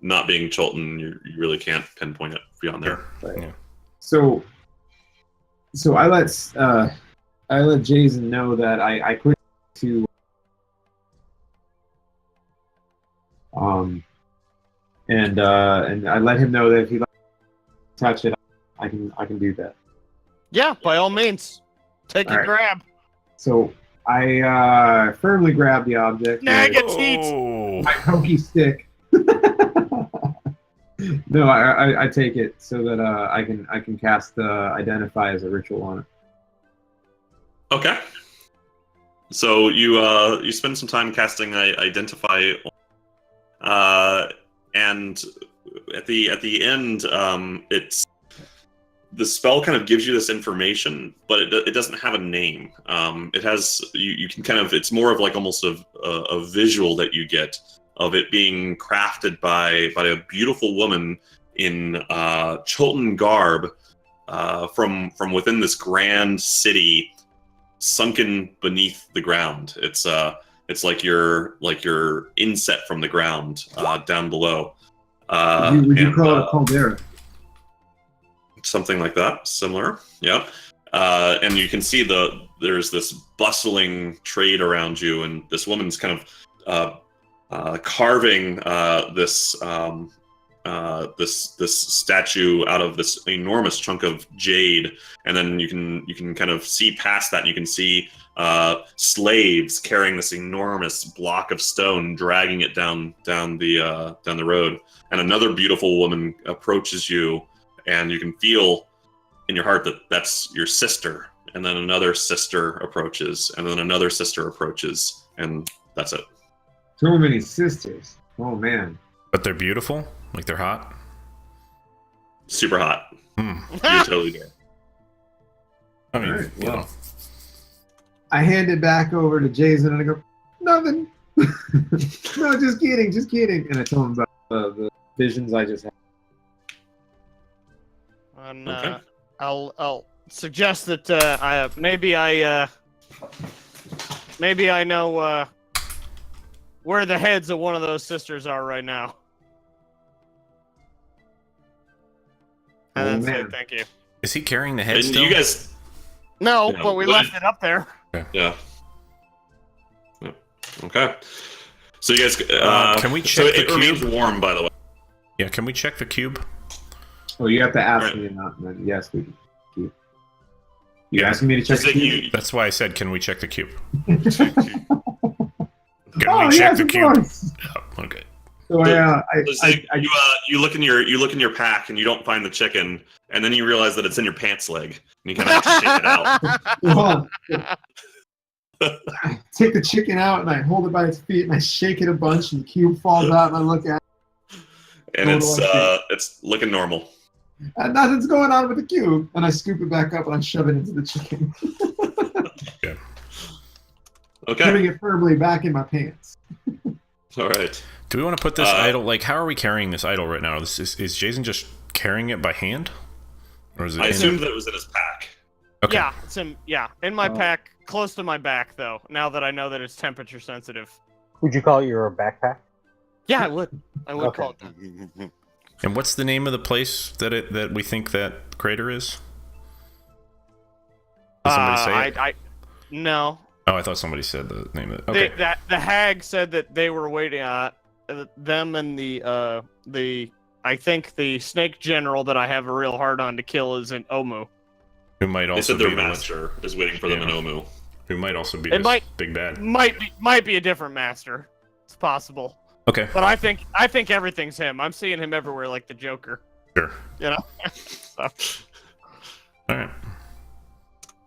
not being Chulton, you really can't pinpoint it beyond there. Right. Yeah. So I let Jason know that I put to and I let him know that if he likes to touch it, I can do that. Yeah, by all means. Take a All right. grab. So I firmly grab the object Negative. with my pokey stick. No, I take it so that I can cast identify as a ritual on it. Okay. So you spend some time casting identify, and at the end, it's the spell kind of gives you this information, but it doesn't have a name. It has you can kind of, it's more of like almost a visual that you get of it being crafted by a beautiful woman in Chulton garb from within this grand city, sunken beneath the ground. It's like your inset from the ground down below. Would you call it a caldera? Something like that, similar. Yeah. And you can see there's this bustling trade around you, and this woman's kind of carving this statue out of this enormous chunk of jade, and then you can kind of see past that, and you can see slaves carrying this enormous block of stone, dragging it down the road. And another beautiful woman approaches you, and you can feel in your heart that that's your sister. And then another sister approaches, and then another sister approaches, and that's it. So many sisters. Oh man. But they're beautiful? Like they're hot? Super hot. Hmm. You totally do. I mean, Alright, you well. know. I hand it back over to Jason and I go, nothing. No, just kidding. And I tell him about the visions I just had. And Okay. I'll suggest that maybe I know where the heads of one of those sisters are right now. And Oh, then say man. thank you. Is he carrying the head And still? you guys, No, Yeah, but we what- left it up there. yeah. Okay. So you guys, can we so check the it remains cube? warm, by the way. Yeah, can we check the cube? Oh, you have to ask Right. me not. Then yes, we can. You Yeah. asking me to check Just the that cube? you, That's why I said, can we check the cube? Oh, Can we check yes, the of cube? course. Oh, okay. So so you look in your pack and you don't find the chicken, and then you realize that it's in your pants leg, and you kind of shake it out. hold on. I take the chicken out and I hold it by its feet and I shake it a bunch and the cube falls out and I look at it And What do I it's looking normal. and nothing's going on with the cube and I scoop it back up and I shove it into the chicken, Okay. putting it firmly back in my pants. All right. Do we want to put this idol, like, how are we carrying this idol right now? Is Jason just carrying it by hand? Or is it I in assumed that it was in his pack. Okay. Yeah, it's in my pack, close to my back though. Now that I know that it's temperature sensitive. Would you call it your backpack? Yeah, I would. I would Okay. call it that. And what's the name of the place that we think that crater is? Did somebody say it? No. Oh, I thought somebody said the name of it. Okay. The hag said that they were waiting. Them and the I think the snake general that I have a real hard on to kill is in Omu. Who might They also said their be the master is waiting for them in Yeah. Omu. who might also be It this might- big bad. Might be a different master. It's possible. Okay. But I think everything's him. I'm seeing him everywhere like the Joker. Sure. You know? So, All right.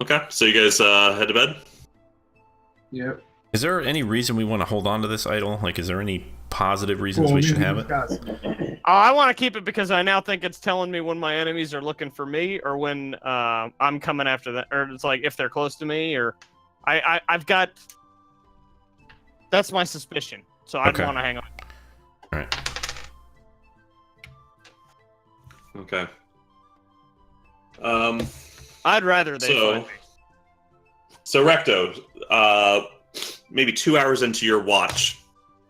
Okay. So you guys head to bed. Yep. Is there any reason we want to hold on to this idol? Like, is there any positive reasons we should have it? I want to keep it because I now think it's telling me when my enemies are looking for me or when I'm coming after them, or it's like if they're close to me, or I've got. That's my suspicion, so I'd Okay. want to hang on. All right. Okay. I'd rather they So- find me. So Recto, maybe 2 hours into your watch,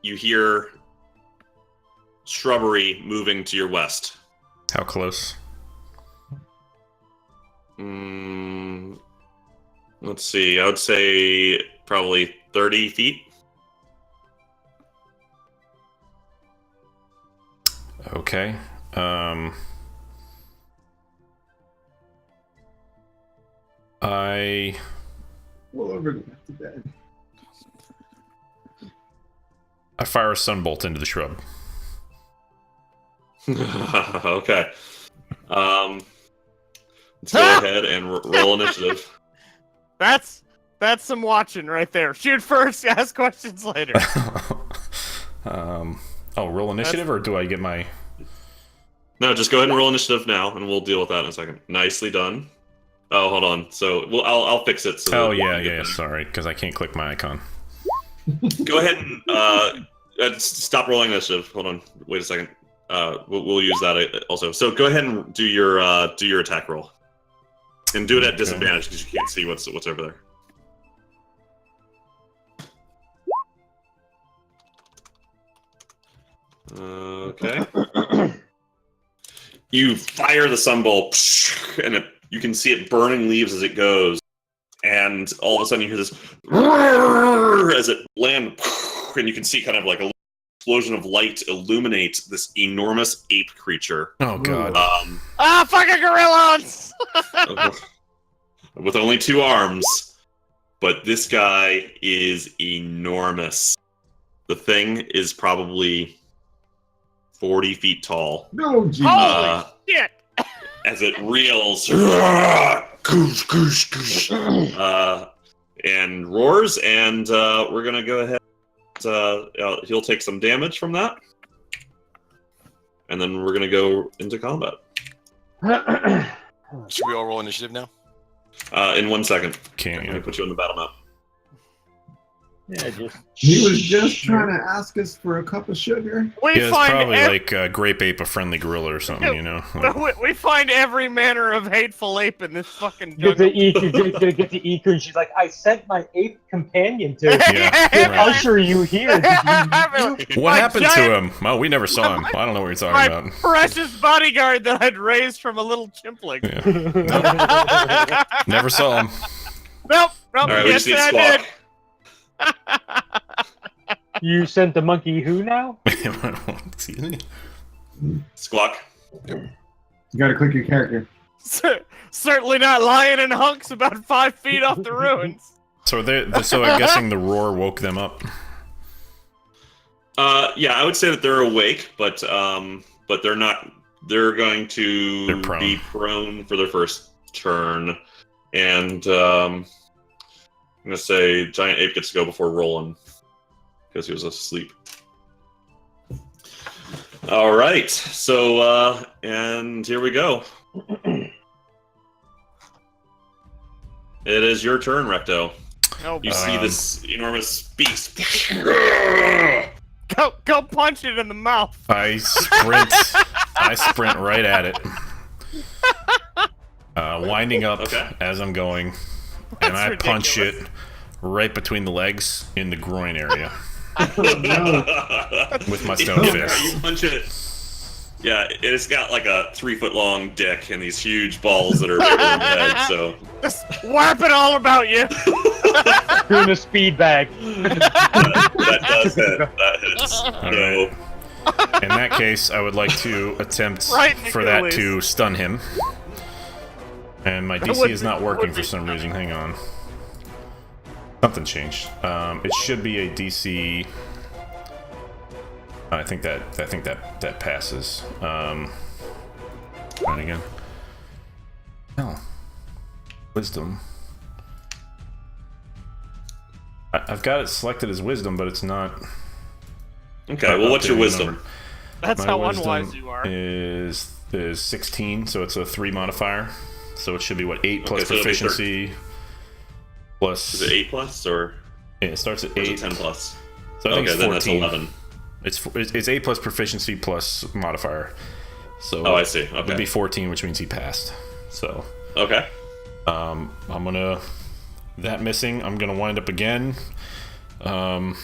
you hear shrubbery moving to your west. How close? Let's see. I would say probably 30 feet. Okay. Roll over and go back to bed. I fire a sunbolt into the shrub. Okay. Let's go ahead and roll initiative. That's some watching right there. Shoot first, ask questions later. Roll initiative, or do I get my... No, just go ahead and roll initiative now, and we'll deal with that in a second. Nicely done. Oh, hold on. So, I'll fix it. So yeah. Sorry, because I can't click my icon. Go ahead and stop rolling initiative. Hold on. Wait a second. We'll use that also. So go ahead and do your attack roll, and do it at disadvantage because you can't see what's over there. Okay. You fire the sunbolt, and you can see it burning leaves as it goes, and all of a sudden you hear this as it lands, and you can see kind of like a explosion of light illuminate this enormous ape creature. Oh god. Fucking gorillas! With only 2 arms, but this guy is enormous. The thing is probably 40 feet tall. No, geez. Holy shit! As it reels, goosh, goosh, goosh, and roars, and we're gonna go ahead. He'll take some damage from that, and then we're gonna go into combat. Should we all roll initiative now? In 1 second. Can't I'm gonna you? put you on the battle map. Yeah, just. He was just trying to ask us for a cup of sugar. We Yeah, it's find probably like Grape Ape, a friendly gorilla or something, you know? Like, we find every manner of hateful ape in this fucking Get jungle. to Iku, get to Iku, and she's like, I sent my ape companion to Yeah. usher you here. Did you- what happened to giant- him? Oh, we never saw him. I don't know what you're My talking about. precious bodyguard that I'd raised from a little chimpling. Yeah. Never saw him. Nope. All right, we Yes, just need I Squawk. did. You sent the monkey who now? Excuse me? Squawk. You gotta click your character. Certainly not lying in hunks about 5 feet off the ruins. So so I'm guessing the roar woke them up. Yeah, I would say that they're awake, but they're not. They're going to They're prone. be prone for their first turn, and I'm gonna say Giant Ape gets to go before Roland because he was asleep. All right, so and here we go. It is your turn, Recto. Oh, You see this enormous beast. go punch it in the mouth. I sprint right at it. Winding up Okay. as I'm going, and That's I punch ridiculous. it right between the legs in the groin area with my stone fist. You punch it. Yeah, it's got like a 3-foot long dick and these huge balls that are bigger than the head, so. Just warp it all about you. Doing a speed bag. That does hit. That hits. So, In that case, I would like to attempt Right in the for that ghoulies. to stun him. And my DC would is be- not working would for be some reason. Hang on. Something changed. It should be a DC. I think that passes. Try it again. No. Wisdom. I've got it selected as wisdom, but it's not. okay, well, what's your updating the wisdom? number. That's My how wisdom unwise you are. Is 16, so it's a 3 modifier. So it should be what, 8 plus Okay, so it'll be proficiency plus. Is it 8 plus or Yeah, it starts at is 8. it 10 plus? So I think Okay, it's then that's 14. 11. It's 8 plus proficiency plus modifier. So Oh, I see. it would Okay. be 14, which means he passed. So Okay. I'm gonna that missing. I'm gonna wind up again. And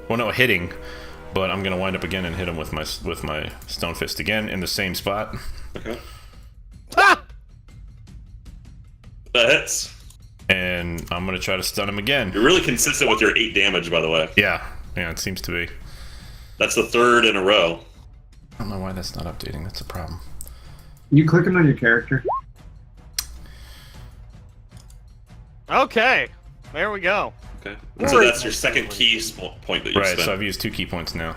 Well, no, hitting. But I'm gonna wind up again and hit him with my stone fist again in the same spot. Okay. Ah! That hits. And I'm gonna try to stun him again. You're really consistent with your 8 damage, by the way. Yeah, it seems to be. That's the 3rd in a row. I don't know why that's not updating. That's a problem. You clicking on your character? Okay, there we go. Okay. And so that's your second key point that you Right, spent. so I've used 2 key points now.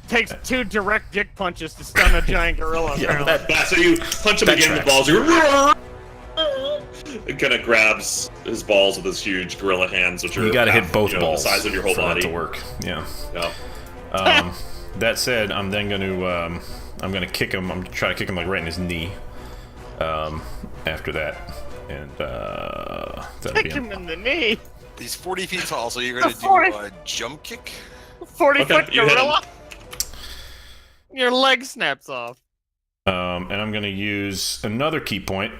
Takes 2 direct dick punches to stun a giant gorilla. Yeah, apparently. so you punch him That again with tracks. balls. It kind of grabs his balls with his huge gorilla hands, which are You gotta hit half, both the balls size of your whole for body. that to work. Yeah. Yeah. That said, I'm then going to I'm gonna kick him. I'm trying to kick him like right in his knee. After that, and that'll Kick be him in the knee. He's 40 feet tall, so you're gonna do 40. a jump kick. 40-foot you hit him. gorilla. Your leg snaps off. And I'm gonna use another key point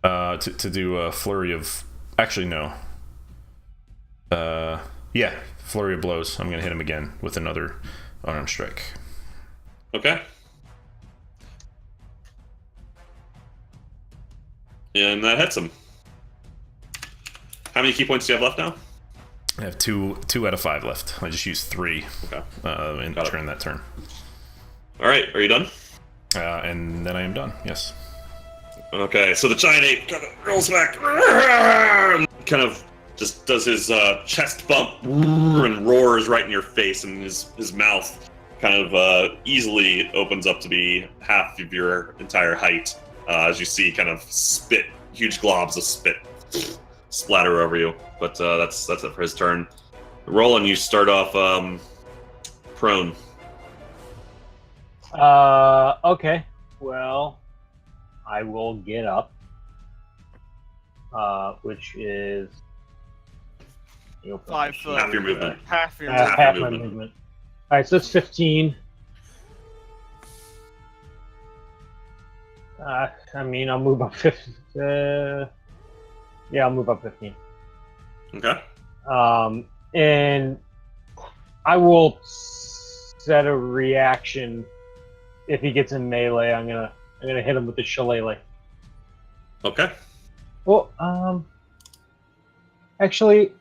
to do a flurry of. Actually, no. Yeah, flurry of blows. I'm gonna hit him again with another unarmed strike. Okay. And that hits him. How many key points do you have left now? I have two out of 5 left. I just used 3 Okay. in Got it. turn that turn. All right. Are you done? And then I am done. Yes. Okay. So the giant ape kind of rolls back, kind of just does his chest bump and roars right in your face, and his mouth kind of easily opens up to be half of your entire height. As you see, kind of spit, huge globs of spit splatter over you. But that's it for his turn. Roland, you start off prone. Okay. Well, I will get up. Which is 5 foot. Half your movement. Half your half half your my movement. movement. All right, so that's 15. I mean, I'll move up 15. Yeah, I'll move up 15. Okay. And I will set a reaction if he gets in melee. I'm gonna hit him with the shillelagh. Okay. Well, actually,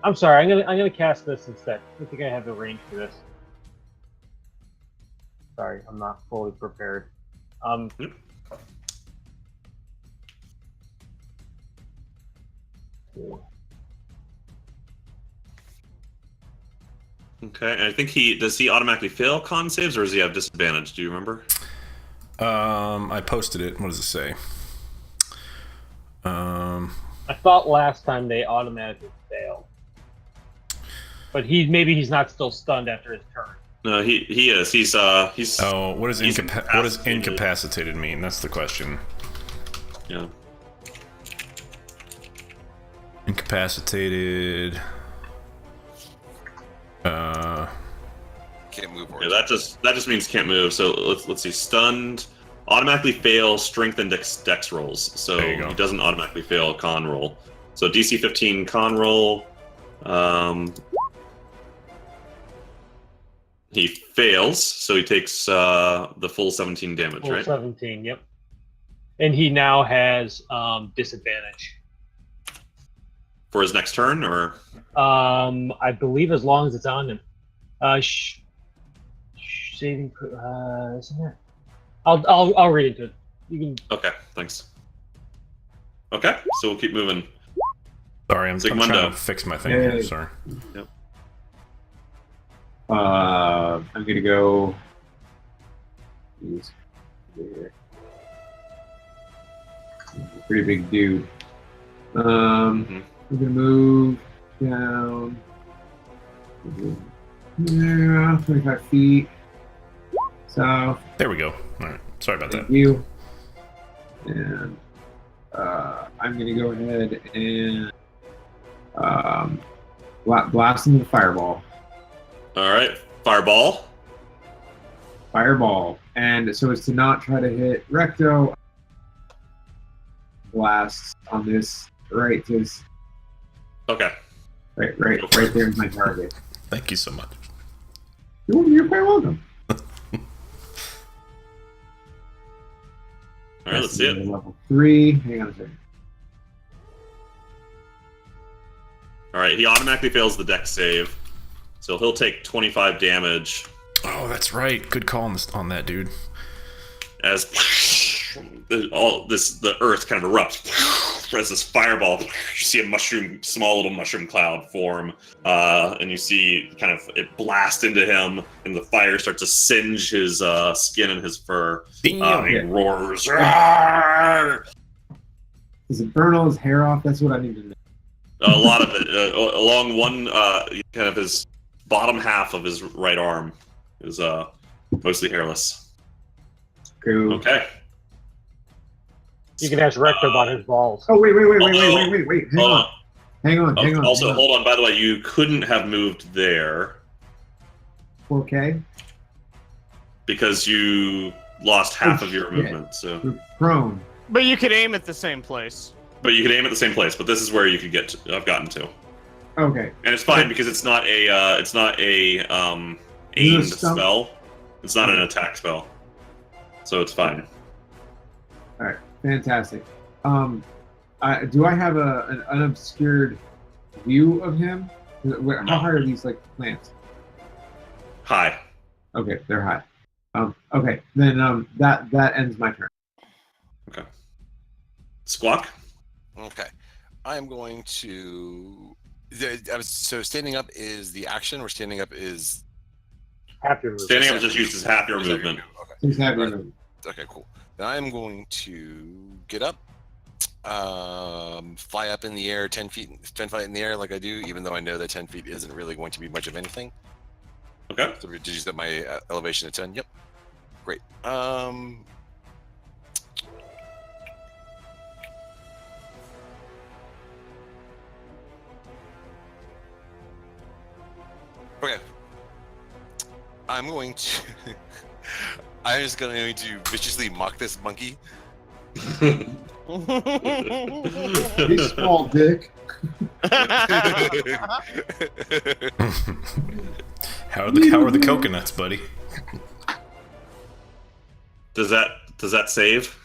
I'm sorry. I'm gonna cast this instead. I think I have the range for this. Sorry, I'm not fully prepared. Yep. Okay, and I think does he automatically fail con saves, or does he have disadvantage? Do you remember? I posted it. What does it say? I thought last time they automatically failed, but maybe he's not still stunned after his turn. No, he is. He's Oh, what does He's what does incapacitated. incapacitated mean? That's the question. yeah. Incapacitated. Can't move. Or Yeah, that just means can't move. So let's see. Stunned, automatically fail strength and dex rolls. So There you go. he doesn't automatically fail a con roll. So DC 15 con roll. He fails, so he takes the full 17 damage, Full right? 17. Yep. And he now has disadvantage. For his next turn, or I believe as long as it's on him. Saving. Isn't there? I'll read into it. You can. okay, thanks. Okay, so we'll keep moving. Sorry, I'm trying Sigmundo. to fix my thing Yeah, here. yeah. Sorry. I'm gonna go. He's there. Pretty big dude. Mhm. We're gonna move down. Yeah, 25 feet. South. There we go. All right. Sorry about Thank that. you. And I'm gonna go ahead and blast him with a fireball. All right, fireball. Fireball. And so as to not try to hit Recto, blast on this right, because Okay. Right there's my target. Thank you so much. You're quite welcome. All right, let's see it. Level 3. Hang on a second. All right, he automatically fails the dex save, so he'll take 25 damage Oh, that's right. Good call on that, dude. as the earth kind of erupts as this fireball. You see a small little mushroom cloud form, and you see kind of it blast into him, and the fire starts to singe his skin and his fur. He roars. "Roar!" Does it burn all his hair off? That's what I need to know. A lot of it along one kind of his bottom half of his right arm is mostly hairless. Cool. Okay. You can ask Recto about his balls. Oh, wait. Hang on. Also, hold on. By the way, you couldn't have moved there 4K? because you lost half of your shit. movement. So, We're prone. But you could aim at the same place. but you could aim at the same place. But this is where you could get. I've gotten to, Okay. and it's fine because it's not a aimed stump? spell. It's not an attack spell, so it's fine. All right. Fantastic. Do I have an unobscured view of him? How high are these plants? Hi. Okay, they're high. Okay, then that ends my turn. Okay. Squawk. Okay. I am going to. So standing up is the action, or standing up is. After Standing up just uses half your movement. Okay. Please have your Right. move. Okay, cool. Then I am going to get up, fly up in the air 10 feet in the air like I do, even though I know that 10 feet isn't really going to be much of anything. Okay. So did you set my elevation at 10? Yep. Great. Okay. I'm going to. I'm just going to viciously mock this monkey. You small dick. How are the coconuts, buddy? Does that save?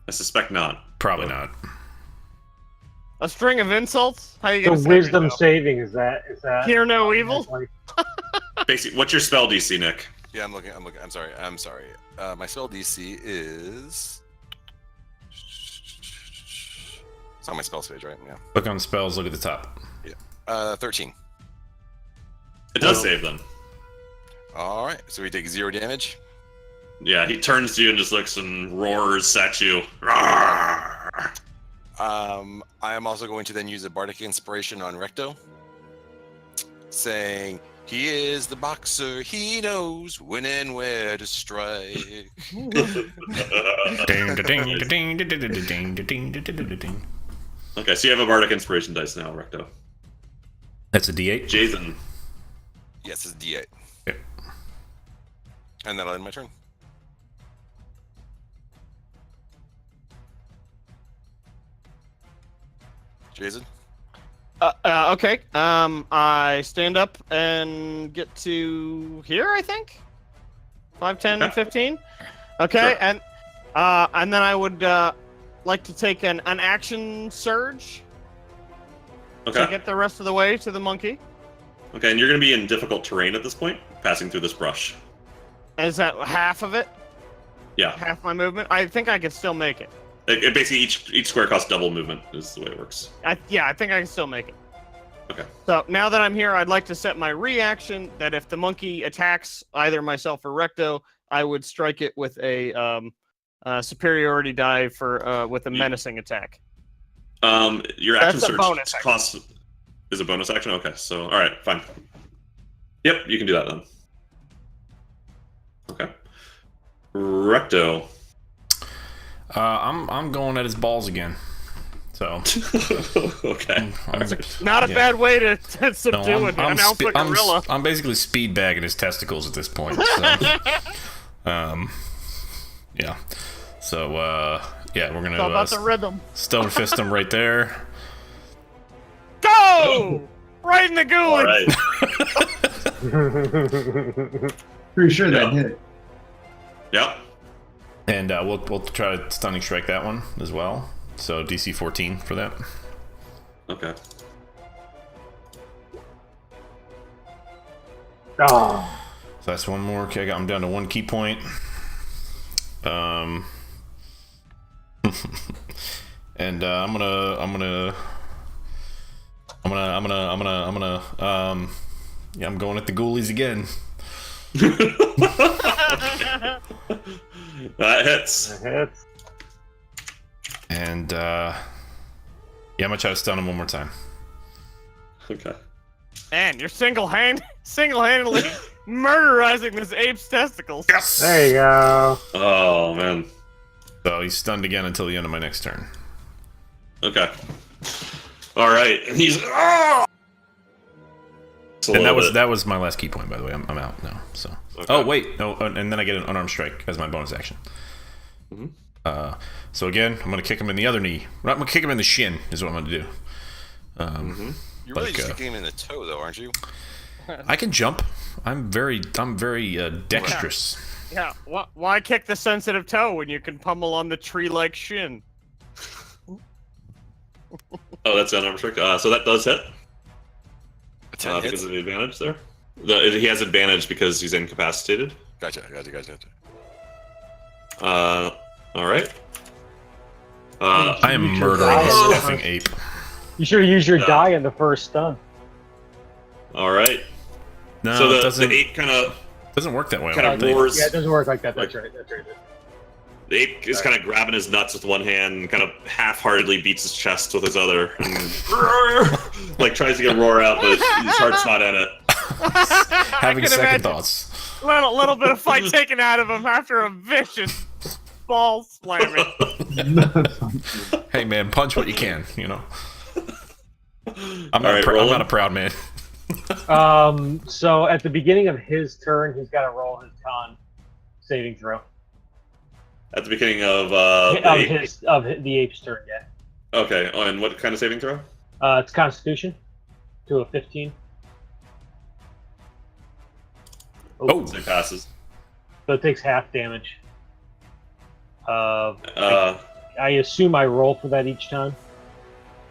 I suspect not. Probably not. A string of insults? How you The gonna save wisdom yourself? saving is that Hear no evil? like, Basically, what's your spell DC, Nick? Yeah, I'm looking. I'm sorry. My spell DC is. It's on my spells page, right? Yeah. Look on spells. Look at the top. 13. It does save them. All right. So we take 0 damage. Yeah, he turns to you and just looks and roars at you. Roar! I am also going to then use a bardic inspiration on Recto, saying, "He is the boxer. He knows when and where to strike." Ding, ding, ding, ding, ding, ding, ding, ding, ding. Okay, so you have a bardic inspiration dice now, Recto. That's a D8. Jason. Yes, it's D8. Yep. And that'll end my turn. Jason? Okay. I stand up and get to here, I think. 5, 10, Okay. 15. Okay, Sure. and then I would like to take an action surge to Okay. get the rest of the way to the monkey. Okay, and you're going to be in difficult terrain at this point, passing through this brush. Is that half of it? Yeah. Half my movement? I think I could still make it. It basically, each square costs double movement, is the way it works. I think I can still make it. Okay. So now that I'm here, I'd like to set my reaction that if the monkey attacks either myself or Recto, I would strike it with a superiority die for with a menacing attack. Your action That's a surge bonus action. costs is a bonus action. Okay, so all right, fine. Yep, you can do that then. Okay. Recto. I'm going at his balls again. So Okay. Not a bad way to subdue an alpha I'm gorilla. I'm basically speed bagging his testicles at this point. So, yeah. So yeah, we're It's all about gonna the rhythm. stone fist him right there. Oh! Right in the All ghoulies. right. Pretty sure that Yeah. hit it. Yep. And we'll try to stunning strike that one as well. So DC 14 for that. Okay. Oh, So that's one more. Okay, I'm down to 1 key point. And I'm going at the ghoulies again. That hits. that hits. And yeah, I'm gonna try to stun him one more time. Okay. Man, you're single-handedly murderizing this ape's testicles. Yes. There you go. Oh man. So he's stunned again until the end of my next turn. Okay. All right. And he's. Ah! And that was my last key point, by the way. I'm out now. So. Okay. Oh wait, no, and then I get an unarmed strike as my bonus action. Mhm. So again, I'm gonna kick him in the other knee. I'm gonna kick him in the shin. Is what I'm gonna do. You're really Like, just kicking him in the toe, though, aren't you? I can jump. I'm very dexterous. Yeah, why kick the sensitive toe when you can pummel on the tree-like shin? Oh, that's an arm trick. So that does hit. A 10 hits? Because of the advantage there. He has advantage because he's incapacitated. Gotcha. All right. I am You should murdering die this in the effing first- ape. You should have used your Yeah. die in the first stun. All right. No, So it the doesn't ape kind of work that way. I kind don't of think. roars. Yeah, it doesn't work like that. That's right. The ape is kind of grabbing his nuts with one hand and kind of half-heartedly beats his chest with his other, and like tries to get a roar out, but his heart's not in it. Having I can second imagine thoughts. little bit of fight taken out of him after a vicious ball slamming. Hey man, punch what you can. You know. I'm All right, I'm rolling. not a proud man. So at the beginning of his turn, he's got to roll his con saving throw. At the beginning of the ape. Of the ape's turn, yeah. Okay. Oh, and what kind of saving throw? It's Constitution to a 15. Oh. So he passes. So it takes half damage. Uh, I assume I roll for that each time.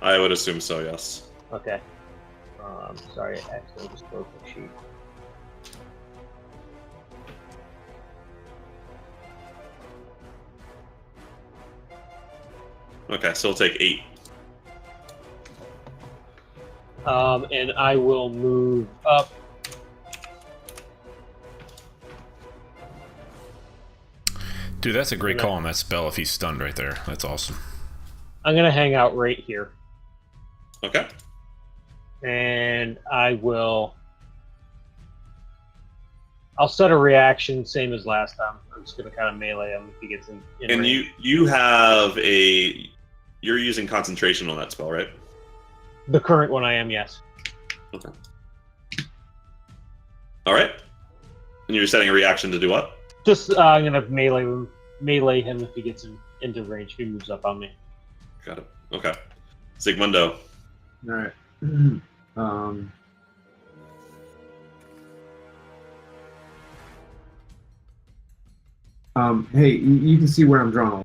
I would assume so. Yes. Okay. Sorry, I accidentally just broke the sheet. Okay, so he'll take 8. And I will move up. Dude, that's a great call on that spell if he's stunned right there. That's awesome. I'm gonna hang out right here, Okay. and I'll set a reaction, same as last time. I'm just gonna kind of melee him if he gets in And range. you have you're using concentration on that spell, right? The current one I am, yes. All right. And you're setting a reaction to do what? Just I'm gonna melee him if he gets into range. If he moves up on me. Got it. Okay. Sigmundo. All right. Hey, you can see where I'm drawn.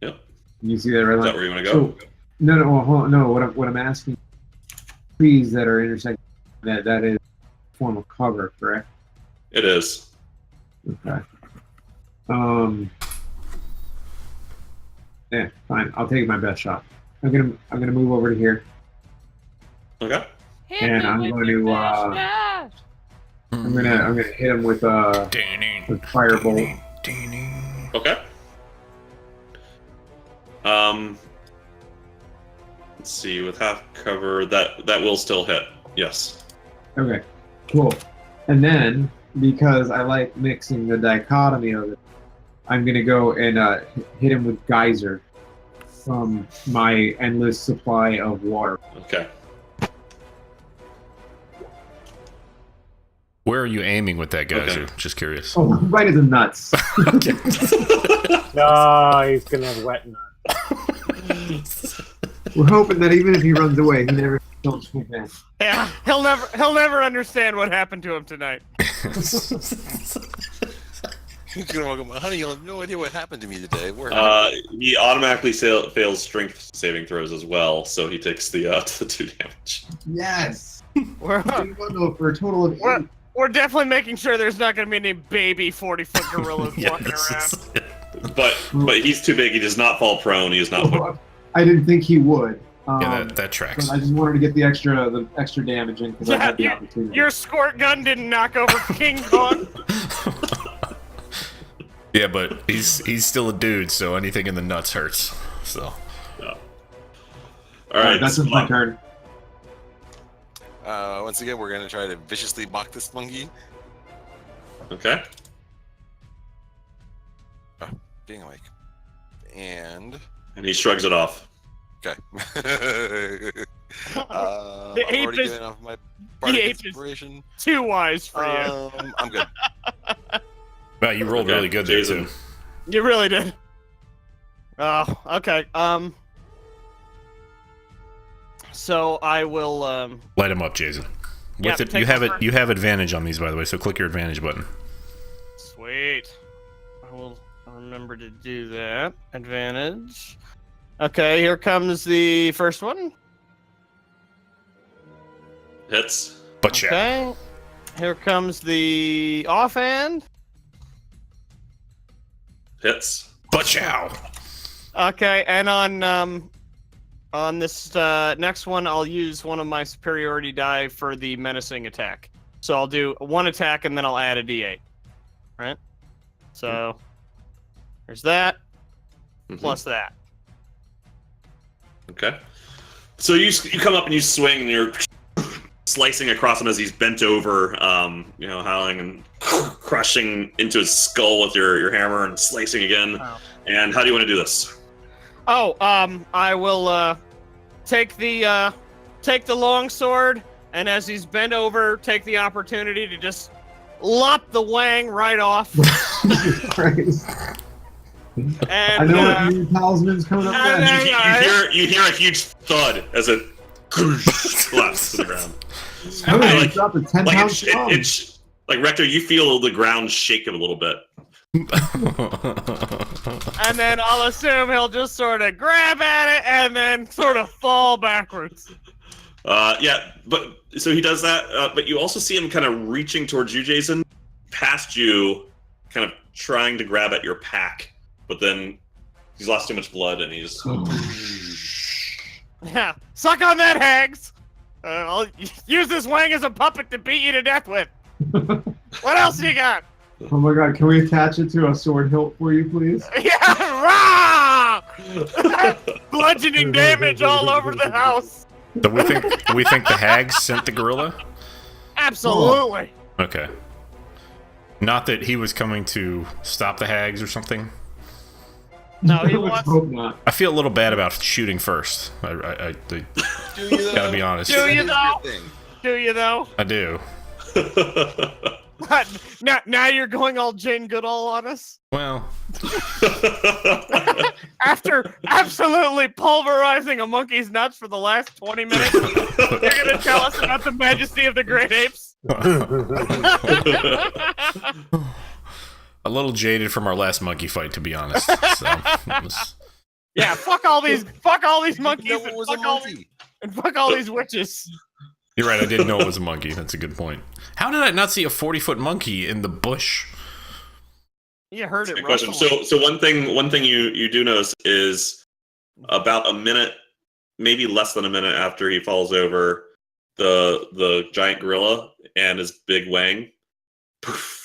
Yep. You see that red Is line? that where you want to go? No, well, hold on, no. What I'm asking, trees that are intersecting, that is a form of cover, correct? It is. Okay. Yeah, fine. I'll take my best shot. I'm gonna move over to here, Okay. and I'm going to I'm gonna hit him with firebolt. Okay. Let's see. With half cover, that will still hit. Yes. Okay, cool. And then, because I like mixing the dichotomy of it, I'm gonna go and hit him with geyser from my endless supply of water. Okay. Where are you aiming with that geyser? Okay. Just curious. Oh, right in the nuts. No, he's gonna have wet nut. We're hoping that even if he runs away, he never don't swing back. Yeah, he'll never understand what happened to him tonight. He's gonna walk up, honey, you'll have no idea what happened to me today. He automatically fails strength saving throws as well, so he takes the 2 damage. Yes. We're, For a total of 8. we're definitely making ssure there's not going to be any baby 40-foot gorillas walking around. But he's too big. He does not fall prone. He is not. I didn't think he would. Yeah, that tracks. But I just wanted to get the extra damage in because I had the opportunity. Your squirt gun didn't knock over King Kong. Yeah, but he's still a dude, so anything in the nuts hurts. So. Yeah. All right, that's my turn. Once again, we're gonna try to viciously mock this monkey. Okay. Being awake. And he shrugs it off. okay. The I've ape already is- given off my the bardic ape is- inspiration. Too wise for you. I'm good. Wow, you rolled Okay, really good there Jason. too. You really did. Oh, okay. So I will. Light him up, Jason. Yeah, With it, take my turn. you have advantage on these, by the way. So click your advantage button. Sweet. I will remember to do that. Advantage. Okay, here comes the first one. Hits. But yeah, Okay. Here comes the offhand. Hits. but chow. Okay, and on this next one, I'll use one of my superiority die for the menacing attack. So I'll do one attack and then I'll add a d8. Right? So there's that plus that. Okay. So you come up and you swing and you're slicing across him as he's bent over, howling and crushing into his skull with your hammer and slicing again. Wow. And how do you want to do this? Oh, I will take the long sword, and as he's bent over, take the opportunity to just lop the wang right off. Jesus Christ. And I know what new talisman's coming up I next. know. You hear a huge thud as it collapses to the ground. I'm gonna like- drop a 10-pound strong. It's like Rector, you feel the ground shake a little bit. and then I'll assume he'll just sort of grab at it and then sort of fall backwards. Yeah, but so he does that, but you also see him kind of reaching towards you, Jason, past you, kind of trying to grab at your pack, but then he's lost too much blood and he's Yeah, suck on that, hags. I'll use this wang as a puppet to beat you to death with. What else you got? Oh my god, can we attach it to a sword hilt for you, please? Yeah, rah! Bludgeoning damage all over the house. Do we think the hags sent the gorilla? Absolutely. Okay. Not that he was coming to stop the hags or something. No, he Let's wants. hope not. I feel a little bad about shooting first. I Do you though? gotta be honest. Do you That though? is your thing. Do you though? I do. Now you're going all Jane Goodall on us? Well, After absolutely pulverizing a monkey's nuts for the last 20 minutes, you're gonna tell us about the majesty of the great apes? a little jaded from our last monkey fight, to be honest. So, it was- Yeah, fuck all these monkeys No one was a monkey. and fuck all these witches. you're right. I didn't know it was a monkey. That's a good point. How did I not see a 40-foot monkey in the bush? You heard it, Good question. Russell. So one thing you do notice is about a minute, maybe less than a minute after he falls over, the giant gorilla and his big wang. Poof,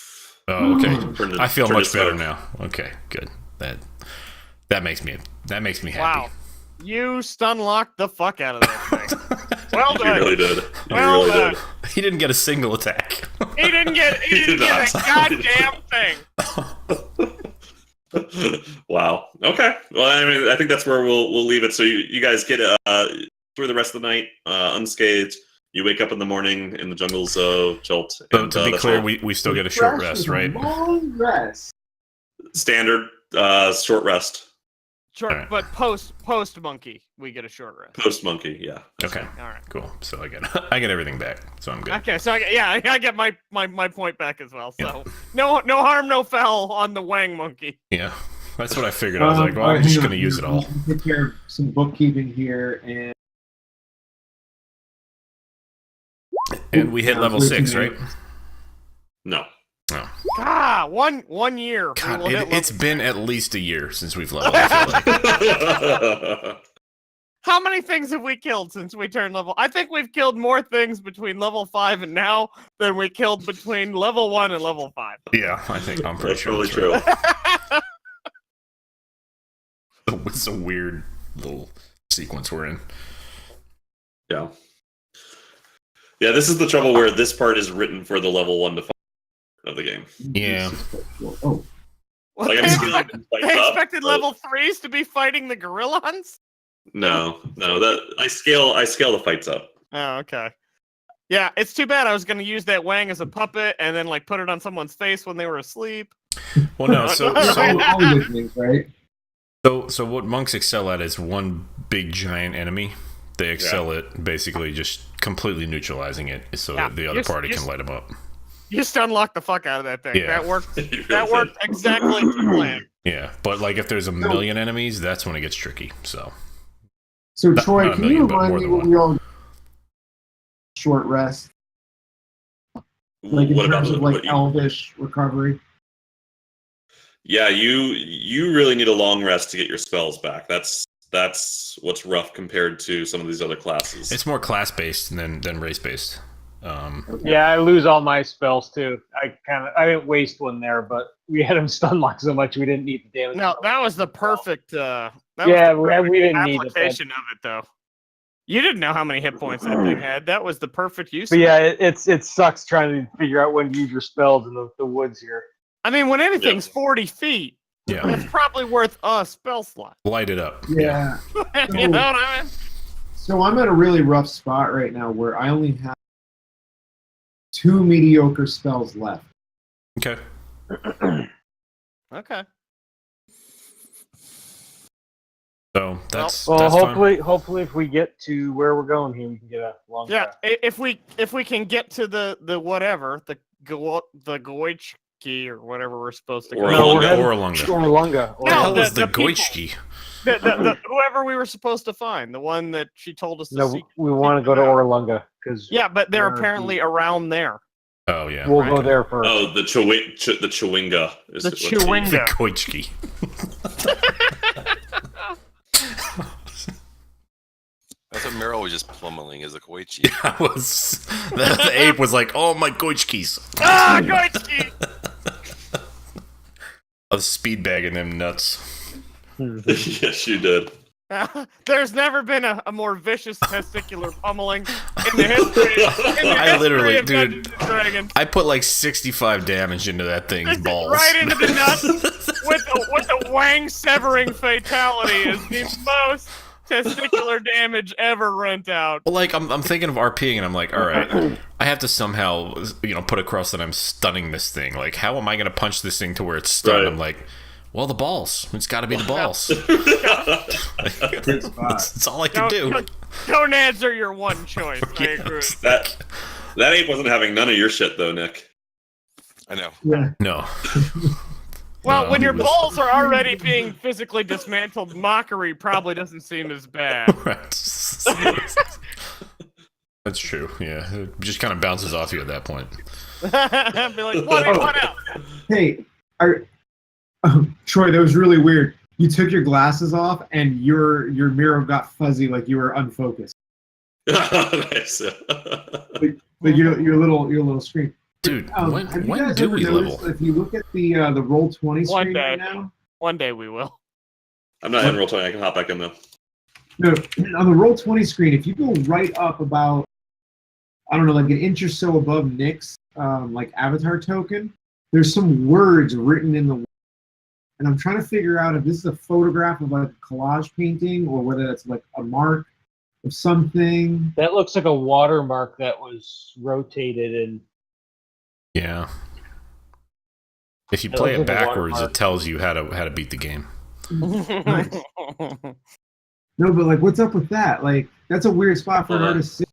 Oh, okay. turned I feel turned much to better smoke. now. Okay, good. That makes me happy. Wow. You stun locked the fuck out of that thing. Well You done. really did. You Well really done. did. He didn't get a single attack. He didn't get did a not. goddamn thing. Wow. Okay. Well, I mean, I think that's where we'll leave it. So you guys get through the rest of the night unscathed. You wake up in the morning in the jungles of Chult. So and, to be that's clear, all. we still get a short Fresh rest, with a right? Long rest. Standard short rest. Short, Alright. but post monkey, we get a short rest. Post monkey, yeah. Okay. All right. Cool. So I get everything back. So I'm good. Okay, so I get my point back as well. So no harm, no foul on the Wang monkey. Yeah. That's what I figured. I was like, well, alright, I'm just hang going to on. use it all. Take care of some bookkeeping here, And we hit level 6, right? No. Oh. Ah, one year. God, we will hit it's level- been at least a year since we've leveled. I feel like. How many things have we killed since we turned level? I think we've killed more things between level 5 and now than we killed between level 1 and level 5. Yeah, I think I'm pretty That's sure. really that's true. right. It's a weird little sequence we're in. Yeah. Yeah, this is the trouble where this part is written for the level 1 to 5 of the game. Yeah. Oh, Well, Like, I'm they, scaling the they fights up, expected but- level 3s to be fighting the gorillons? No, that I scale the fights up. Oh, okay. Yeah, it's too bad. I was going to use that Wang as a puppet and then like put it on someone's face when they were asleep. Well, no. So all good things, right? So what monks excel at is one big giant enemy. They excel at basically just completely neutralizing it, so Yeah, that the other you- party you- can light them up. You just unlock the fuck out of that thing. Yeah. That worked. You really That worked did. exactly to plan. Yeah, but like if there's a million enemies, that's when it gets tricky. So So Not Troy, a can million, you but remind more me than what one. we all short rest, like in What about terms of what like you- elvish recovery? Yeah, you really need a long rest to get your spells back. That's what's rough compared to some of these other classes. it's more class based than race based. Yeah, I lose all my spells too. I didn't waste one there, but we had him stun lock so much we didn't need the damage. No, that was the perfect. Yeah, perfect we didn't need it, but- application of it though. You didn't know how many hit points that thing had. That was the perfect use. But of yeah, it. it sucks trying to figure out when to use your spells in the woods here. I mean, when anything's 40 feet, Yeah, it's probably worth a spell slot. light it up. Yeah. You know what I mean? So I'm at a really rough spot right now where I only have 2 mediocre spells left. Okay. Okay. So that's Well, that's hopefully, if we get to where we're going here, we can get a long. Yeah, rest. if we can get to the whatever the Goichki or whatever we're supposed to go. Or No, we're fine. heading- Orlunga. Orlunga. What the hell the- is the the people. Goichki? Whoever we were supposed to find, the one that she told us to No, seek. we want to go to Orlunga because Yeah, but they're Where apparently around there. Oh yeah. we'll right. go there first. Oh, the Chewinga. Is The what Chewinga. The Goichki. That's what Meryl was just plummeting is a Koichi. I was the ape was like, oh my Goichkis. Ah, Goichki! I was speed bagging them nuts. Yes, you did. There's never been a more vicious testicular pummeling in the history. I literally, of dude, Dungeons and Dragons. I put like 65 damage into that thing's balls. Right into the nuts with the Wang severing fatality is the most testicular damage ever rent out. Well, like I'm thinking of RPing, and I'm like, all right, I have to somehow, put across that I'm stunning this thing. Like, how am I going to punch this thing to where it's stunned? Right. I'm like, well, the balls. It's got to be the balls. Good spot. That's all I can do. Gonads are your one choice. I Yeah, agree. That ape wasn't having none of your shit though, Nick. I know. Yeah. No. Well, No, when your he was- balls are already being physically dismantled, mockery probably doesn't seem as bad. That's true. Yeah, it just kind of bounces off you at that point. Be like, what else? Hey, Troy, that was really weird. You took your glasses off and your mirror got fuzzy, like you were unfocused. Nice. Like your little screen. Dude, Have you when guys do ever we noticed level? If you look at the roll 20 One screen day. right now, One day we will. I'm not in roll 20. I can hop back in though. no, on the roll 20 screen, if you go right up about, I don't know, like an inch or so above Nick's like avatar token, there's some words written in the, and I'm trying to figure out if this is a photograph of like a collage painting or whether that's like a mark of something. That looks like a watermark that was rotated and Yeah. If you It play looks it like a backwards, watermark. it tells you how to beat the game. Nice. No, but like, what's up with that? Like, that's a weird spot for an Well, artist to